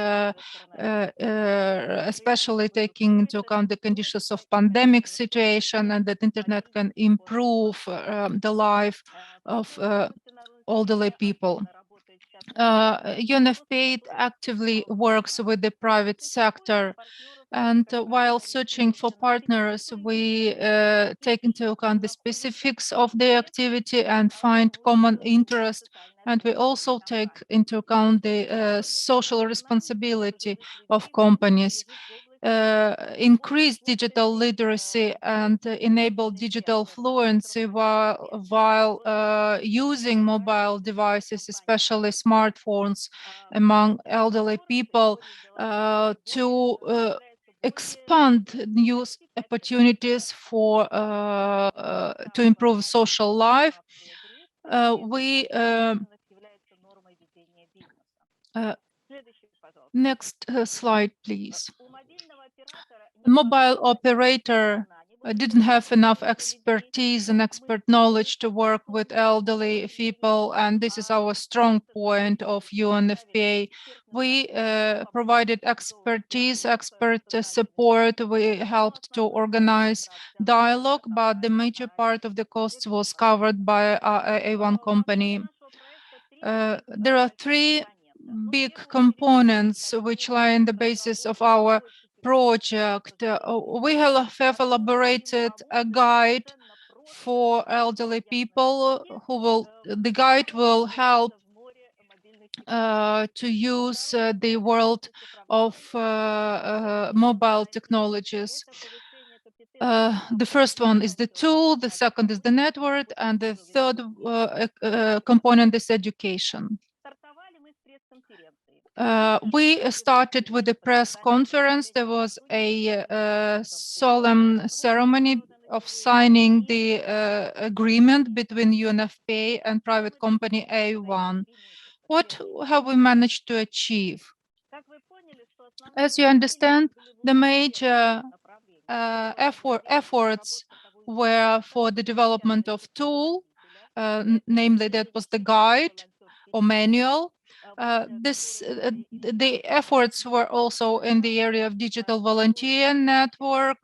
especially taking into account the conditions of pandemic situation, and that internet can improve the life of elderly people. UNFPA actively works with the private sector, and while searching for partners, we take into account the specifics of the activity and find common interest. And we also take into account the social responsibility of companies. Increase digital literacy and enable digital fluency while using mobile devices, especially smartphones, among elderly people to expand new opportunities for to improve social life. Next slide, please. Mobile operator didn't have enough expertise and expert knowledge to work with elderly people, and this is our strong point of UNFPA. We provided expertise, expert support. We helped to organize dialogue, but the major part of the costs was covered by A1 company. There are three big components which lie in the basis of our project. We have elaborated a guide for elderly people the guide will help to use the world of mobile technologies. The first one is the tool, the second is the network, and the third component is education. We started with a press conference. There was a solemn ceremony of signing the agreement between UNFPA and private company A1. What have we managed to achieve? As you understand, the major efforts were for the development of tool, namely that was the guide or manual. The efforts were also in the area of digital volunteer network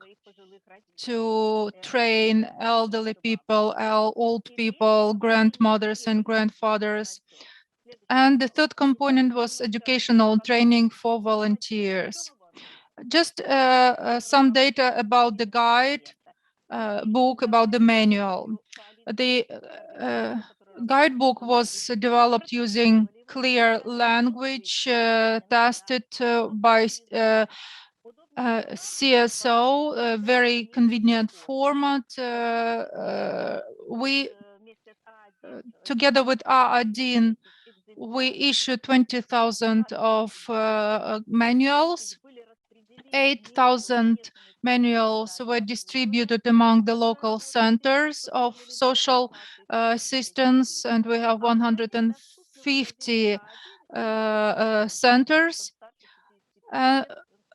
to train elderly people, old people, grandmothers and grandfathers. And the third component was educational training for volunteers. Just some data about the guide book, about the manual. The guidebook was developed using clear language, tested by CSO, a very convenient format. We, together with Adin, we issued 20,000 of manuals. 8,000 manuals were distributed among the local centers of social assistance, and we have 150 centers,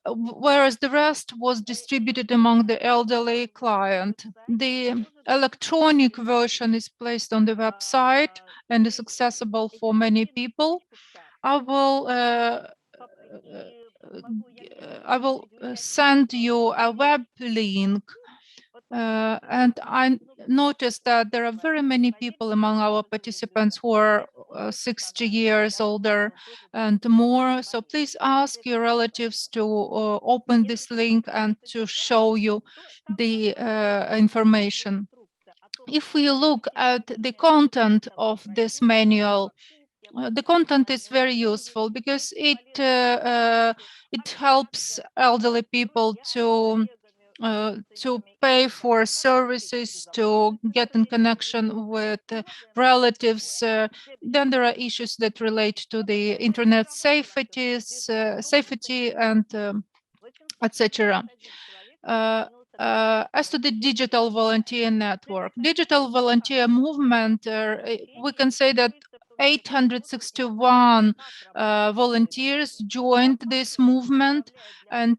whereas the rest was distributed among the elderly client. The electronic version is placed on the website and is accessible for many people. I will send you a web link, and I noticed that there are very many people among our participants who are 60 years older and more. So please ask your relatives to open this link and to show you the information. If we look at the content of this manual, the content is very useful because it helps elderly people to pay for services, to get in connection with relatives. Then there are issues that relate to the internet safety and etc. As to the digital volunteer network, digital volunteer movement, we can say that 861 volunteers joined this movement, and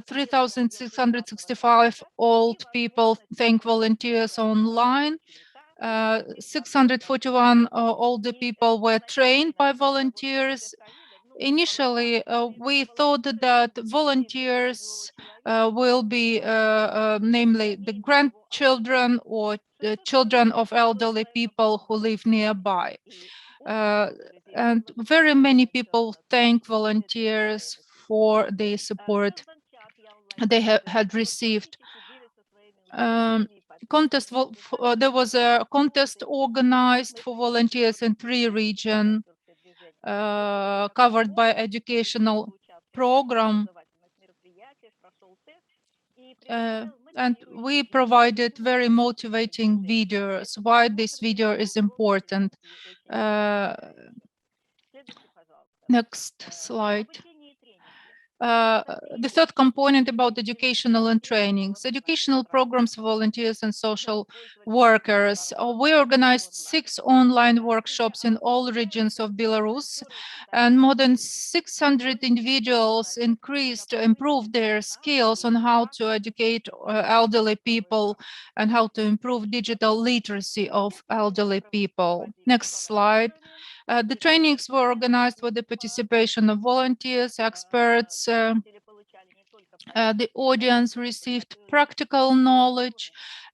3,665 old people thank volunteers online. 641 older people were trained by volunteers. Initially, we thought that volunteers will be namely the grandchildren or the children of elderly people who live nearby. And very many people thank volunteers for the support they had received. There was a contest organized for volunteers in 3 regions covered by educational program. And we provided very motivating videos. Why this video is important? Next slide. the third component about educational and trainings, educational programs, volunteers and social workers. We organized 6 online workshops in all regions of Belarus, and more than 600 individuals improved their skills on how to educate elderly people and how to improve digital literacy of elderly people. Next slide. The trainings were organized with the participation of volunteers, experts. The audience received practical knowledge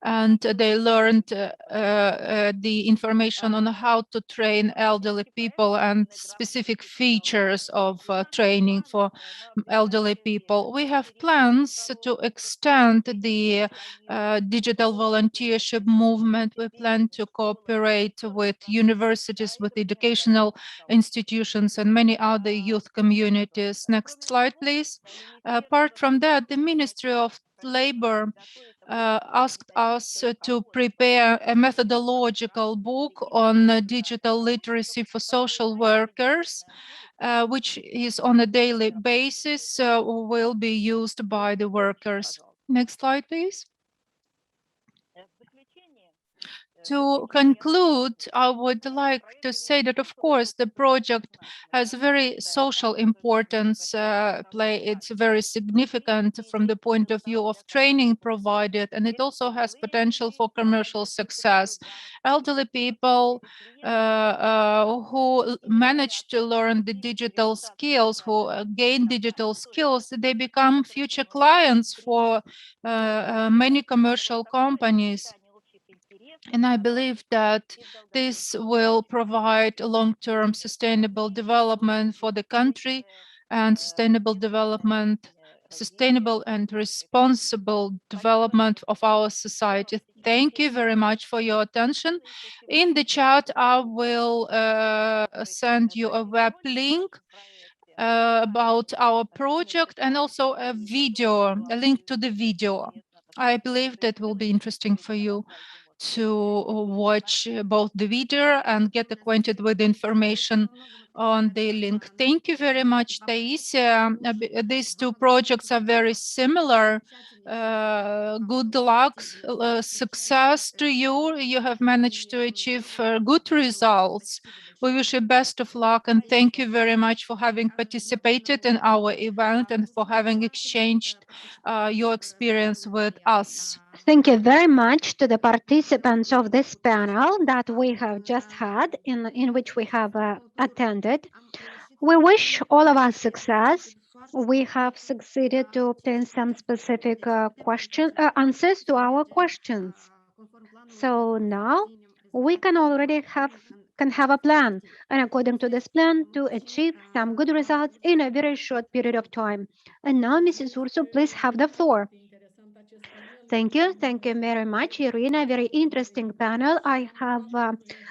and they learned the information on how to train elderly people and specific features of training for elderly people. We have plans to extend the digital volunteership movement. We plan to cooperate with universities, with educational institutions and many other youth communities. Next slide, please. Apart from that, the Ministry of Labor asked us to prepare a methodological book on digital literacy for social workers, which is on a daily basis, will be used by the workers. Next slide, please. To conclude, I would like to say that, of course, the project has very social importance. It's very significant from the point of view of training provided, and it also has potential for commercial success. Elderly people who manage to learn the digital skills, who gain digital skills, they become future clients for many commercial companies. And I believe that this will provide long-term sustainable development for the country and sustainable and responsible development of our society. Thank you very much for your attention. In the chat, I will send you a web link about our project and also a link to the video. I believe that will be interesting for you to watch both the video and get acquainted with the information on the link. Thank you very much, Taisia. These two projects are very similar. Good luck, success to you. You have managed to achieve good results. We wish you best of luck and thank you very much for having participated in our event and for having exchanged your experience with us. Thank you very much to the participants of this panel that we have just had, in which we have attended. We wish all of us success. We have succeeded to obtain some specific answers to our questions. So now we can already have a plan, and according to this plan, to achieve some good results in a very short period of time. And now, Mrs. Ursu, please have the floor. Thank you very much, Irina. Very interesting panel. I have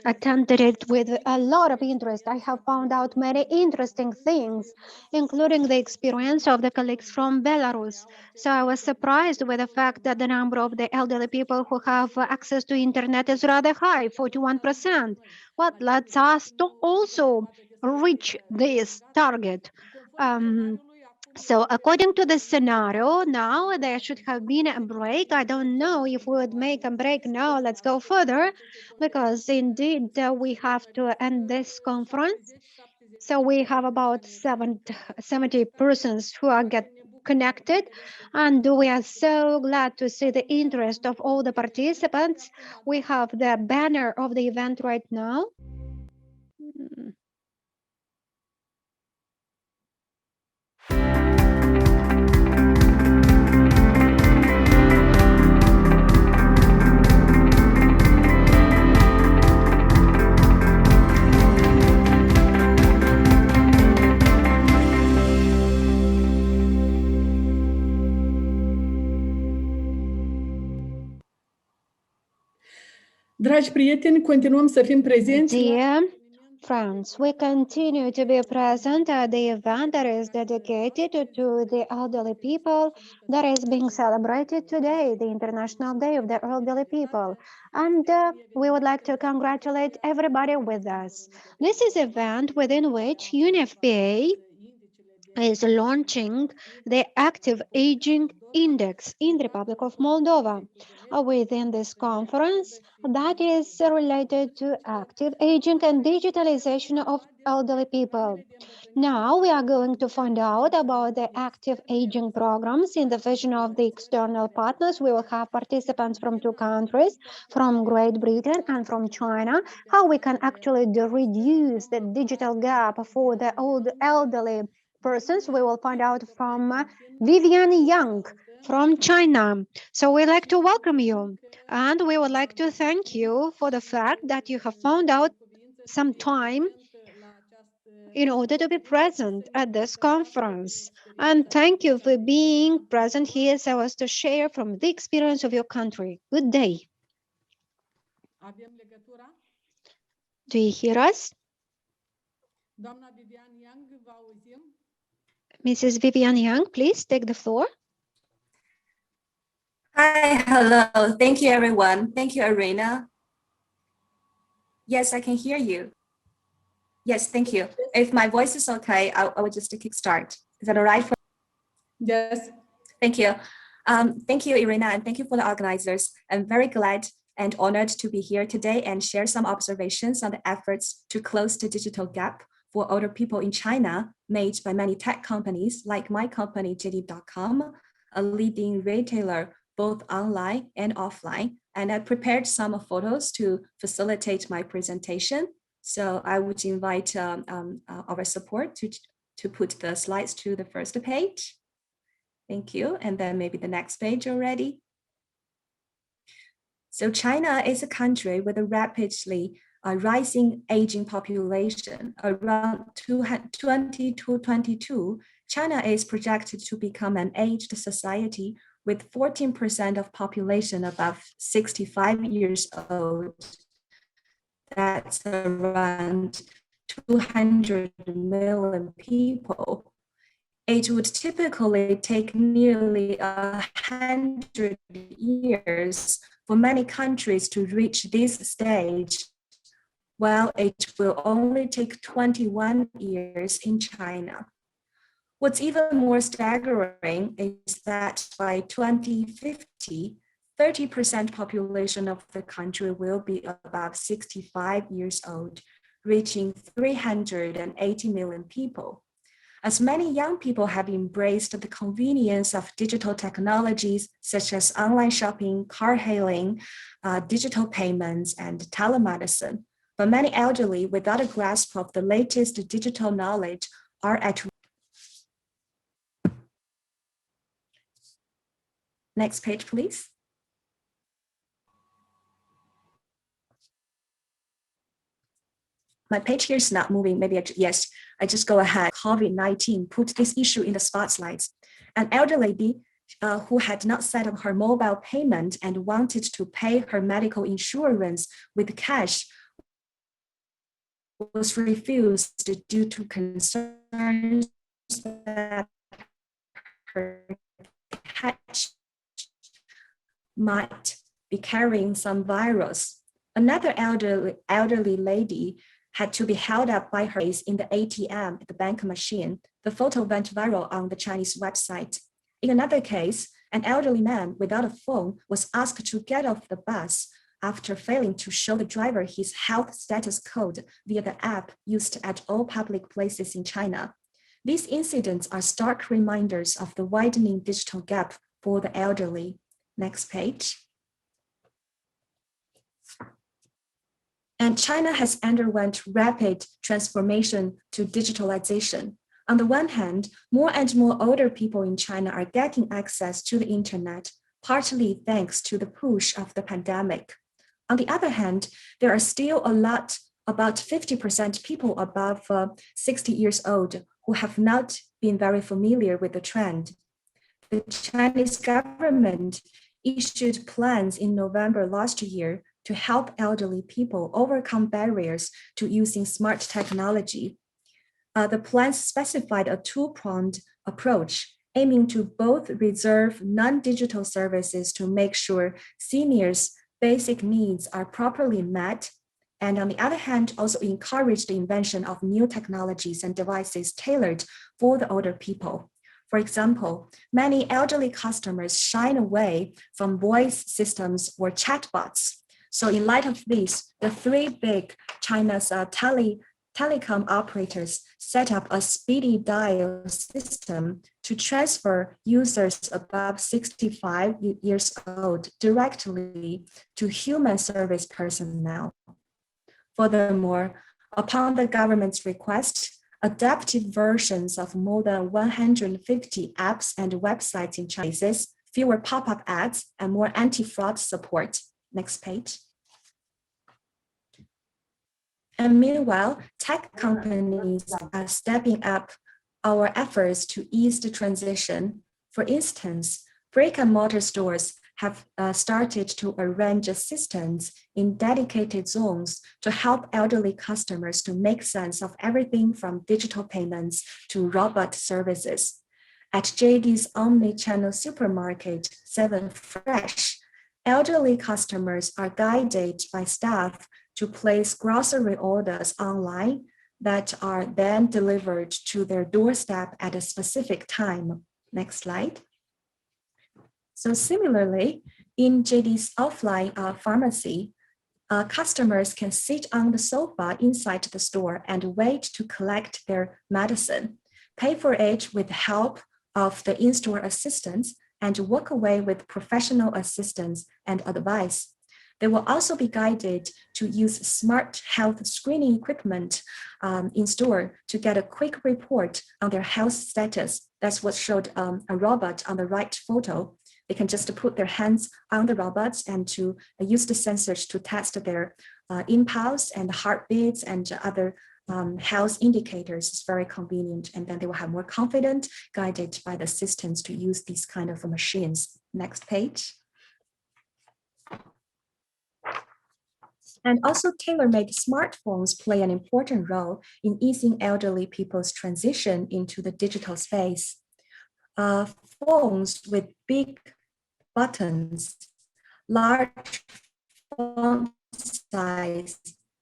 attended it with a lot of interest. I have found out many interesting things, including the experience of the colleagues from Belarus. So I was surprised with the fact that the number of the elderly people who have access to internet is rather high, 41%. But let's us to also reach this target. So according to the scenario, now there should have been a break. I don't know if we would make a break now. Let's go further, because indeed we have to end this conference. So we have about 70 persons who are connected, and we are so glad to see the interest of all the participants. We have the banner of the event right now. Dragi prieteni, continuăm să fim prezenți. Dear friends, we continue to be present at the event that is dedicated to the elderly people that is being celebrated today, the International Day of the Elderly People. And we would like to congratulate everybody with us. This is an event within which UNFPA is launching the Active Aging Index in the Republic of Moldova. Within this conference, that is related to active aging and digitalization of elderly people. Now we are going to find out about the active aging programs in the vision of the external partners. We will have participants from 2 countries, from Great Britain and from China, how we can actually reduce the digital gap for the old elderly persons. We will find out from Vivian Yang from China. So we'd like to welcome you, and we would like to thank you for the fact that you have found out some time in order to be present at this conference. And thank you for being present here so as to share from the experience of your country. Good day. Do you hear us? Mrs. Vivian Yang, please take the floor. Hi, hello. Thank you, everyone. Thank you, Irina. Yes, I can hear you. Yes, thank you. If my voice is okay, I will just kickstart. Is that all right? Yes. Thank you. Thank you, Irina, and thank you for the organizers. I'm very glad and honored to be here today and share some observations on the efforts to close the digital gap for older people in China made by many tech companies like my company, JD.com, a leading retailer both online and offline. And I prepared some photos to facilitate my presentation. So I would invite our support to put the slides to the first page. Thank you. And then maybe the next page already. So China is a country with a rapidly rising aging population. Around 2022, China is projected to become an aged society with 14% of population above 65 years old. That's around 200 million people. It would typically take nearly 100 years for many countries to reach this stage, while it will only take 21 years in China. What's even more staggering is that by 2050, 30% population of the country will be above 65 years old, reaching 380 million people. As many young people have embraced the convenience of digital technologies such as online shopping, car hailing, digital payments, and telemedicine, but many elderly without a grasp of the latest digital knowledge are at Next page, please. My page here is not moving. Maybe I just go ahead. COVID-19 put this issue in the spotlight. An elder lady who had not set up her mobile payment and wanted to pay her medical insurance with cash was refused due to concerns that her cash might be carrying some virus. Another elderly lady had to be held up by her face in the ATM at the bank machine. The photo went viral on the Chinese website. In another case, an elderly man without a phone was asked to get off the bus after failing to show the driver his health status code via the app used at all public places in China. These incidents are stark reminders of the widening digital gap for the elderly. Next page. And China has underwent rapid transformation to digitalization. On the one hand, more and more older people in China are getting access to the internet, partly thanks to the push of the pandemic. On the other hand, there are still about 50% people above 60 years old who have not been very familiar with the trend. The Chinese government issued plans in November last year to help elderly people overcome barriers to using smart technology. The plans specified a two-pronged approach, aiming to both reserve non-digital services to make sure seniors' basic needs are properly met and on the other hand, also encourage the invention of new technologies and devices tailored for the older people. For example, many elderly customers shy away from voice systems or chatbots. So in light of this, the three big China's telecom operators set up a speedy dial system to transfer users above 65 years old directly to human service personnel. Furthermore, upon the government's request, adaptive versions of more than 150 apps and websites in Chinese, fewer pop-up ads, and more anti-fraud support. Next page. And meanwhile, tech companies are stepping up our efforts to ease the transition. For instance, brick-and-mortar stores have started to arrange assistants in dedicated zones to help elderly customers to make sense of everything from digital payments to robot services. At JD's omni-channel supermarket, 7 Fresh, elderly customers are guided by staff to place grocery orders online that are then delivered to their doorstep at a specific time. Next slide. So similarly, in JD's offline pharmacy, customers can sit on the sofa inside the store and wait to collect their medicine, pay for it with the help of the in-store assistants, and walk away with professional assistance and advice. They will also be guided to use smart health screening equipment in store to get a quick report on their health status. That's what showed a robot on the right photo. They can just put their hands on the robots and to use the sensors to test their impulse and heartbeats and other health indicators. It's very convenient. And then they will have more confidence, guided by the assistants to use these kind of machines. Next page. And also tailor-made smartphones play an important role in easing elderly people's transition into the digital space. Phones with big buttons, large font size,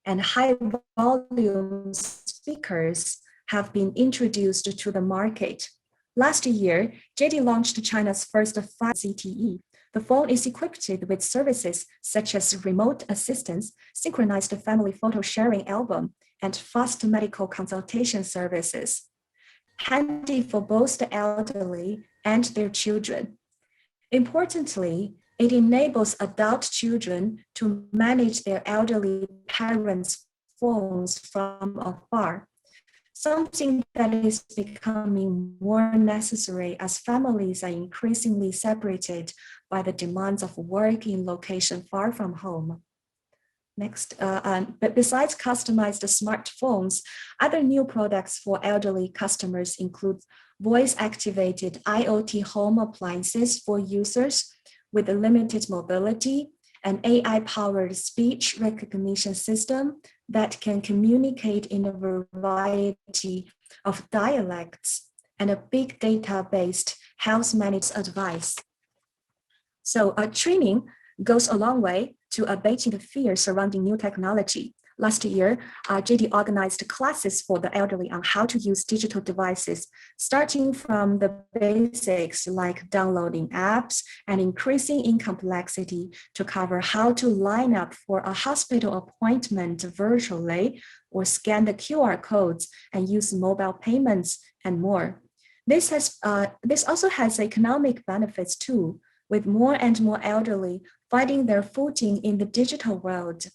and high volume speakers have been introduced to the market. Last year, JD launched China's first 5G CTE. The phone is equipped with services such as remote assistance, synchronized family photo sharing album, and fast medical consultation services, handy for both the elderly and their children. Importantly, it enables adult children to manage their elderly parents' phones from afar, something that is becoming more necessary as families are increasingly separated by the demands of work in location far from home. Next, but besides customized smartphones, other new products for elderly customers include voice-activated IoT home appliances for users with limited mobility, an AI-powered speech recognition system that can communicate in a variety of dialects, and a big data-based health managed advice. So training goes a long way to abating the fear surrounding new technology. Last year, JD organized classes for the elderly on how to use digital devices, starting from the basics like downloading apps and increasing in complexity to cover how to line up for a hospital appointment virtually or scan the QR codes and use mobile payments and more. This also has economic benefits too, with more and more elderly finding their footing in the digital world.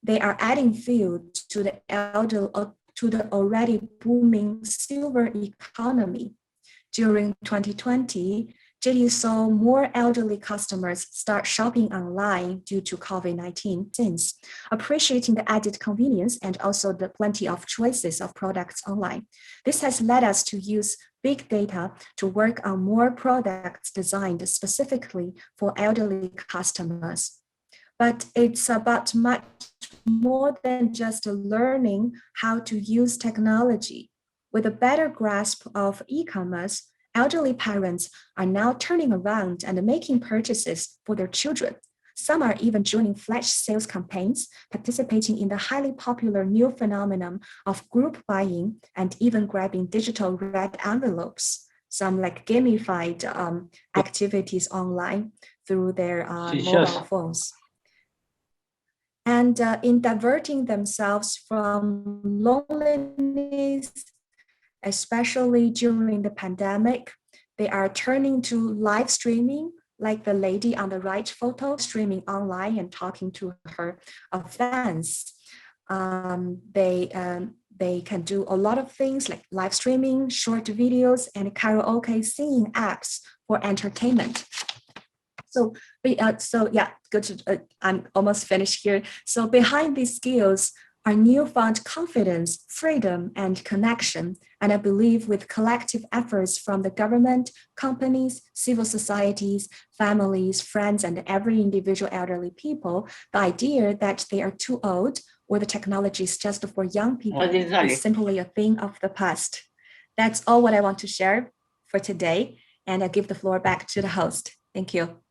They are adding fuel to the already booming silver economy. During 2020, JD saw more elderly customers start shopping online due to COVID-19 since, appreciating the added convenience and also the plenty of choices of products online. This has led us to use big data to work on more products designed specifically for elderly customers. But it's about much more than just learning how to use technology. With a better grasp of e-commerce, elderly parents are now turning around and making purchases for their children. Some are even joining flash sales campaigns, participating in the highly popular new phenomenon of group buying, and even grabbing digital red envelopes, some like gamified activities online through their mobile phones. And in diverting themselves from loneliness, especially during the pandemic, they are turning to live streaming, like the lady on the right photo, streaming online and talking to her fans. They can do a lot of things like live streaming, short videos, and karaoke singing apps for entertainment. So yeah, good to, I'm almost finished here. So behind these skills are newfound confidence, freedom, and connection. And I believe with collective efforts from the government, companies, civil societies, families, friends, and every individual elderly people, the idea that they are too old or the technology is just for young people is simply a thing of the past. That's all what I want to share for today. And I give the floor back to the host. Thank you.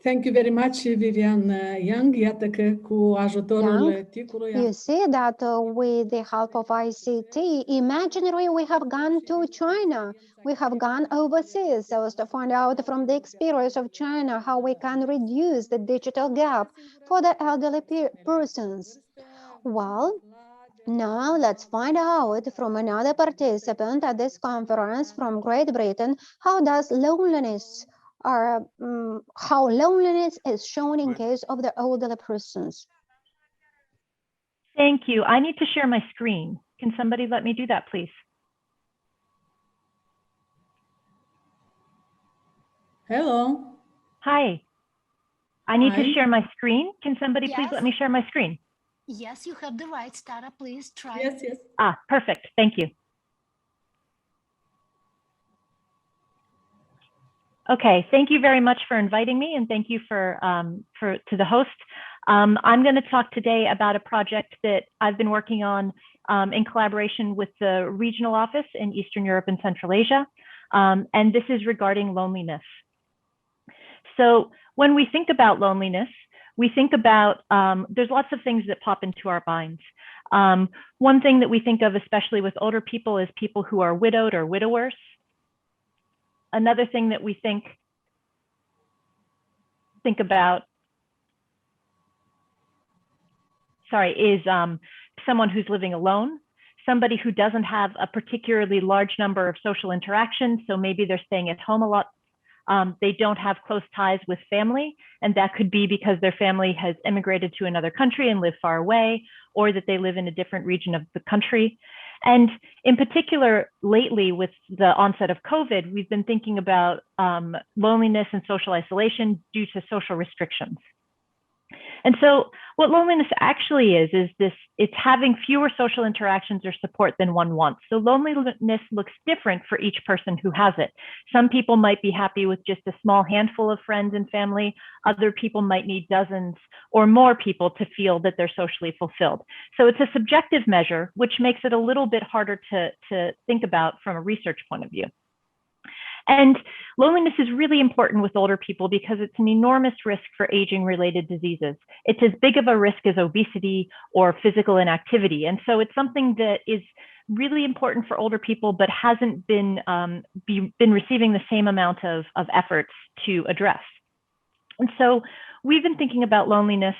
Thank you very much, Vivian Young. Iată că cu ajutorul TIC-ului... You see that with the help of ICT, imaginary we have gone to China, we have gone overseas so as to find out from the experience of China how we can reduce the digital gap for the elderly persons. Well, now let's find out from another participant at this conference from Great Britain, how loneliness is shown in case of the elderly persons. Thank you. I need to share my screen. Can somebody let me do that, please? Hello. Hi. I need to share my screen. Can somebody please let me share my screen? Yes, you have the right, Stara. Please try. Yes, yes. Ah, perfect. Thank you. Okay, thank you very much for inviting me, and thank you to the host. I'm going to talk today about a project that I've been working on in collaboration with the regional office in Eastern Europe and Central Asia, and this is regarding loneliness. So when we think about loneliness, we think about, there's lots of things that pop into our minds. One thing that we think of, especially with older people, is people who are widowed or widowers. Another thing that we think about, is someone who's living alone, somebody who doesn't have a particularly large number of social interactions, so maybe they're staying at home a lot. They don't have close ties with family, and that could be because their family has immigrated to another country and live far away, or that they live in a different region of the country. And in particular, lately with the onset of COVID, we've been thinking about loneliness and social isolation due to social restrictions. And so what loneliness actually is this, it's having fewer social interactions or support than one wants. So loneliness looks different for each person who has it. Some people might be happy with just a small handful of friends and family. Other people might need dozens or more people to feel that they're socially fulfilled. So it's a subjective measure, which makes it a little bit harder to think about from a research point of view. And loneliness is really important with older people because it's an enormous risk for aging-related diseases. It's as big of a risk as obesity or physical inactivity. And so it's something that is really important for older people, but hasn't been receiving the same amount of efforts to address. And so we've been thinking about loneliness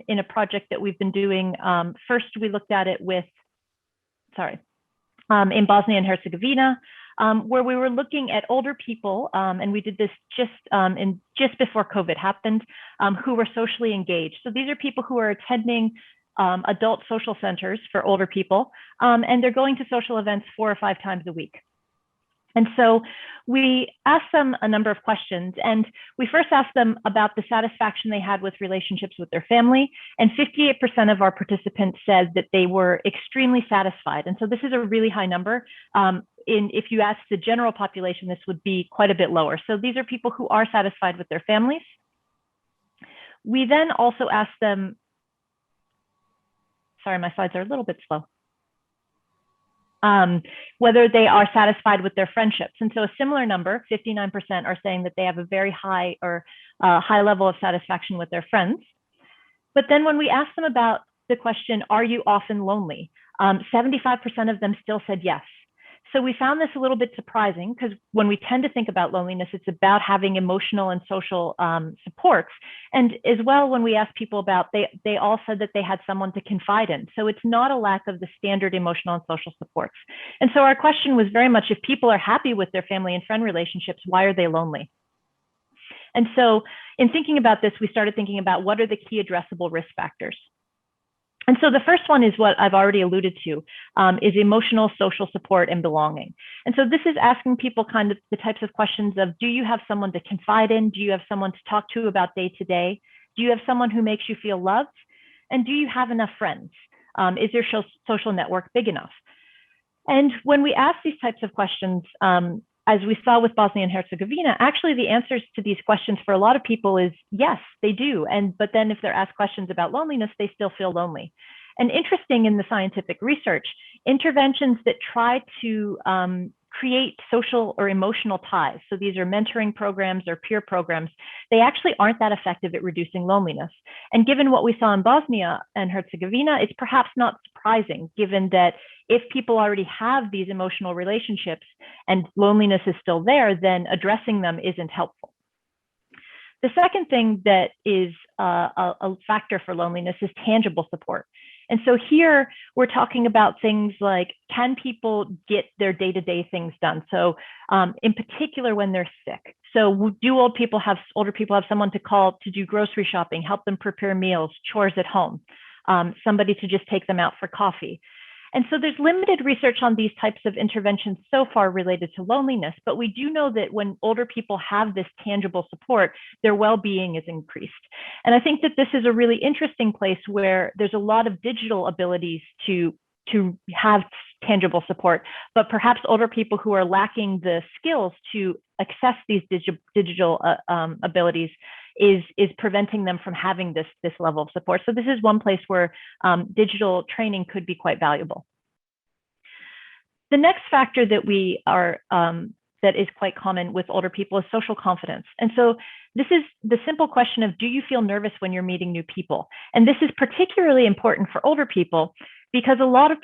in a project that we've been doing. First, we looked at it with, in Bosnia and Herzegovina, where we were looking at older people, and we did this just before COVID happened, who were socially engaged. So these are people who are attending adult social centers for older people, and they're going to social events 4 or 5 times a week. And so we asked them a number of questions, and we first asked them about the satisfaction they had with relationships with their family, and 58% of our participants said that they were extremely satisfied. And so this is a really high number. If you ask the general population, this would be quite a bit lower. So these are people who are satisfied with their families. We then also asked them, sorry, my slides are a little bit slow. whether they are satisfied with their friendships. And so a similar number, 59%, are saying that they have a very high or high level of satisfaction with their friends. But then when we ask them about the question, are you often lonely? 75% of them still said yes. So we found this a little bit surprising because when we tend to think about loneliness, it's about having emotional and social supports. And as well, when we ask people about, they all said that they had someone to confide in. So it's not a lack of the standard emotional and social supports. And so our question was very much, if people are happy with their family and friend relationships, why are they lonely? And so in thinking about this, we started thinking about what are the key addressable risk factors. And so the first one is what I've already alluded to, is emotional, social support, and belonging. And so this is asking people kind of the types of questions of, do you have someone to confide in? Do you have someone to talk to about day to day? Do you have someone who makes you feel loved? And do you have enough friends? Is your social network big enough? And when we ask these types of questions, as we saw with Bosnia and Herzegovina, actually the answers to these questions for a lot of people is yes, they do. But then if they're asked questions about loneliness, they still feel lonely. And interesting in the scientific research, interventions that try to create social or emotional ties, so these are mentoring programs or peer programs, they actually aren't that effective at reducing loneliness. And given what we saw in Bosnia and Herzegovina, it's perhaps not surprising, given that if people already have these emotional relationships and loneliness is still there, then addressing them isn't helpful. The second thing that is a factor for loneliness is tangible support. And so here we're talking about things like, can people get their day-to-day things done? So in particular when they're sick. So do older people have someone to call to do grocery shopping, help them prepare meals, chores at home, somebody to just take them out for coffee? And so there's limited research on these types of interventions so far related to loneliness, but we do know that when older people have this tangible support, their well-being is increased. And I think that this is a really interesting place where there's a lot of digital abilities to have tangible support, but perhaps older people who are lacking the skills to access these digital abilities is preventing them from having this level of support. So this is one place where digital training could be quite valuable. The next factor that we are that is quite common with older people is social confidence. And so this is the simple question of, do you feel nervous when you're meeting new people? And this is particularly important for older people because a lot of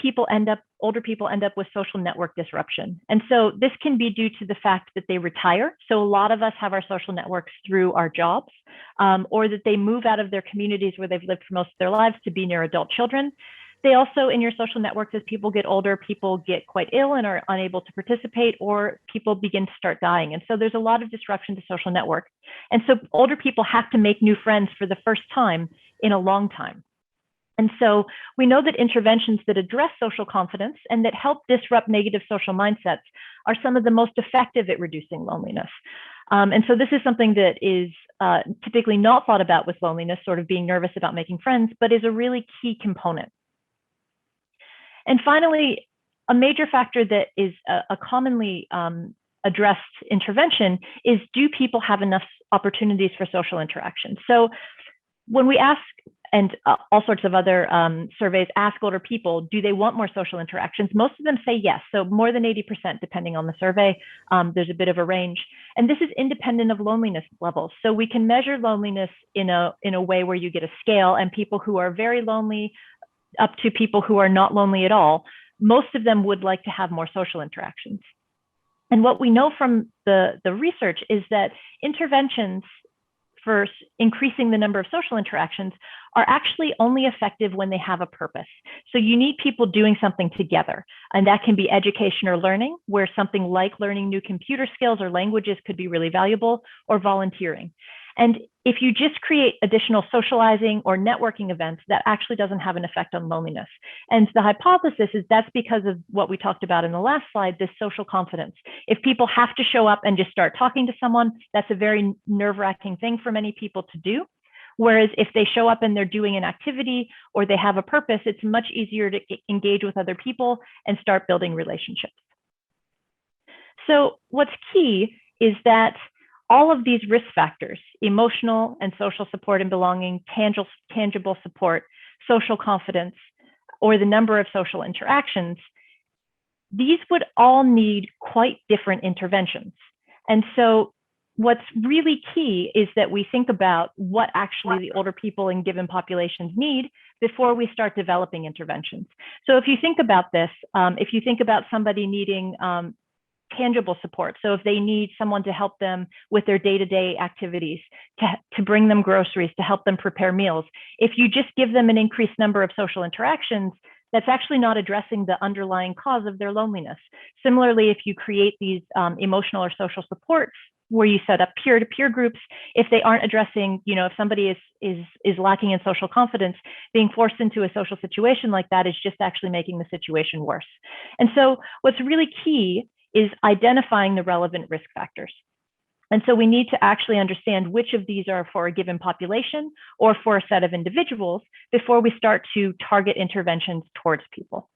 older people end up with social network disruption. And so this can be due to the fact that they retire. So a lot of us have our social networks through our jobs, or that they move out of their communities where they've lived for most of their lives to be near adult children. They also, in your social networks, as people get older, people get quite ill and are unable to participate, or people begin to start dying. And so there's a lot of disruption to social network. And so older people have to make new friends for the first time in a long time. And so we know that interventions that address social confidence and that help disrupt negative social mindsets are some of the most effective at reducing loneliness. And so this is something that is typically not thought about with loneliness, sort of being nervous about making friends, but is a really key component. And finally, a major factor that is a commonly addressed intervention is, do people have enough opportunities for social interaction? So when we ask, and all sorts of other surveys ask older people, do they want more social interactions? Most of them say yes. So more than 80%, depending on the survey. There's a bit of a range. And this is independent of loneliness levels. So we can measure loneliness in a way where you get a scale, and people who are very lonely up to people who are not lonely at all, most of them would like to have more social interactions. And what we know from the research is that interventions for increasing the number of social interactions are actually only effective when they have a purpose. So you need people doing something together, and that can be education or learning, where something like learning new computer skills or languages could be really valuable, or volunteering. And if you just create additional socializing or networking events, that actually doesn't have an effect on loneliness. And the hypothesis is that's because of what we talked about in the last slide, this social confidence. If people have to show up and just start talking to someone, that's a very nerve-wracking thing for many people to do. Whereas if they show up and they're doing an activity or they have a purpose, it's much easier to engage with other people and start building relationships. So what's key is that all of these risk factors, emotional and social support and belonging, tangible support, social confidence, or the number of social interactions, these would all need quite different interventions. And so what's really key is that we think about what actually the older people in given populations need before we start developing interventions. So if you think about this, if you think about somebody needing tangible support, so if they need someone to help them with their day-to-day activities, to bring them groceries, to help them prepare meals, if you just give them an increased number of social interactions, that's actually not addressing the underlying cause of their loneliness. Similarly, if you create these emotional or social supports where you set up peer-to-peer groups, if they aren't addressing, if somebody is lacking in social confidence, being forced into a social situation like that is just actually making the situation worse. And so what's really key is identifying the relevant risk factors. And so we need to actually understand which of these are for a given population or for a set of individuals before we start to target interventions towards people.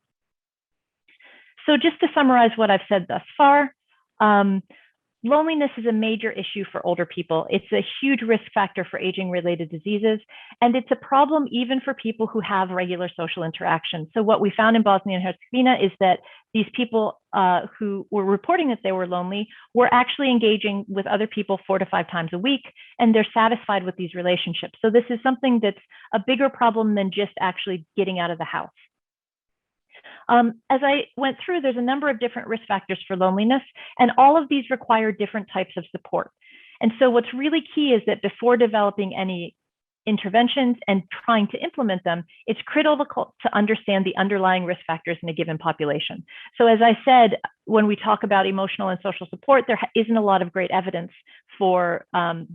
So just to summarize what I've said thus far, loneliness is a major issue for older people. It's a huge risk factor for aging-related diseases, and it's a problem even for people who have regular social interaction. So what we found in Bosnia and Herzegovina is that these people who were reporting that they were lonely were actually engaging with other people 4 to 5 times a week, and they're satisfied with these relationships. So this is something that's a bigger problem than just actually getting out of the house. As I went through, there's a number of different risk factors for loneliness, and all of these require different types of support. And so what's really key is that before developing any interventions and trying to implement them, it's critical to understand the underlying risk factors in a given population. So as I said, when we talk about emotional and social support, there isn't a lot of great evidence for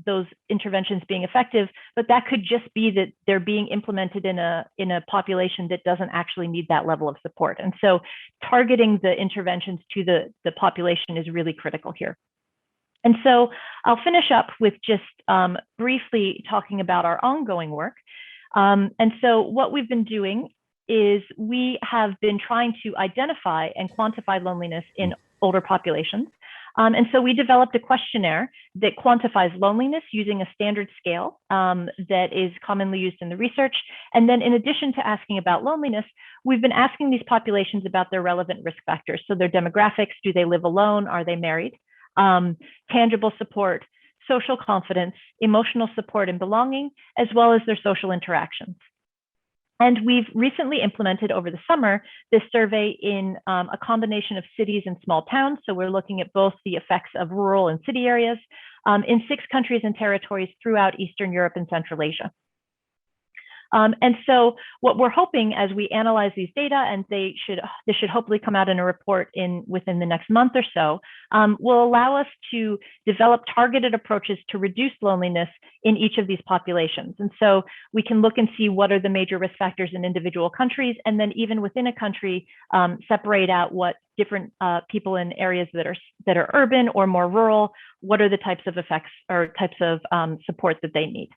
those interventions being effective, but that could just be that they're being implemented in a population that doesn't actually need that level of support. And so targeting the interventions to the population is really critical here. And so I'll finish up with just briefly talking about our ongoing work. And so what we've been doing is we have been trying to identify and quantify loneliness in older populations. And so we developed a questionnaire that quantifies loneliness using a standard scale that is commonly used in the research. And then in addition to asking about loneliness, we've been asking these populations about their relevant risk factors. So their demographics, do they live alone? Are they married? Tangible support, social confidence, emotional support and belonging, as well as their social interactions. And we've recently implemented over the summer this survey in a combination of cities and small towns. So we're looking at both the effects of rural and city areas in 6 countries and territories throughout Eastern Europe and Central Asia. And so what we're hoping as we analyze these data, and this should hopefully come out in a report within the next month or so, will allow us to develop targeted approaches to reduce loneliness in each of these populations. And so we can look and see what are the major risk factors in individual countries, and then even within a country, separate out what different people in areas that are urban or more rural, what are the types of effects or types of support that they need.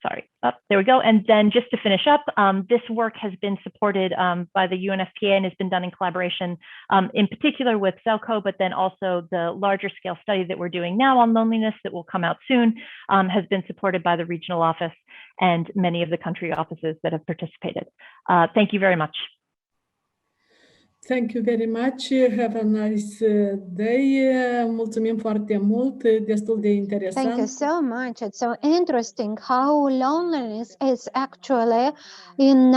Sorry, there we go. And then just to finish up, this work has been supported by the UNFPA and has been done in collaboration, in particular with Zelco, but then also the larger scale study that we're doing now on loneliness that will come out soon has been supported by the regional office and many of the country offices that have participated. Thank you very much. Thank you very much. Have a nice day. Mulțumim foarte mult. Destul de interesant. Thank you so much. It's so interesting how loneliness is actually in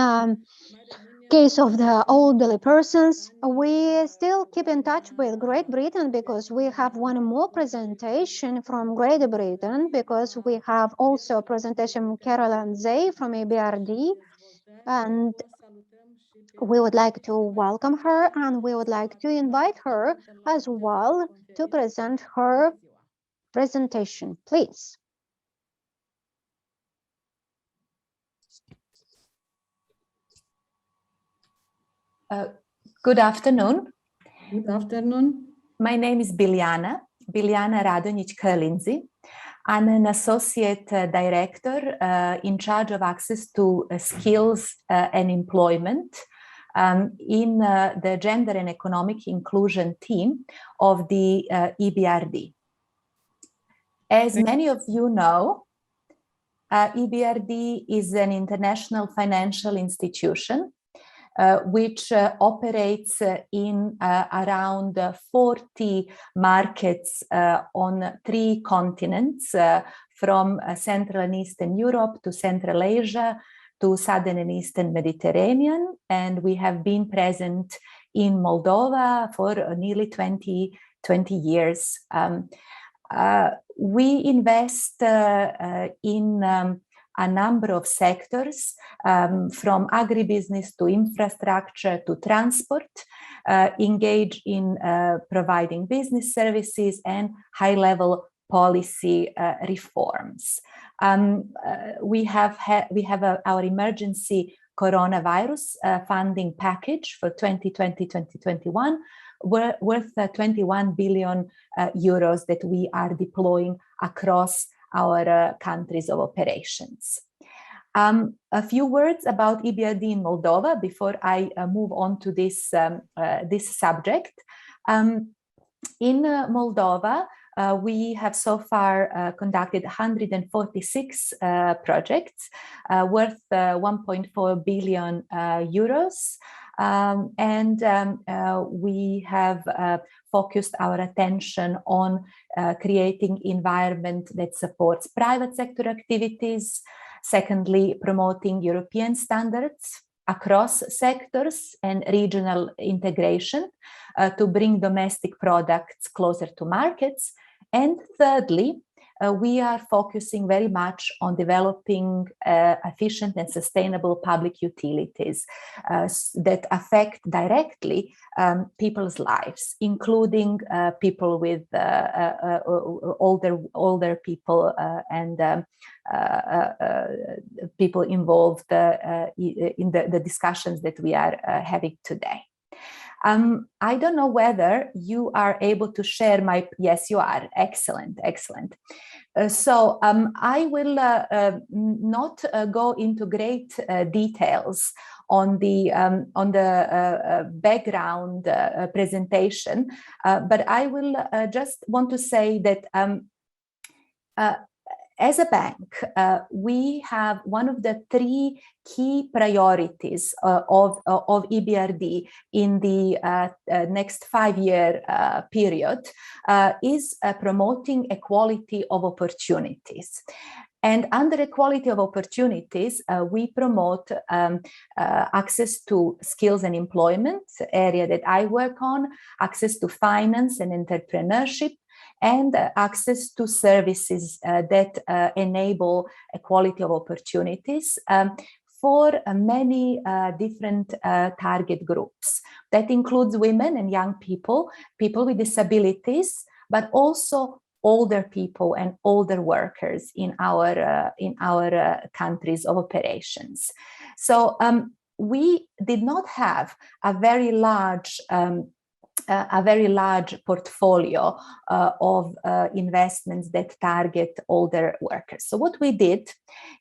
case of the elderly persons. We still keep in touch with Great Britain because we have one more presentation from Great Britain, because we have also a presentation from Caroline Zay from EBRD, and we would like to welcome her, and we would like to invite her as well to present her presentation, please. Good afternoon. Good afternoon. My name is Biljana Radonjić-Krlinzi. I'm an associate director in charge of access to skills and employment in the gender and economic inclusion team of the EBRD. As many of you know, EBRD is an international financial institution which operates in around 40 markets on 3 continents, from Central and Eastern Europe to Central Asia to Southern and Eastern Mediterranean. And we have been present in Moldova for nearly 20 years. We invest in a number of sectors, from agribusiness to infrastructure to transport, engage in providing business services and high-level policy reforms. We have our emergency coronavirus funding package for 2020-2021, worth 21 billion euros that we are deploying across our countries of operations. A few words about EBRD in Moldova before I move on to this subject. In Moldova, we have so far conducted 146 projects worth 1.4 billion euros. We have focused our attention on creating environment that supports private sector activities. Secondly, promoting European standards across sectors and regional integration to bring domestic products closer to markets. And thirdly, we are focusing very much on developing efficient and sustainable public utilities that affect directly people's lives, including people with older people and people involved in the discussions that we are having today. I don't know whether you are able to share my, yes, you are, excellent. So I will not go into great details on the background presentation, but I will just want to say that as a bank, we have one of the 3 key priorities of EBRD in the next 5-year period is promoting equality of opportunities. And under equality of opportunities, we promote access to skills and employment, area that I work on, access to finance and entrepreneurship, and access to services that enable equality of opportunities for many different target groups. That includes women and young people, people with disabilities, but also older people and older workers in our countries of operations. So we did not have a very large portfolio of investments that target older workers. So what we did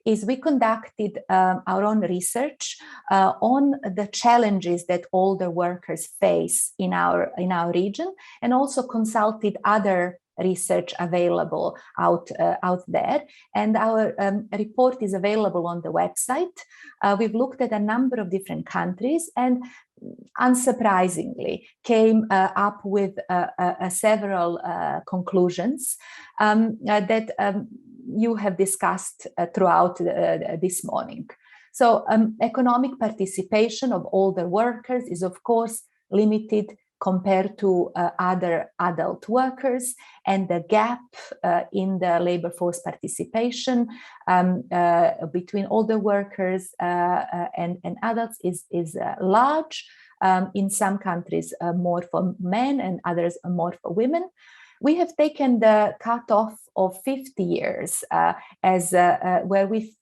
is we conducted our own research on the challenges that older workers face in our region, and also consulted other research available out there. And our report is available on the website. We've looked at a number of different countries and unsurprisingly came up with several conclusions that you have discussed throughout this morning. So economic participation of older workers is of course limited compared to other adult workers, and the gap in the labor force participation between older workers and adults is large. In some countries more for men and others more for women. We have taken the cutoff of 50 years as where we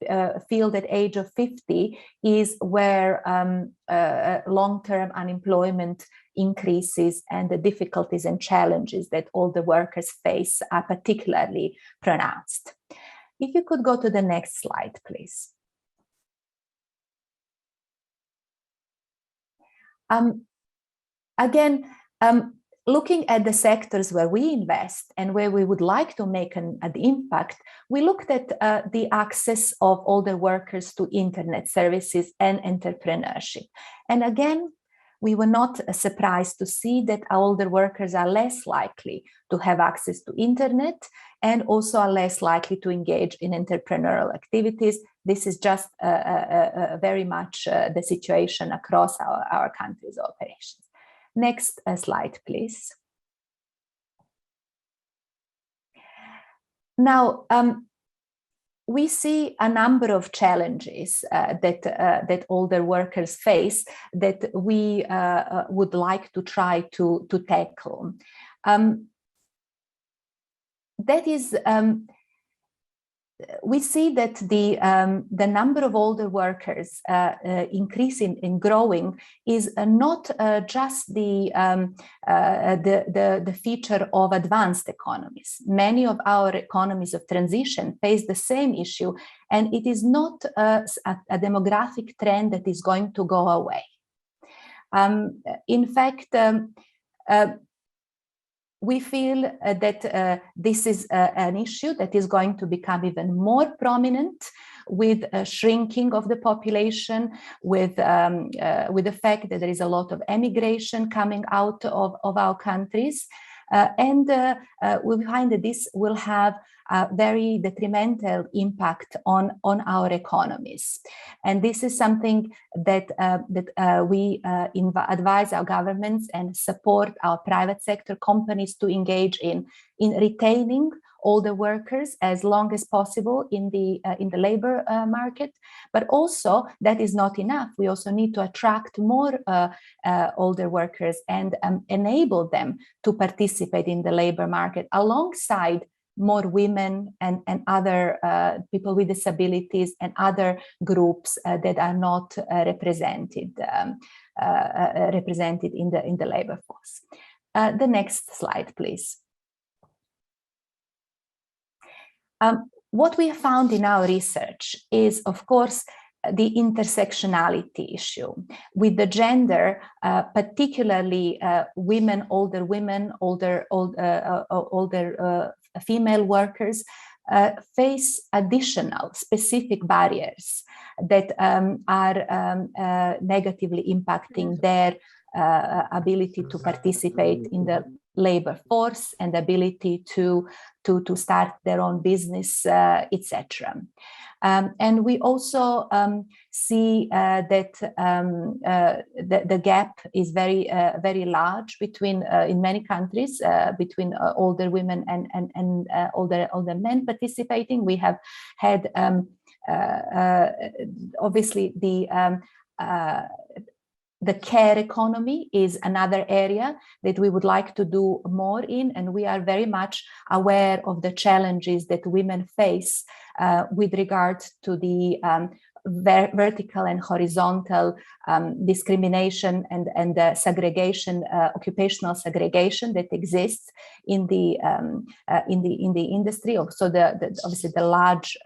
feel that age of 50 is where long-term unemployment increases and the difficulties and challenges that all the workers face are particularly pronounced. If you could go to the next slide, please. Again, looking at the sectors where we invest and where we would like to make an impact, we looked at the access of older workers to internet services and entrepreneurship. And again, we were not surprised to see that older workers are less likely to have access to internet and also are less likely to engage in entrepreneurial activities. This is just very much the situation across our country's operations. Next slide, please. Now, we see a number of challenges that older workers face that we would like to try to tackle. That is, we see that the number of older workers increasing and growing is not just the feature of advanced economies. Many of our economies of transition face the same issue, and it is not a demographic trend that is going to go away. In fact, we feel that this is an issue that is going to become even more prominent with a shrinking of the population, with the fact that there is a lot of emigration coming out of our countries. And we find that this will have a very detrimental impact on our economies. And this is something that we advise our governments and support our private sector companies to engage in retaining older workers as long as possible in the labor market. But also, that is not enough. We also need to attract more older workers and enable them to participate in the labor market alongside more women and other people with disabilities and other groups that are not represented in the labor force. The next slide, please. What we found in our research is, of course, the intersectionality issue with the gender, particularly older female workers face additional specific barriers that are negatively impacting their ability to participate in the labor force and ability to start their own business, etc. And we also see that the gap is very large between in many countries between older women and older men participating. We have had obviously the care economy is another area that we would like to do more in, and we are very much aware of the challenges that women face with regard to the vertical and horizontal discrimination and the segregation, occupational segregation that exists in the industry. So obviously the large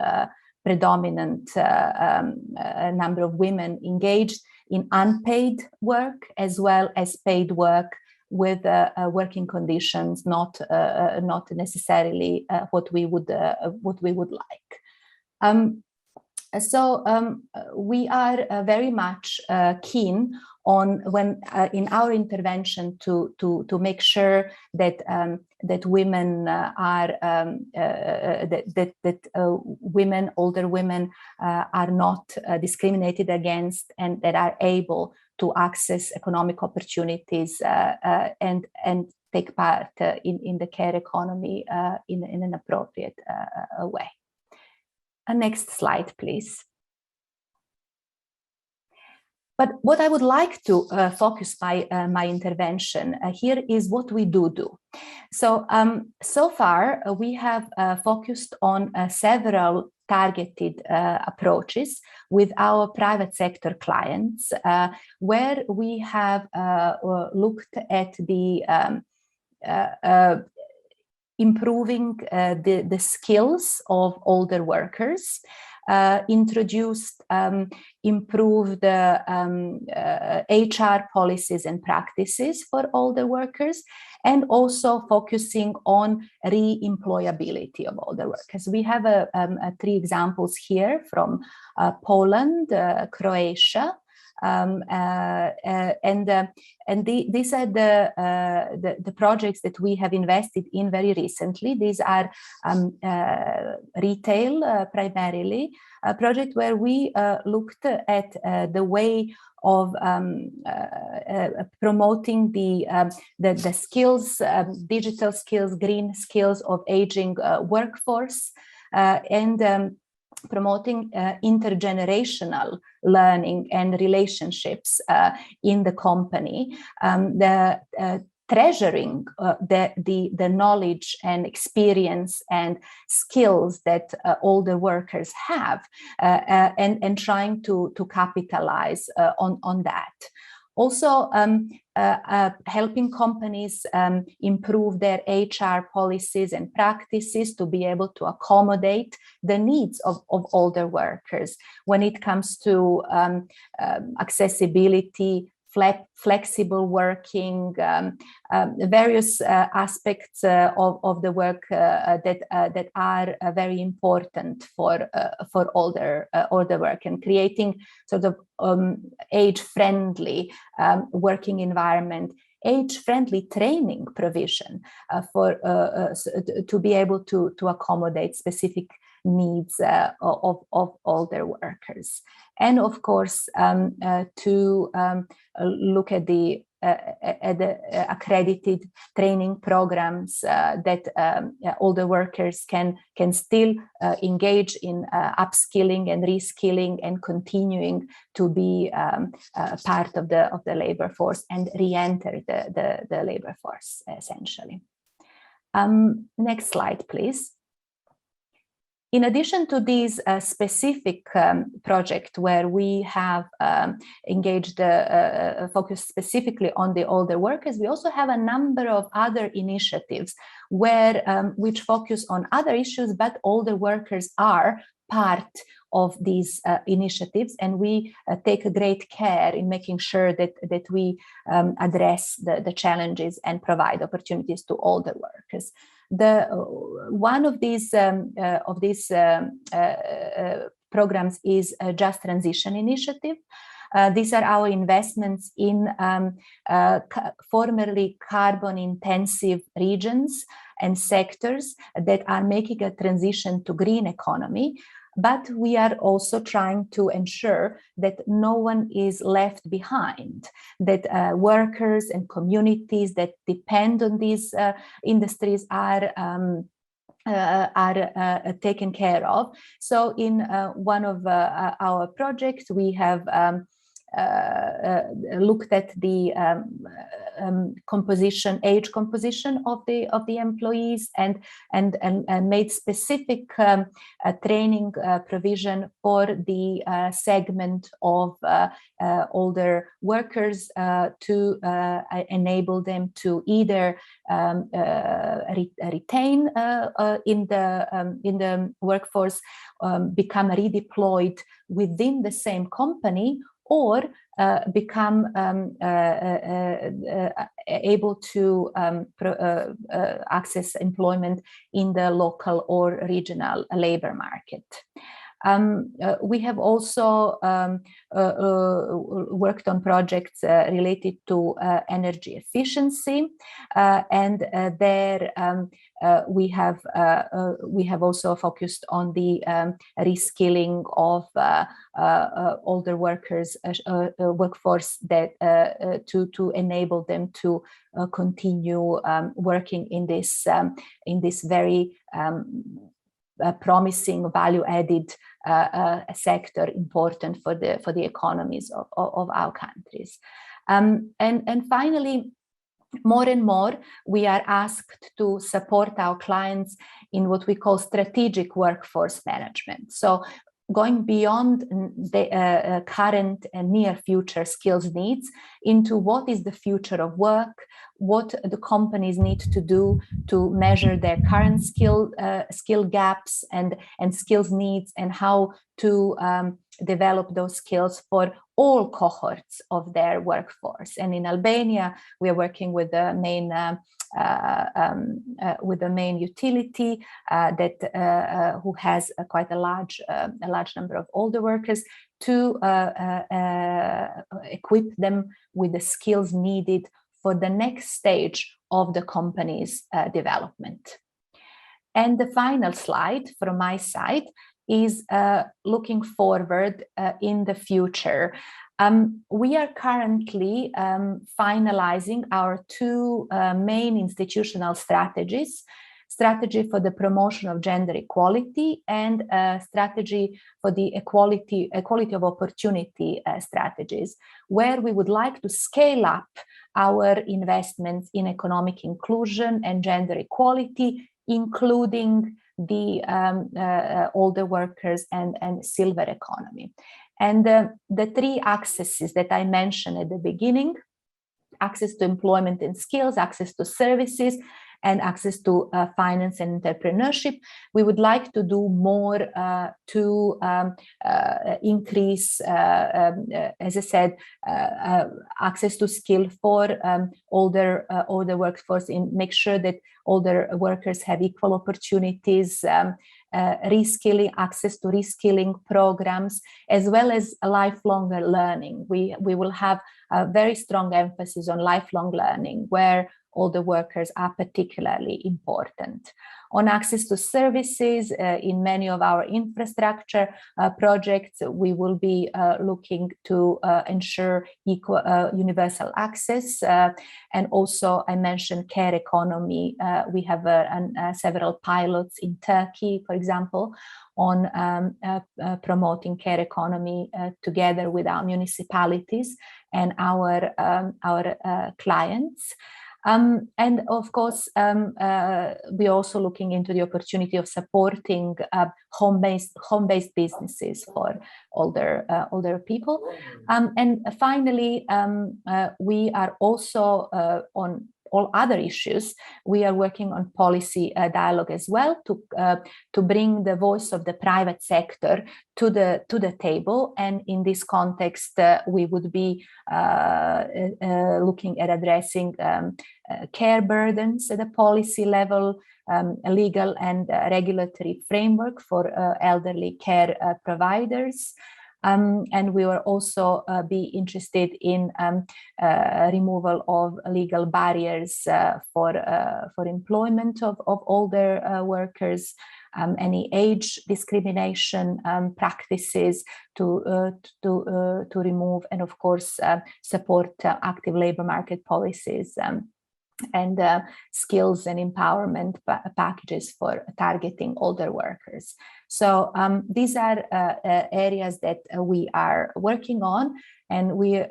predominant number of women engaged in unpaid work as well as paid work with working conditions not necessarily what we would like. So we are very much keen on in our intervention to make sure that women are women, older women, are not discriminated against and that are able to access economic opportunities and take part in the care economy in an appropriate way. Next slide, please. But what I would like to focus my intervention here is what we do. So, so far, we have focused on several targeted approaches with our private sector clients, where we have looked at the improving the skills of older workers, introduced improved HR policies and practices for older workers, and also focusing on re-employability of older workers. We have 3 examples here from Poland, Croatia, these are the projects that we have invested in very recently. These are retail primarily, a project where we looked at the way of promoting the skills, digital skills, green skills of aging workforce, and promoting intergenerational learning and relationships in the company, treasuring the knowledge and experience and skills that older workers have, and trying to capitalize on that. Also, helping companies improve their HR policies and practices to be able to accommodate the needs of older workers when it comes to accessibility, flexible working, various aspects of the work that are very important for older work, and creating sort of age-friendly working environment, age-friendly training provision to be able to accommodate specific needs of older workers. And of course, to look at the accredited training programs that older workers can still engage in upskilling and reskilling and continuing to be part of the labor force and re-enter the labor force, essentially. Next slide, please. In addition to these specific projects where we have engaged, focused specifically on the older workers, we also have a number of other initiatives which focus on other issues, but older workers are part of these initiatives, and we take a great care in making sure that we address the challenges and provide opportunities to older workers. One of these programs is a Just Transition Initiative. These are our investments in formerly carbon-intensive regions and sectors that are making a transition to green economy. But we are also trying to ensure that no one is left behind, that workers and communities that depend on these industries are taken care of. So in one of our projects, we have looked at the age composition of the employees, and made specific training provision for the segment of older workers to enable them to either retain in the workforce, become redeployed within the same company, or become able to access employment in the local or regional labor market. We have also worked on projects related to energy efficiency, and there we have also focused on the reskilling of older workers, workforce, that to enable them to continue working in this very promising value-added sector, important for the economies of our countries. And finally, more and more, we are asked to support our clients in what we call strategic workforce management. So going beyond the current and near future skills needs into what is the future of work, what the companies need to do to measure their current skill gaps and skills needs, and how to develop those skills for all cohorts of their workforce. And in Albania, we are working with the main utility who has quite a large number of older workers, to equip them with the skills needed for the next stage of the company's development. And the final slide from my side is looking forward in the future. We are currently finalizing our two main institutional strategies: strategy for the promotion of gender equality and strategy for the equality of opportunity strategies, where we would like to scale up our investments in economic inclusion and gender equality, including the older workers and silver economy. And the three axes that I mentioned at the beginning: access to employment and skills, access to services, and access to finance and entrepreneurship. We would like to do more to increase, as I said, access to skill for older workforce, and make sure that older workers have equal opportunities, reskilling, access to reskilling programs, as well as lifelong learning. We will have a very strong emphasis on lifelong learning, where older workers are particularly important. On access to services, in many of our infrastructure projects, we will be looking to ensure equal, universal access. And also, I mentioned care economy. We have several pilots in Turkey, for example, on promoting care economy together with our municipalities and our clients. And of course, we're also looking into the opportunity of supporting home-based businesses for older people. And finally, we are also on all other issues. We are working on policy dialogue as well to bring the voice of the private sector to the table. And in this context, we would be looking at addressing care burdens at the policy level, a legal and regulatory framework for elderly care providers. And we will also be interested in removal of legal barriers for employment of older workers, any age discrimination practices to remove, and of course support active labor market policies and skills and empowerment packages for targeting older workers. So these are areas that we are working on, and we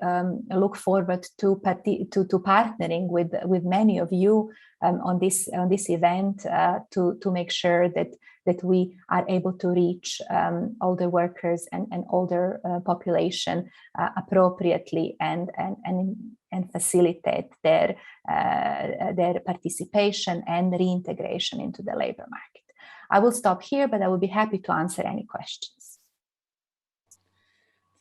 look forward to partnering with many of you on this event to make sure that we are able to reach older workers and older population appropriately and facilitate their participation and reintegration into the labor market. I will stop here, but I will be happy to answer any questions.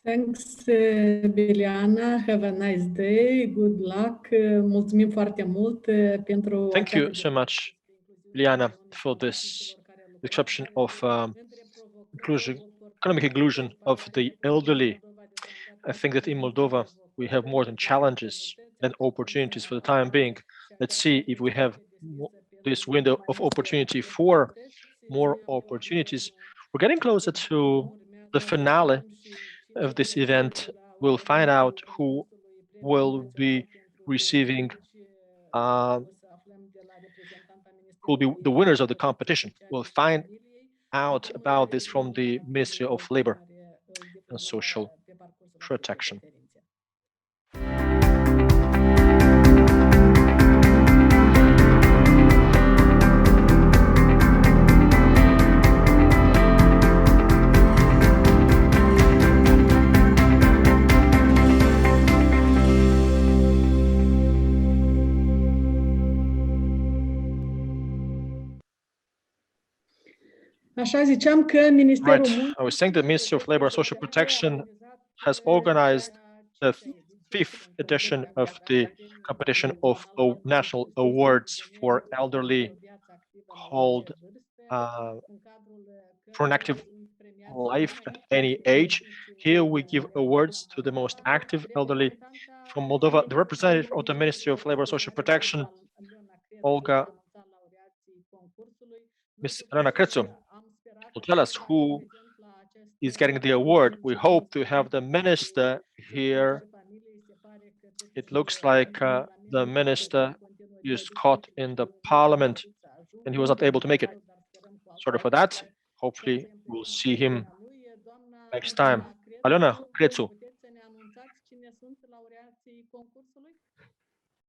Thanks, Biliana. Have a nice day. Good luck. Mulțumim foarte mult pentru. Thank you so much, Liana, for this description of economic inclusion of the elderly. I think that in Moldova, we have more than challenges than opportunities for the time being. Let's see if we have this window of opportunity for more opportunities. We're getting closer to the finale of this event. We'll find out who will be receiving, who will be the winners of the competition. We'll find out about this from the Ministry of Labor and Social Protection. Așa ziceam că Ministerul Right. I was saying the Ministry of Labor and Social Protection has organized the fifth edition of the competition of national awards for elderly called for an active life at any age. Here we give awards to the most active elderly from Moldova. The representative of the Ministry of Labor and Social Protection, Olga, Ms. Rana Kretsu, will tell us who is getting the award. We hope to have the minister here. It looks like the minister is caught in the parliament and he was not able to make it. Sorry for that. Hopefully we'll see him next time. Alena Kretsu,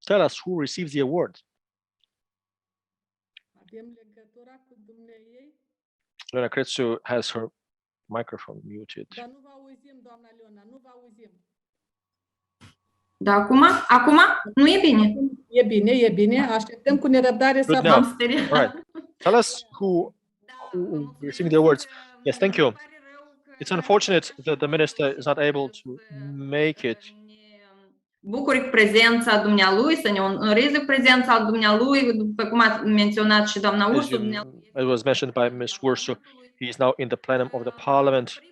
tell us who receives the award. Alena Kretsu has her microphone muted. Da, acum? Nu e bine? E bine, e bine. Așteptăm cu nerăbdare să Good now. All right. Tell us who receiving the awards. Yes, thank you. It's unfortunate that the minister is not able to make it. Bucur cu prezența dumnealui, să ne onoreze cu prezența dumnealui, după cum a menționat și doamna Ursu. It was mentioned by Ms. Ursu. He is now in the plenum of the parliament.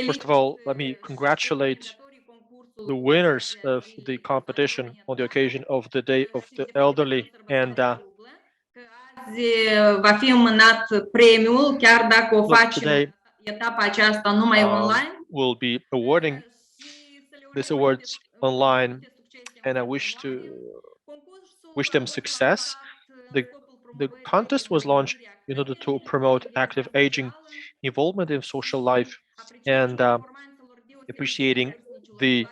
First of all, let me congratulate the winners of the competition on the occasion of the Day of the Elderly, and Va fi înmânat premiul, chiar dacă o facem today etapa aceasta numai online. we'll be awarding these awards online, and I wish them success. The contest was launched in order to promote active aging, involvement in social life, and appreciating the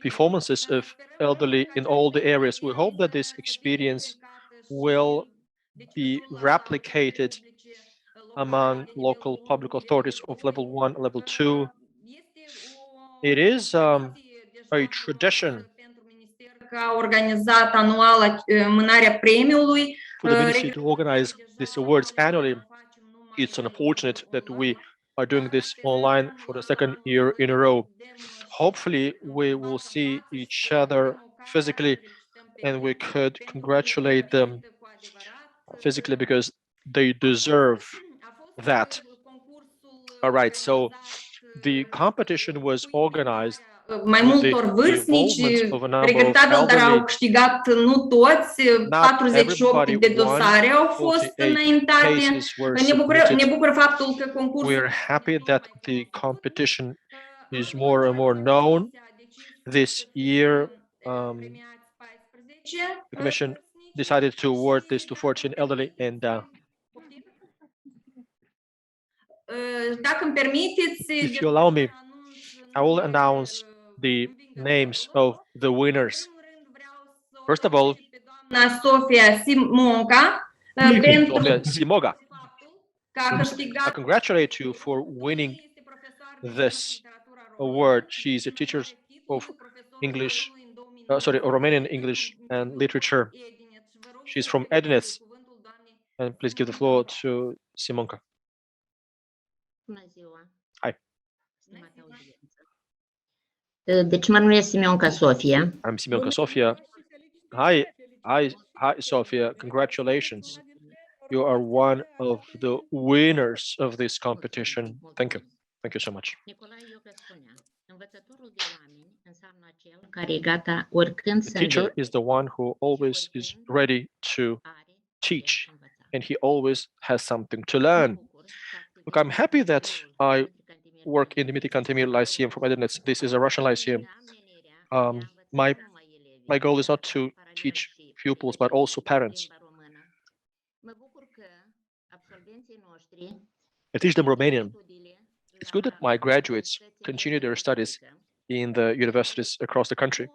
performances of elderly in all the areas. We hope that this experience will be replicated among local public authorities of level 1, level 2. It is a tradition Ca organizat anual mânarea premiului. For the ministry to organize these awards annually. It's unfortunate that we are doing this online for the second year in a row. Hopefully, we will see each other physically and we could congratulate them physically because they deserve that. All right, so the competition was organized Mai multor vârstnici, regretabil, dar au câștigat nu toți, 48 de dosare au fost înaintate. Ne bucură faptul că concursul... We're happy that the competition is more and more known. This year, the Commission decided to award this to 14 elderly and dacă îmi permiteți, if you allow me, I will announce the names of the winners. First of all, Sofia Simonca, Simoga. I congratulate you for winning this award. She's a teacher of English, Romanian English and literature. She's from Edinets. And please give the floor to Simonca. Hi. Deci mă numesc Simonca Sofia. I'm Simonca Sofia. Hi, Sofia. Congratulations. You are one of the winners of this competition. Thank you. Thank you so much. The teacher is the one who always is ready to teach, and he always has something to learn. Look, I'm happy that I work in Dimitri Cantemir Lyceum from Edinets. This is a Russian lyceum. My goal is not to teach pupils, but also parents. I teach them Romanian. It's good that my graduates continue their studies in the universities across the country,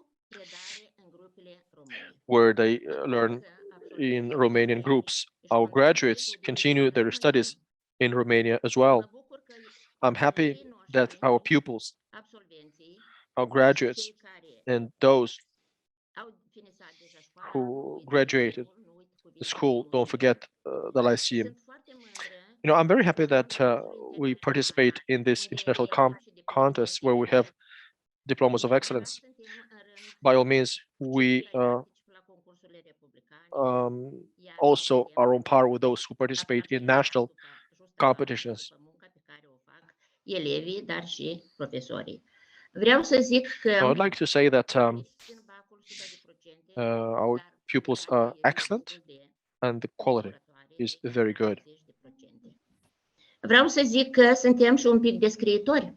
where they learn in Romanian groups. Our graduates continue their studies in Romania as well. I'm happy that our pupils, our graduates, and those who graduated the school don't forget the Lyceum. I'm very happy that we participate in this international contest where we have diplomas of excellence. By all means, we also are on par with those who participate in national competitions. Elevii, dar și profesorii. Vreau să zic că I would like to say that our pupils are excellent and the quality is very good. Vreau să zic că suntem și un pic de scriitori,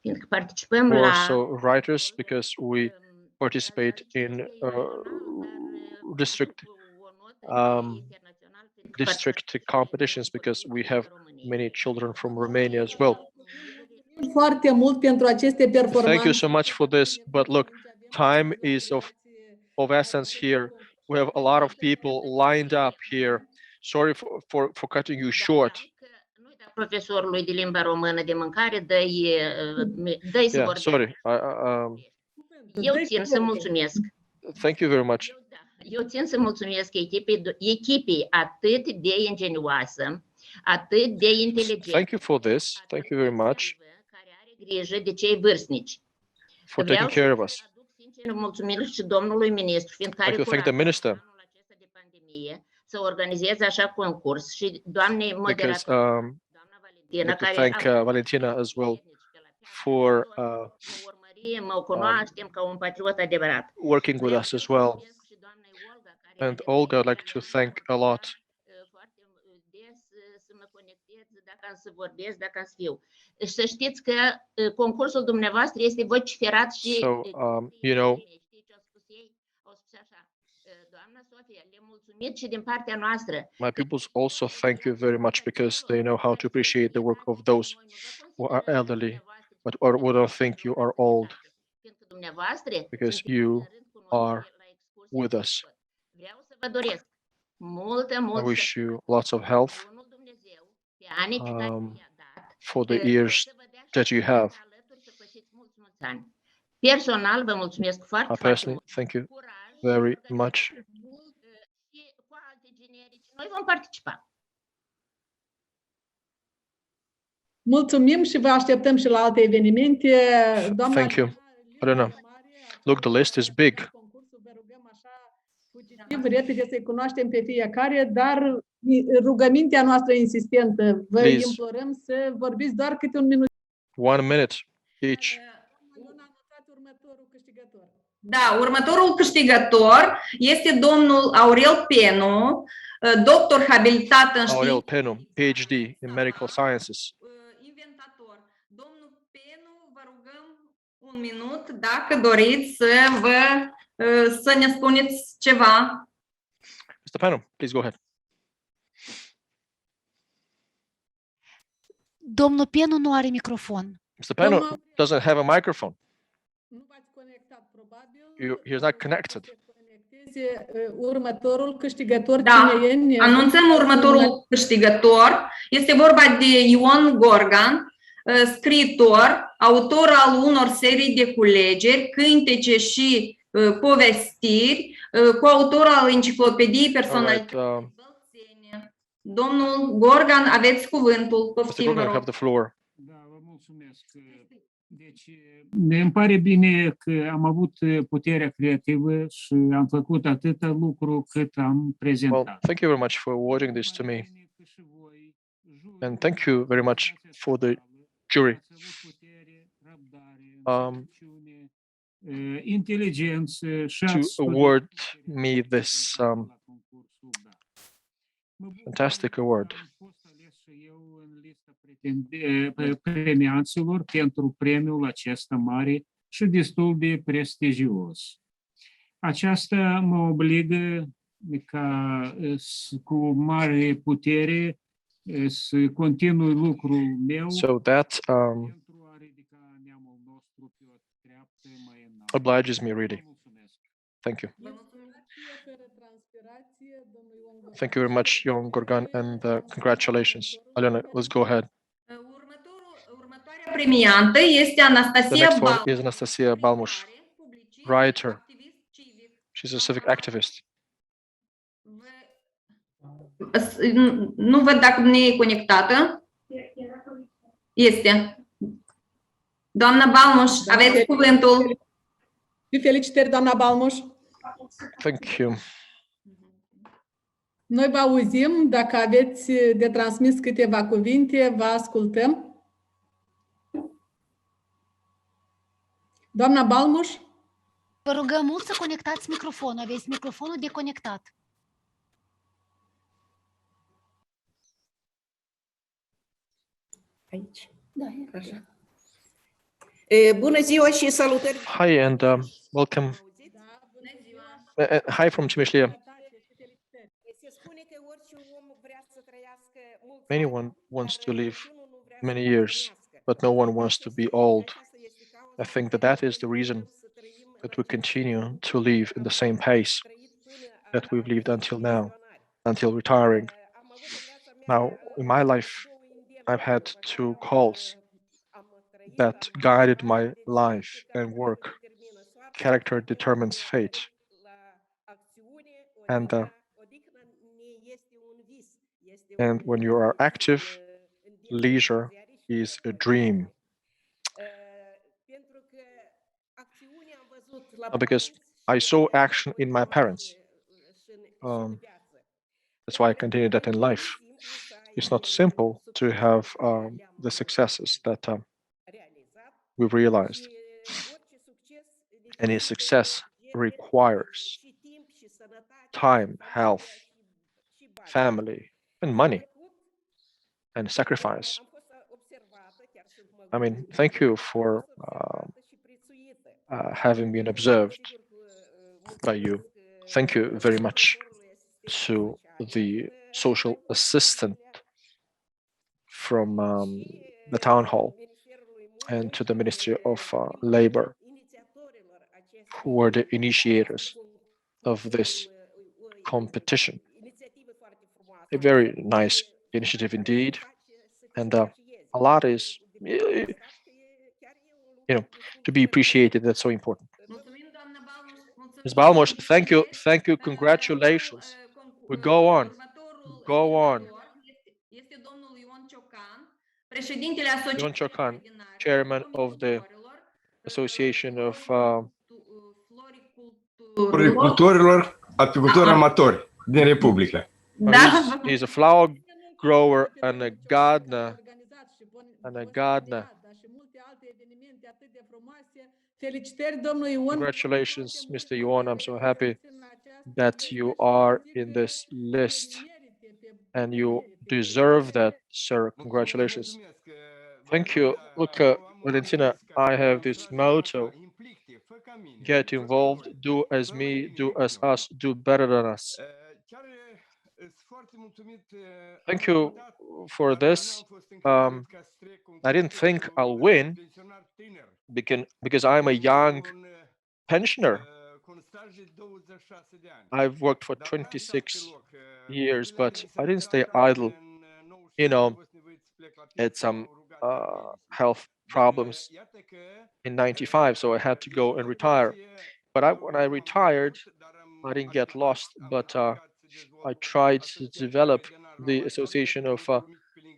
fiindcă participăm We're la also writers because we participate in district competitions because we have many children from Romania as well. Foarte mult pentru aceste performanțe. Thank you so much for this, but look, time is of essence here. We have a lot of people lined up here. Sorry for cutting you short. profesorului de limba română de mâncare, dă-i să Yeah, vorbească. sorry. Eu țin să mulțumesc. Thank you very much. Eu țin să mulțumesc echipei atât de ingenioasă, atât de inteligentă. Thank you for this. Thank you very much Grijă de cei vârstnici. for taking care of us. Sincer, mulțumiri și domnului ministru, fiindcă I'd are like to thank the minister să organizeze așa concurs și doamnei because moderator, I'd like to thank Valentina as well for mă cunoaștem ca un patriot adevărat. working with us as well. And Olga, I'd like to thank a lot. Să mă conectez, dacă am să vorbesc, dacă am să fiu. Să știți că concursul dumneavoastră este vociferat și So, doamna Sofia, le mulțumim și din partea noastră. my pupils also thank you very much because they know how to appreciate the work of those who are elderly, but who don't think you are old, because you are with us. Vreau să vă doresc multă, I multă wish you lots of health pe anii pe care for the years that you have. ani. Personal, vă mulțumesc foarte, I foarte personally mult. thank you very much. Noi vom participa. Mulțumim și vă așteptăm și la alte evenimente. Doamna, Thank you. I don't know. Look, the list is big. repede să-i cunoaștem pe fiecare, dar rugămintea noastră insistentă, vă Please. implorăm să vorbiți doar câte un minut. 1 minute each. Da, următorul câștigător este domnul Aurel Penu, doctor habilitat în Aurel științe. Penu, PhD in Medical Sciences. Un minut, dacă doriți să ne spuneți ceva. Mr. Penu, please go ahead. Domnul Penu nu are microfon. Mr. Penu doesn't have a microphone. He is not connected. Următorul câștigător, Da, cine e? anunțăm următorul câștigător. Este vorba de Ion Gorgan, scriitor, autor al unor serii de culegeri, cântece și povestiri, coautor al enciclopediei personalității. Domnul Gorgan, aveți cuvântul. Mr. Poftim, Gorgan, vă have rog. the floor. Deci, îmi pare bine că am avut puterea creativă și am făcut atâta lucru cât am prezentat. Well, thank you very much for awarding this to me. And thank you very much for the jury. Inteligență și To award me this fantastic award. Premianților pentru premiul acesta mare și destul de prestigios. Aceasta mă obligă ca cu mare putere să continui lucrul meu. So that obliges me really. Thank you. Thank you very much, Ion Gorgan, and congratulations. Alena, let's go ahead. Premiantă este The Anastasia next one Bal. is Anastasia Balmush, writer. She's a civic activist. Nu văd dacă nu e conectată. Este. Doamna Balmuș, aveți cuvântul. Felicitări, doamna Balmuș. Thank you. Noi vă auzim. Dacă aveți de transmis câteva cuvinte, vă ascultăm. Doamna Balmuș? Vă rugăm mult să conectați microfonul. Aveți microfonul deconectat. Aici. Da, e așa. Bună ziua și salutări. Hi and welcome. Hi from Timișoara. Anyone wants to live many years, but no one wants to be old. I think that is the reason that we continue to live in the same pace that we've lived until now, until retiring. Now, in my life, I've had two calls that guided my life and work. Character determines fate. And when you are active, leisure is a dream. Because I saw action in my parents. That's why I continue that in life. It's not simple to have the successes that we've realized. Any success requires time, health, family, and money, and sacrifice. I mean, thank you for having been observed by you. Thank you very much to the social assistant from the town hall and to the Ministry of Labor, who were the initiators of this competition. A very nice initiative indeed, and a lot is, to be appreciated. That's so important. Ms. Balmuș, thank you, congratulations. We go on. Ion Ciocan, chairman of the Association of Floricultorilor, apicultori amatori din Republică. He's a flower grower and a gardener. Congratulations, Mr. Ion. I'm so happy that you are in this list and you deserve that, sir. Congratulations. Thank you. Look, Valentina, I have this motto: get involved, do as me, do as us, do better than us. Thank you for this. I didn't think I'll win because I'm a young pensioner. I've worked for 26 years, but I didn't stay idle. Had some health problems in 95, so I had to go and retire. But when I retired, I didn't get lost, but I tried to develop the Association of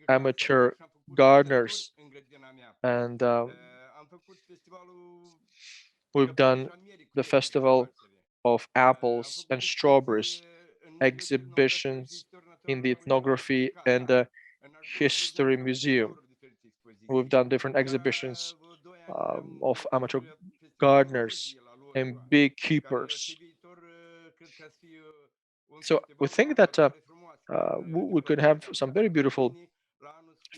Amateur Gardeners, and we've done the Festival of Apples and Strawberries, exhibitions in the Ethnography and the History Museum. We've done different exhibitions of amateur gardeners and beekeepers. So we think that we could have some very beautiful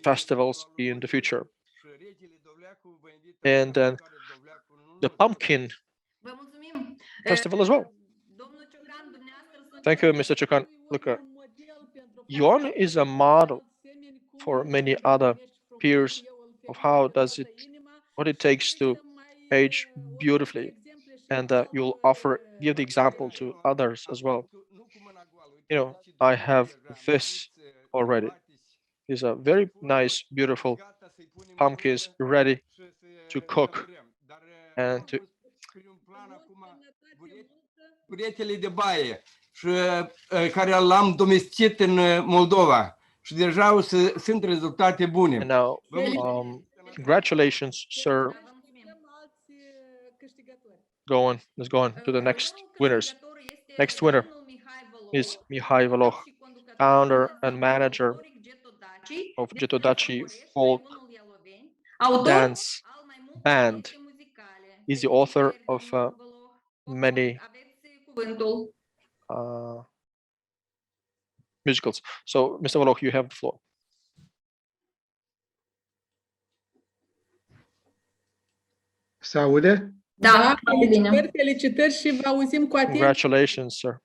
festivals in the future. And then the pumpkin festival as well. Thank you, Mr. Ciocan. Look, Ion is a model for many other peers of what it takes to age beautifully, and you'll give the example to others as well. I have this already. These are very nice, beautiful pumpkins ready to cook and to. Curetele de baie și care l-am domesticit în Moldova. Și deja sunt rezultate bune. And now, congratulations, sir. Let's go on to the next winners. Next winner is Mihai Voloch, founder and manager of Getodaci folk dance band. He's the author of many musicals. So, Mr. Voloch, you have the floor. Se aude? Da, felicitări și vă auzim cu atenție. Congratulations, sir.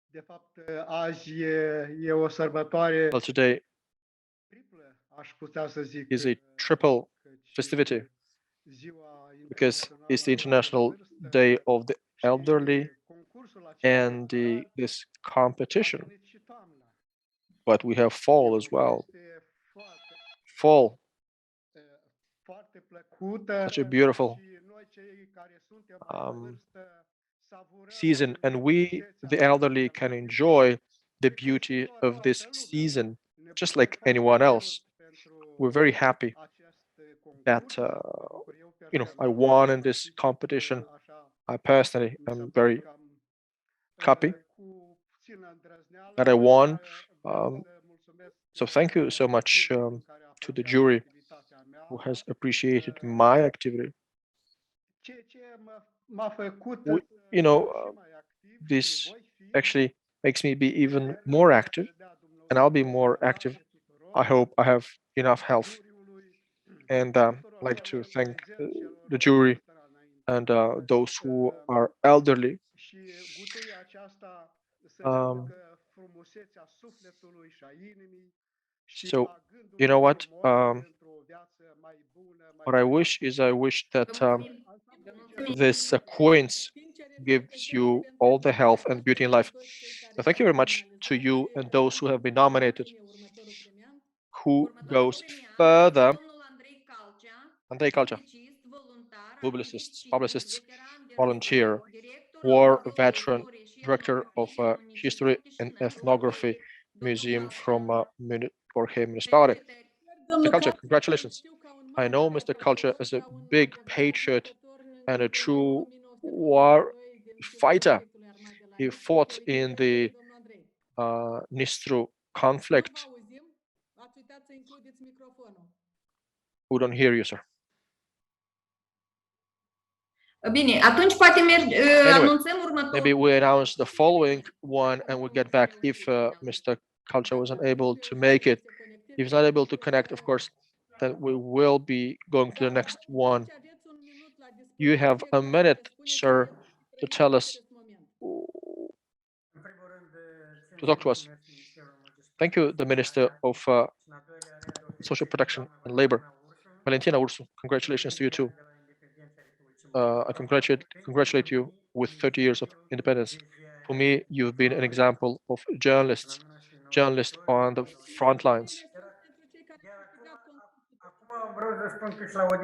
De fapt, azi e o sărbătoare. Well, today is a triple festivity because it's the International Day of the Elderly and this competition. But we have fall as well. Fall, such a beautiful season, and we, the elderly, can enjoy the beauty of this season just like anyone else. We're very happy that I won in this competition. I personally am very happy that I won. So thank you so much to the jury who has appreciated my activity. This actually makes me be even more active, and I'll be more active. I hope I have enough health. And I'd like to thank the jury and those who are elderly. So, you know what? What I wish is that this coins gives you all the health and beauty in life. So thank you very much to you and those who have been nominated. Who goes further? Andrei Calcea, publicist, volunteer, war veteran, director of History and Ethnography Museum from Borhe Municipality. Mr. Calcea, congratulations. I know Mr. Calcea is a big patriot and a true war fighter. He fought in the Nistru conflict. We don't hear you, sir. Bine, atunci poate anunțăm următorul. Maybe we announce the following one and we get back if Mr. Calcea wasn't able to make it. If he's not able to connect, of course, then we will be going to the next one. You have a minute, sir, to tell us, to talk to us. Thank you, the Minister of Social Protection and Labor, Valentina Ursu. Congratulations to you too. I congratulate you with 30 years of independence. For me, you've been an example of journalists on the front lines.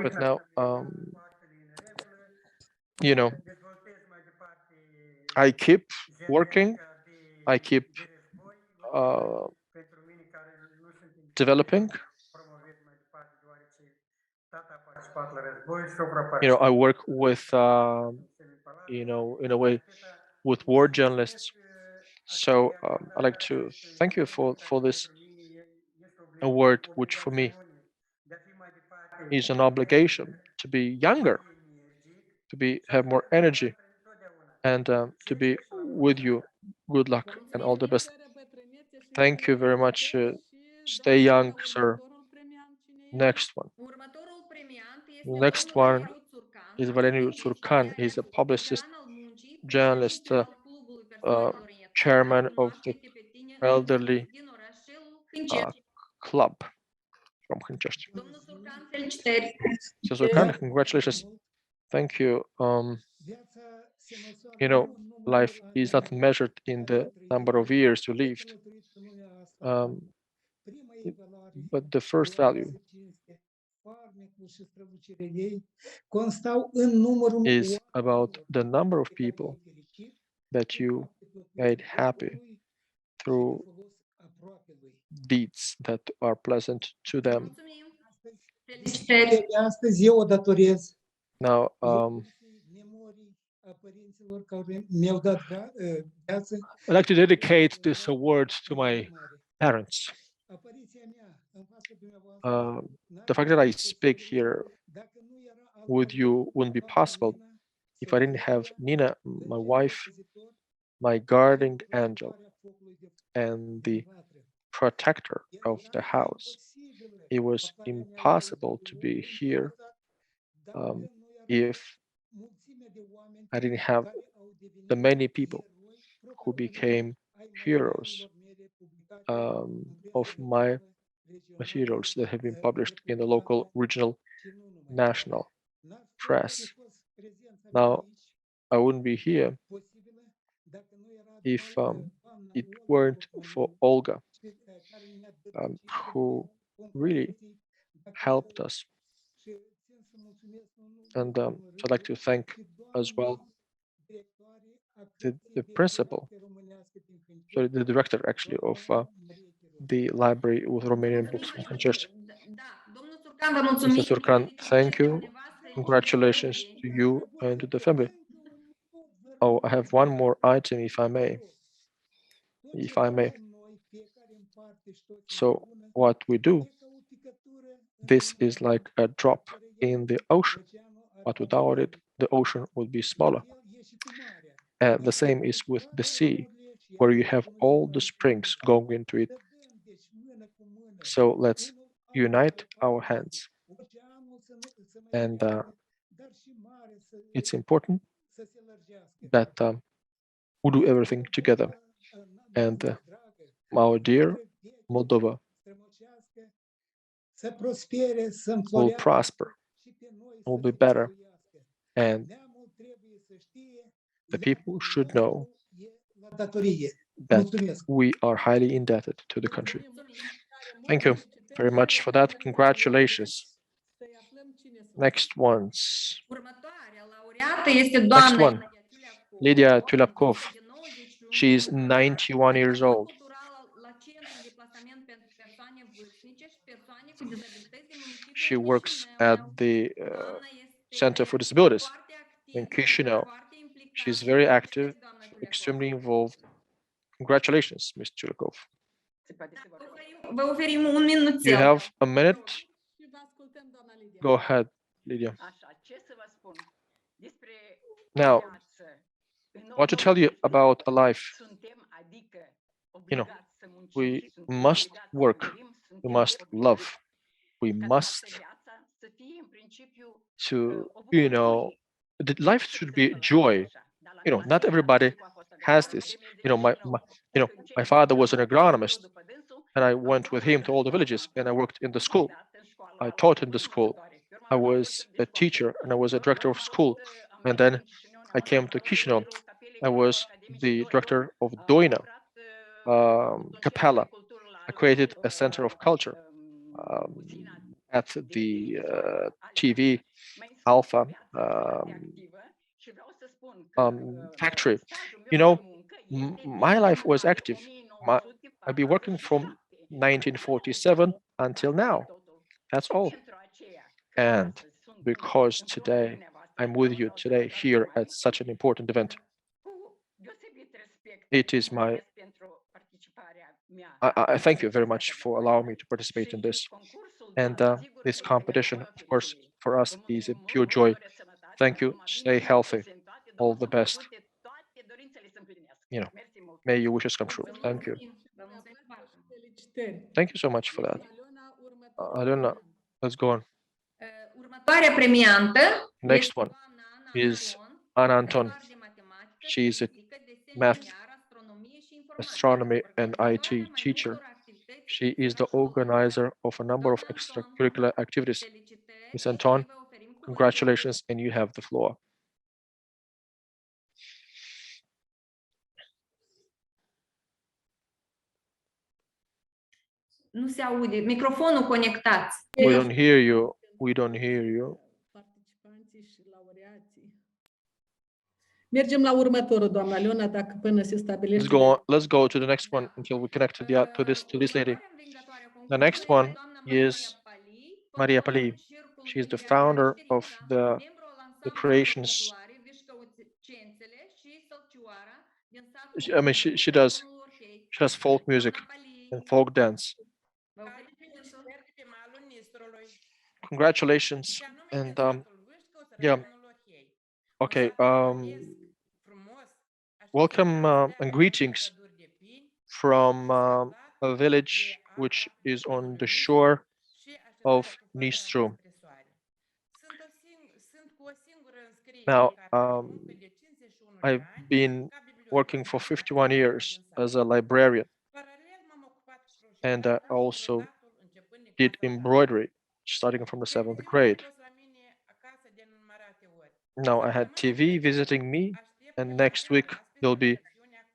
But now, I keep working, I keep developing. I work with, in a way, with war journalists. So I'd like to thank you for this award, which for me is an obligation to be younger, to have more energy, and to be with you. Good luck and all the best. Thank you very much. Stay young, sir. Next one. The next one is Valeriu Țurcan. He's a publicist, journalist, chairman of the elderly club from Hâncești. Mr. Țurcan, congratulations. Thank you. Life is not measured in the number of years you lived, but the first value is about the number of people that you made happy through deeds that are pleasant to them. Felicitări. De astăzi eu o datorez Now, memorii a părinților care mi-au dat viață. I'd like to dedicate this award to my parents. Apariția mea în fața dumneavoastră, The fact that I speak here with you wouldn't be possible if I didn't have Nina, my wife, my guardian angel, and the protector of the house. It was impossible to be here if I didn't have the many people who became heroes of my materials that have been published in the local, regional, national press. Now, I wouldn't be here if it weren't for Olga, who really helped us. And I'd like to thank as well the principal, sorry, the director actually of the library with Romanian books and just Mr. Surkan, thank you. Congratulations to you and to the family. Oh, I have one more item, if I may. If I may. So what we do, this is like a drop in the ocean, but without it, the ocean would be smaller. And the same is with the sea, where you have all the springs going into it. So let's unite our hands. And it's important that we do everything together. And our dear Moldova will prosper, will be better. And the people should know that we are highly indebted to the country. Thank you very much for that. Congratulations. Next ones. Next one, Lydia Tulyapkov. She's 91 years old. She works at the Center for Disabilities in Chisinau. She's very active, extremely involved. Congratulations, Ms. Tulyapkov. You have a minute. Go ahead, Lydia. Now, what to tell you about a life? You know, we must work, we must love, we must the life should be joy. Not everybody has this. My father was an agronomist, and I went with him to all the villages, and I worked in the school. I taught in the school. I was a teacher, and I was a director of school. And then I came to Chisinau. I was the director of Doina Capella. I created a center of culture at the TV Alpha factory. My life was active. I've been working from 1947 until now. That's all. And because today I'm with you today here at such an important event, it is I thank you very much for allowing me to participate in this. And this competition, of course, for us is a pure joy. Thank you. Stay healthy. All the best. May your wishes come true. Thank you. Thank you so much for that. Alena, let's go on. Next one is Ana Anton. She is a math, astronomy, and IT teacher. She is the organizer of a number of extracurricular activities. Ms. Anton, congratulations, and you have the floor. Nu se aude. Microfonul conectat. We don't hear you. We don't hear you. Mergem la următorul, doamna Leona, dacă până se stabilește. Let's go to the next one until we connect to this lady. The next one is Maria Pali. She is the founder of the creations. I mean, she does folk music and folk dance. Congratulations, and yeah, okay. Welcome and greetings from a village which is on the shore of Nistru. Now, I've been working for 51 years as a librarian, and I also did embroidery starting from the 7th grade. Now I had TV visiting me, and next week there'll be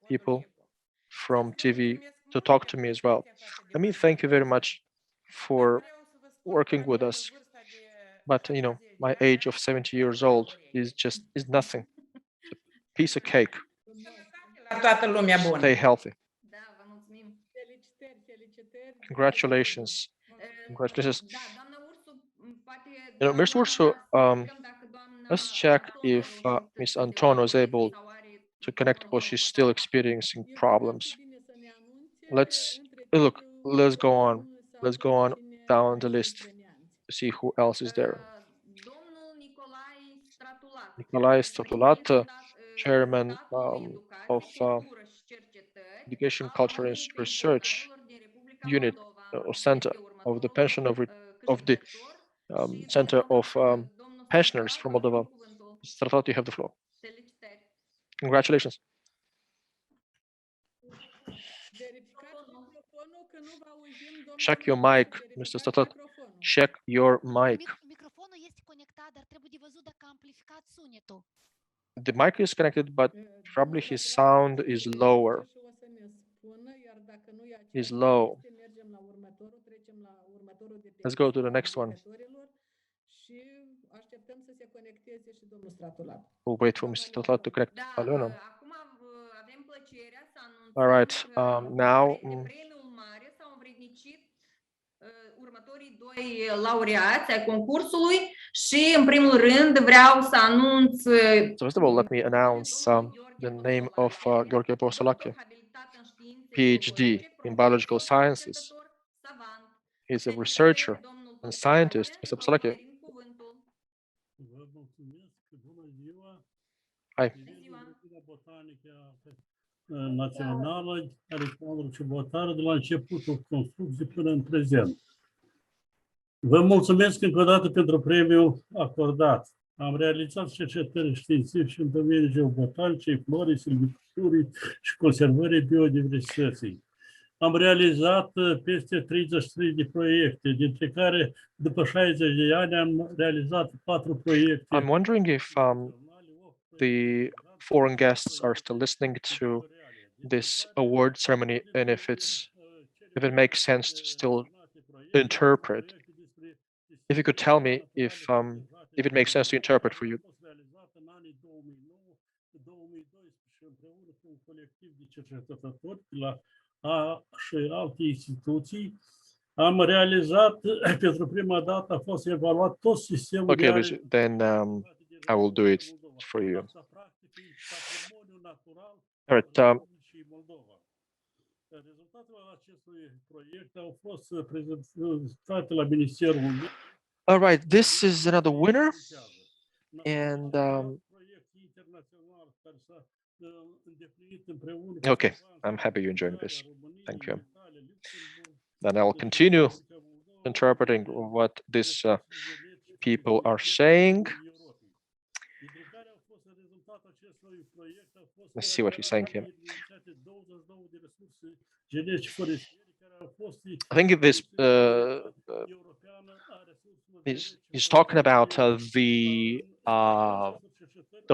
people from TV to talk to me as well. I mean, thank you very much for working with us. But my age of 70 years old is nothing. It's a piece of cake. Stay healthy. Congratulations. Congratulations. Ms. Ursu, let's check if Ms. Anton was able to connect or she's still experiencing problems. Let's look, let's go on. Let's go on down the list to see who else is there. Nicolae Stratulat, chairman of Education, Culture and Research Unit or Center of the Center of Pensioners from Moldova. Stratulat, you have the floor. Congratulations. Check your mic, Mr. Statat. Check your mic. The mic is connected, but probably his sound is lower. Is low. Let's go to the next one. We'll wait for Mr. Stratulat to connect. Alena. All right. Now. Următorii doi laureați ai concursului și, în primul rând, vreau să anunț... So first of all, let me announce the name of Gheorghe Postolache, PhD in Biological Sciences. He's a researcher and scientist, Mr. Postolache. Hi. Națională, Alexandru Ciubotară, de la începutul construcției până în prezent. Vă mulțumesc încă o dată pentru premiul acordat. Am realizat cercetări științifice în domeniul geobotanicei, florii, silviculturii și conservării biodiversității. Am realizat peste 33 de proiecte, dintre care, după 60 de ani, am realizat 4 proiecte. I'm wondering if the foreign guests are still listening to this award ceremony and if it makes sense to still interpret. If you could tell me if it makes sense to interpret for you. Și alte instituții, am realizat, pentru prima dată a fost evaluat tot sistemul. Okay, then I will do it for you. All right. All right, this is another winner, and okay, I'm happy you're enjoying this. Thank you. Then I'll continue interpreting what these people are saying. Let's see what he's saying here. I think this he's talking about the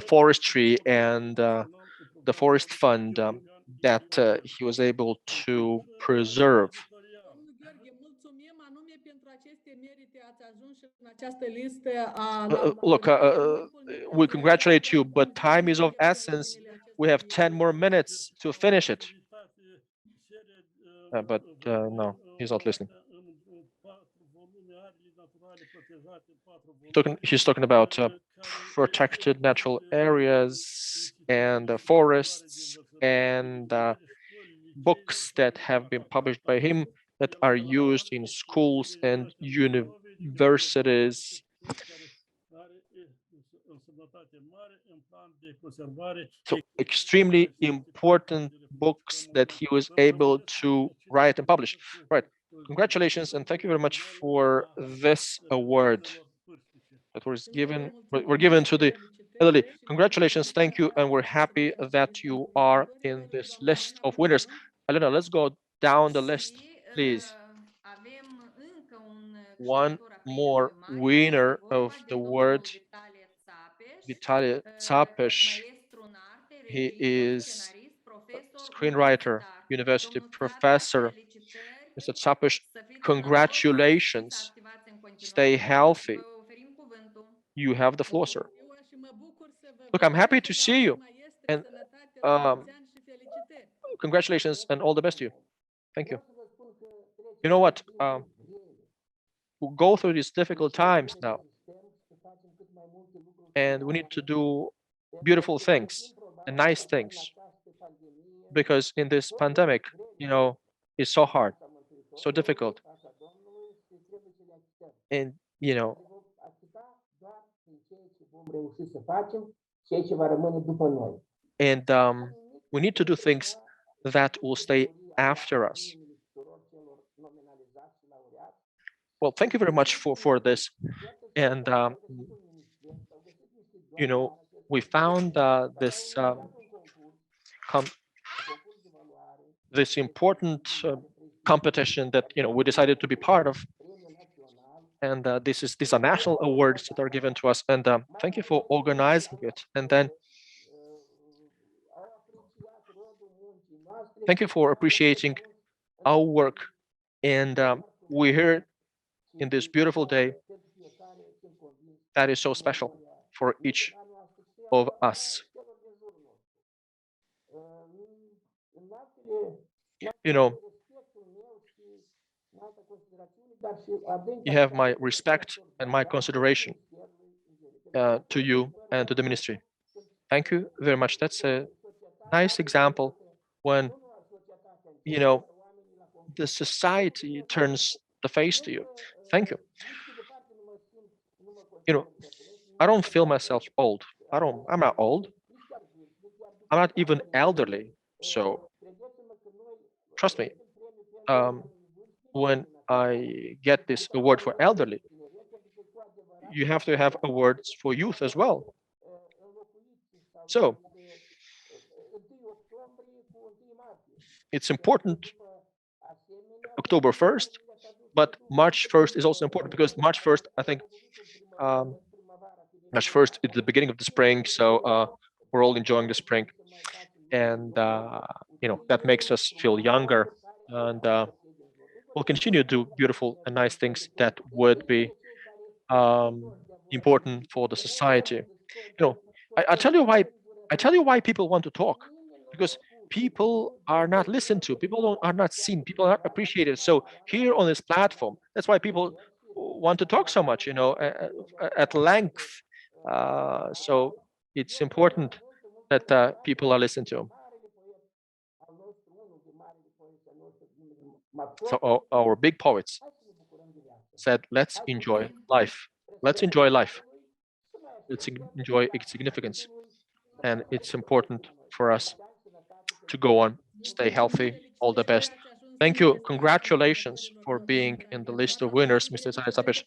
forestry and the forest fund that he was able to preserve. Look, we congratulate you, but time is of essence. We have 10 more minutes to finish it. But no, he's not listening. He's talking about protected natural areas and forests and books that have been published by him that are used in schools and universities. So extremely important books that he was able to write and publish. Right. Congratulations and thank you very much for this award that was were given to the elderly. Congratulations, thank you, and we're happy that you are in this list of winners. Elena, let's go down the list, please. One more winner of the award, Vitaly Tsapes. He is a screenwriter, university professor. Mr. Tsapes, congratulations. Stay healthy. You have the floor, sir. Look, I'm happy to see you. And congratulations and all the best to you. Thank you. You know what? We go through these difficult times now. And we need to do beautiful things and nice things. Because in this pandemic, it's so hard, so difficult. And, we need to do things that will stay after us. Well, thank you very much for this. And, we found this important competition that, we decided to be part of. And these are national awards that are given to us. And thank you for organizing it. And then thank you for appreciating our work. And we're here in this beautiful day that is so special for each of us. You have my respect and my consideration to you and to the ministry. Thank you very much. That's a nice example when, the society turns the face to you. Thank you. I don't feel myself old. I'm not old. I'm not even elderly. So trust me, when I get this award for elderly, you have to have awards for youth as well. So it's important October 1st, but March 1st is also important because March 1st, I think, March 1st is the beginning of the spring. So we're all enjoying the spring. And, that makes us feel younger. And we'll continue to do beautiful and nice things that would be important for the society. I tell you why people want to talk, because people are not listened to, people are not seen, people are not appreciated. So here on this platform, that's why people want to talk so much, at length. So it's important that people are listened to. So our big poets said, let's enjoy life. Let's enjoy life. Let's enjoy its significance. And it's important for us to go on, stay healthy, all the best. Thank you. Congratulations for being in the list of winners, Mr. Tsapes.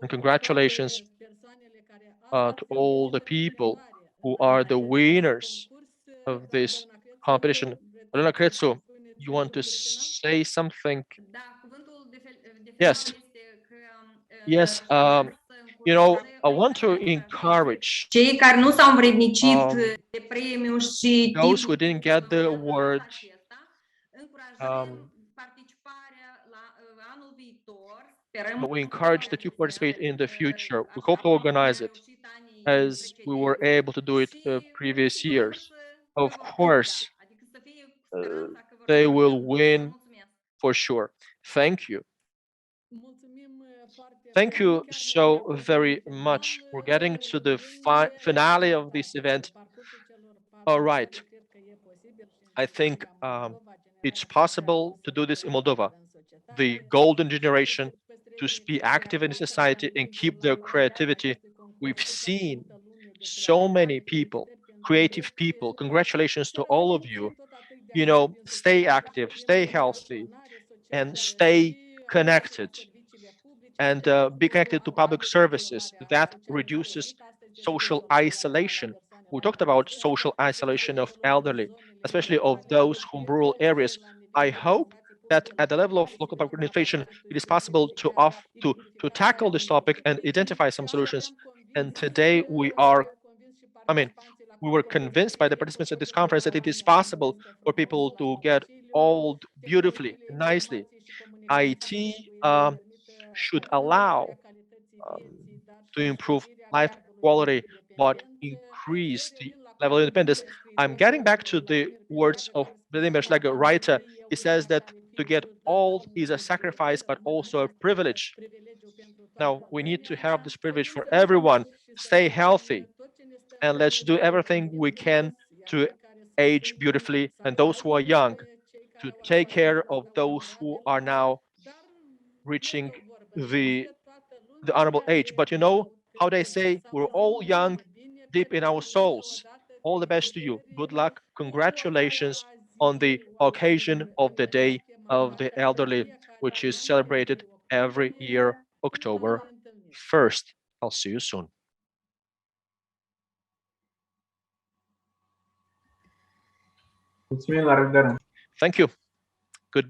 And congratulations to all the people who are the winners of this competition. Elena Kretsu, you want to say something? Yes. Yes. I want to encourage cei care nu s-au învrednicit de premiu și those who didn't get the award. încurajăm participarea la anul viitor. We encourage that you participate in the future. We hope to organize it as we were able to do it previous years. Of course, they will win for sure. Thank you. Thank you so very much. We're getting to the finale of this event. All right. I think it's possible to do this in Moldova. The golden generation to be active in society and keep their creativity. We've seen so many people, creative people. Congratulations to all of you. You know, stay active, stay healthy, and stay connected. And be connected to public services. That reduces social isolation. We talked about social isolation of elderly, especially of those from rural areas. I hope that at the level of local public administration, it is possible to tackle this topic and identify some solutions. And today we were convinced by the participants at this conference that it is possible for people to get old beautifully, nicely. IT should allow to improve life quality, but increase the level of independence. I'm getting back to the words of Vladimir Schlegel, writer. He says that to get old is a sacrifice, but also a privilege. Now, we need to have this privilege for everyone. Stay healthy, and let's do everything we can to age beautifully, and those who are young, to take care of those who are now reaching the honorable age. But you know how they say, we're all young deep in our souls. All the best to you. Good luck. Congratulations on the occasion of the Day of the Elderly, which is celebrated every year, October 1st. I'll see you soon. Thank you. Goodbye.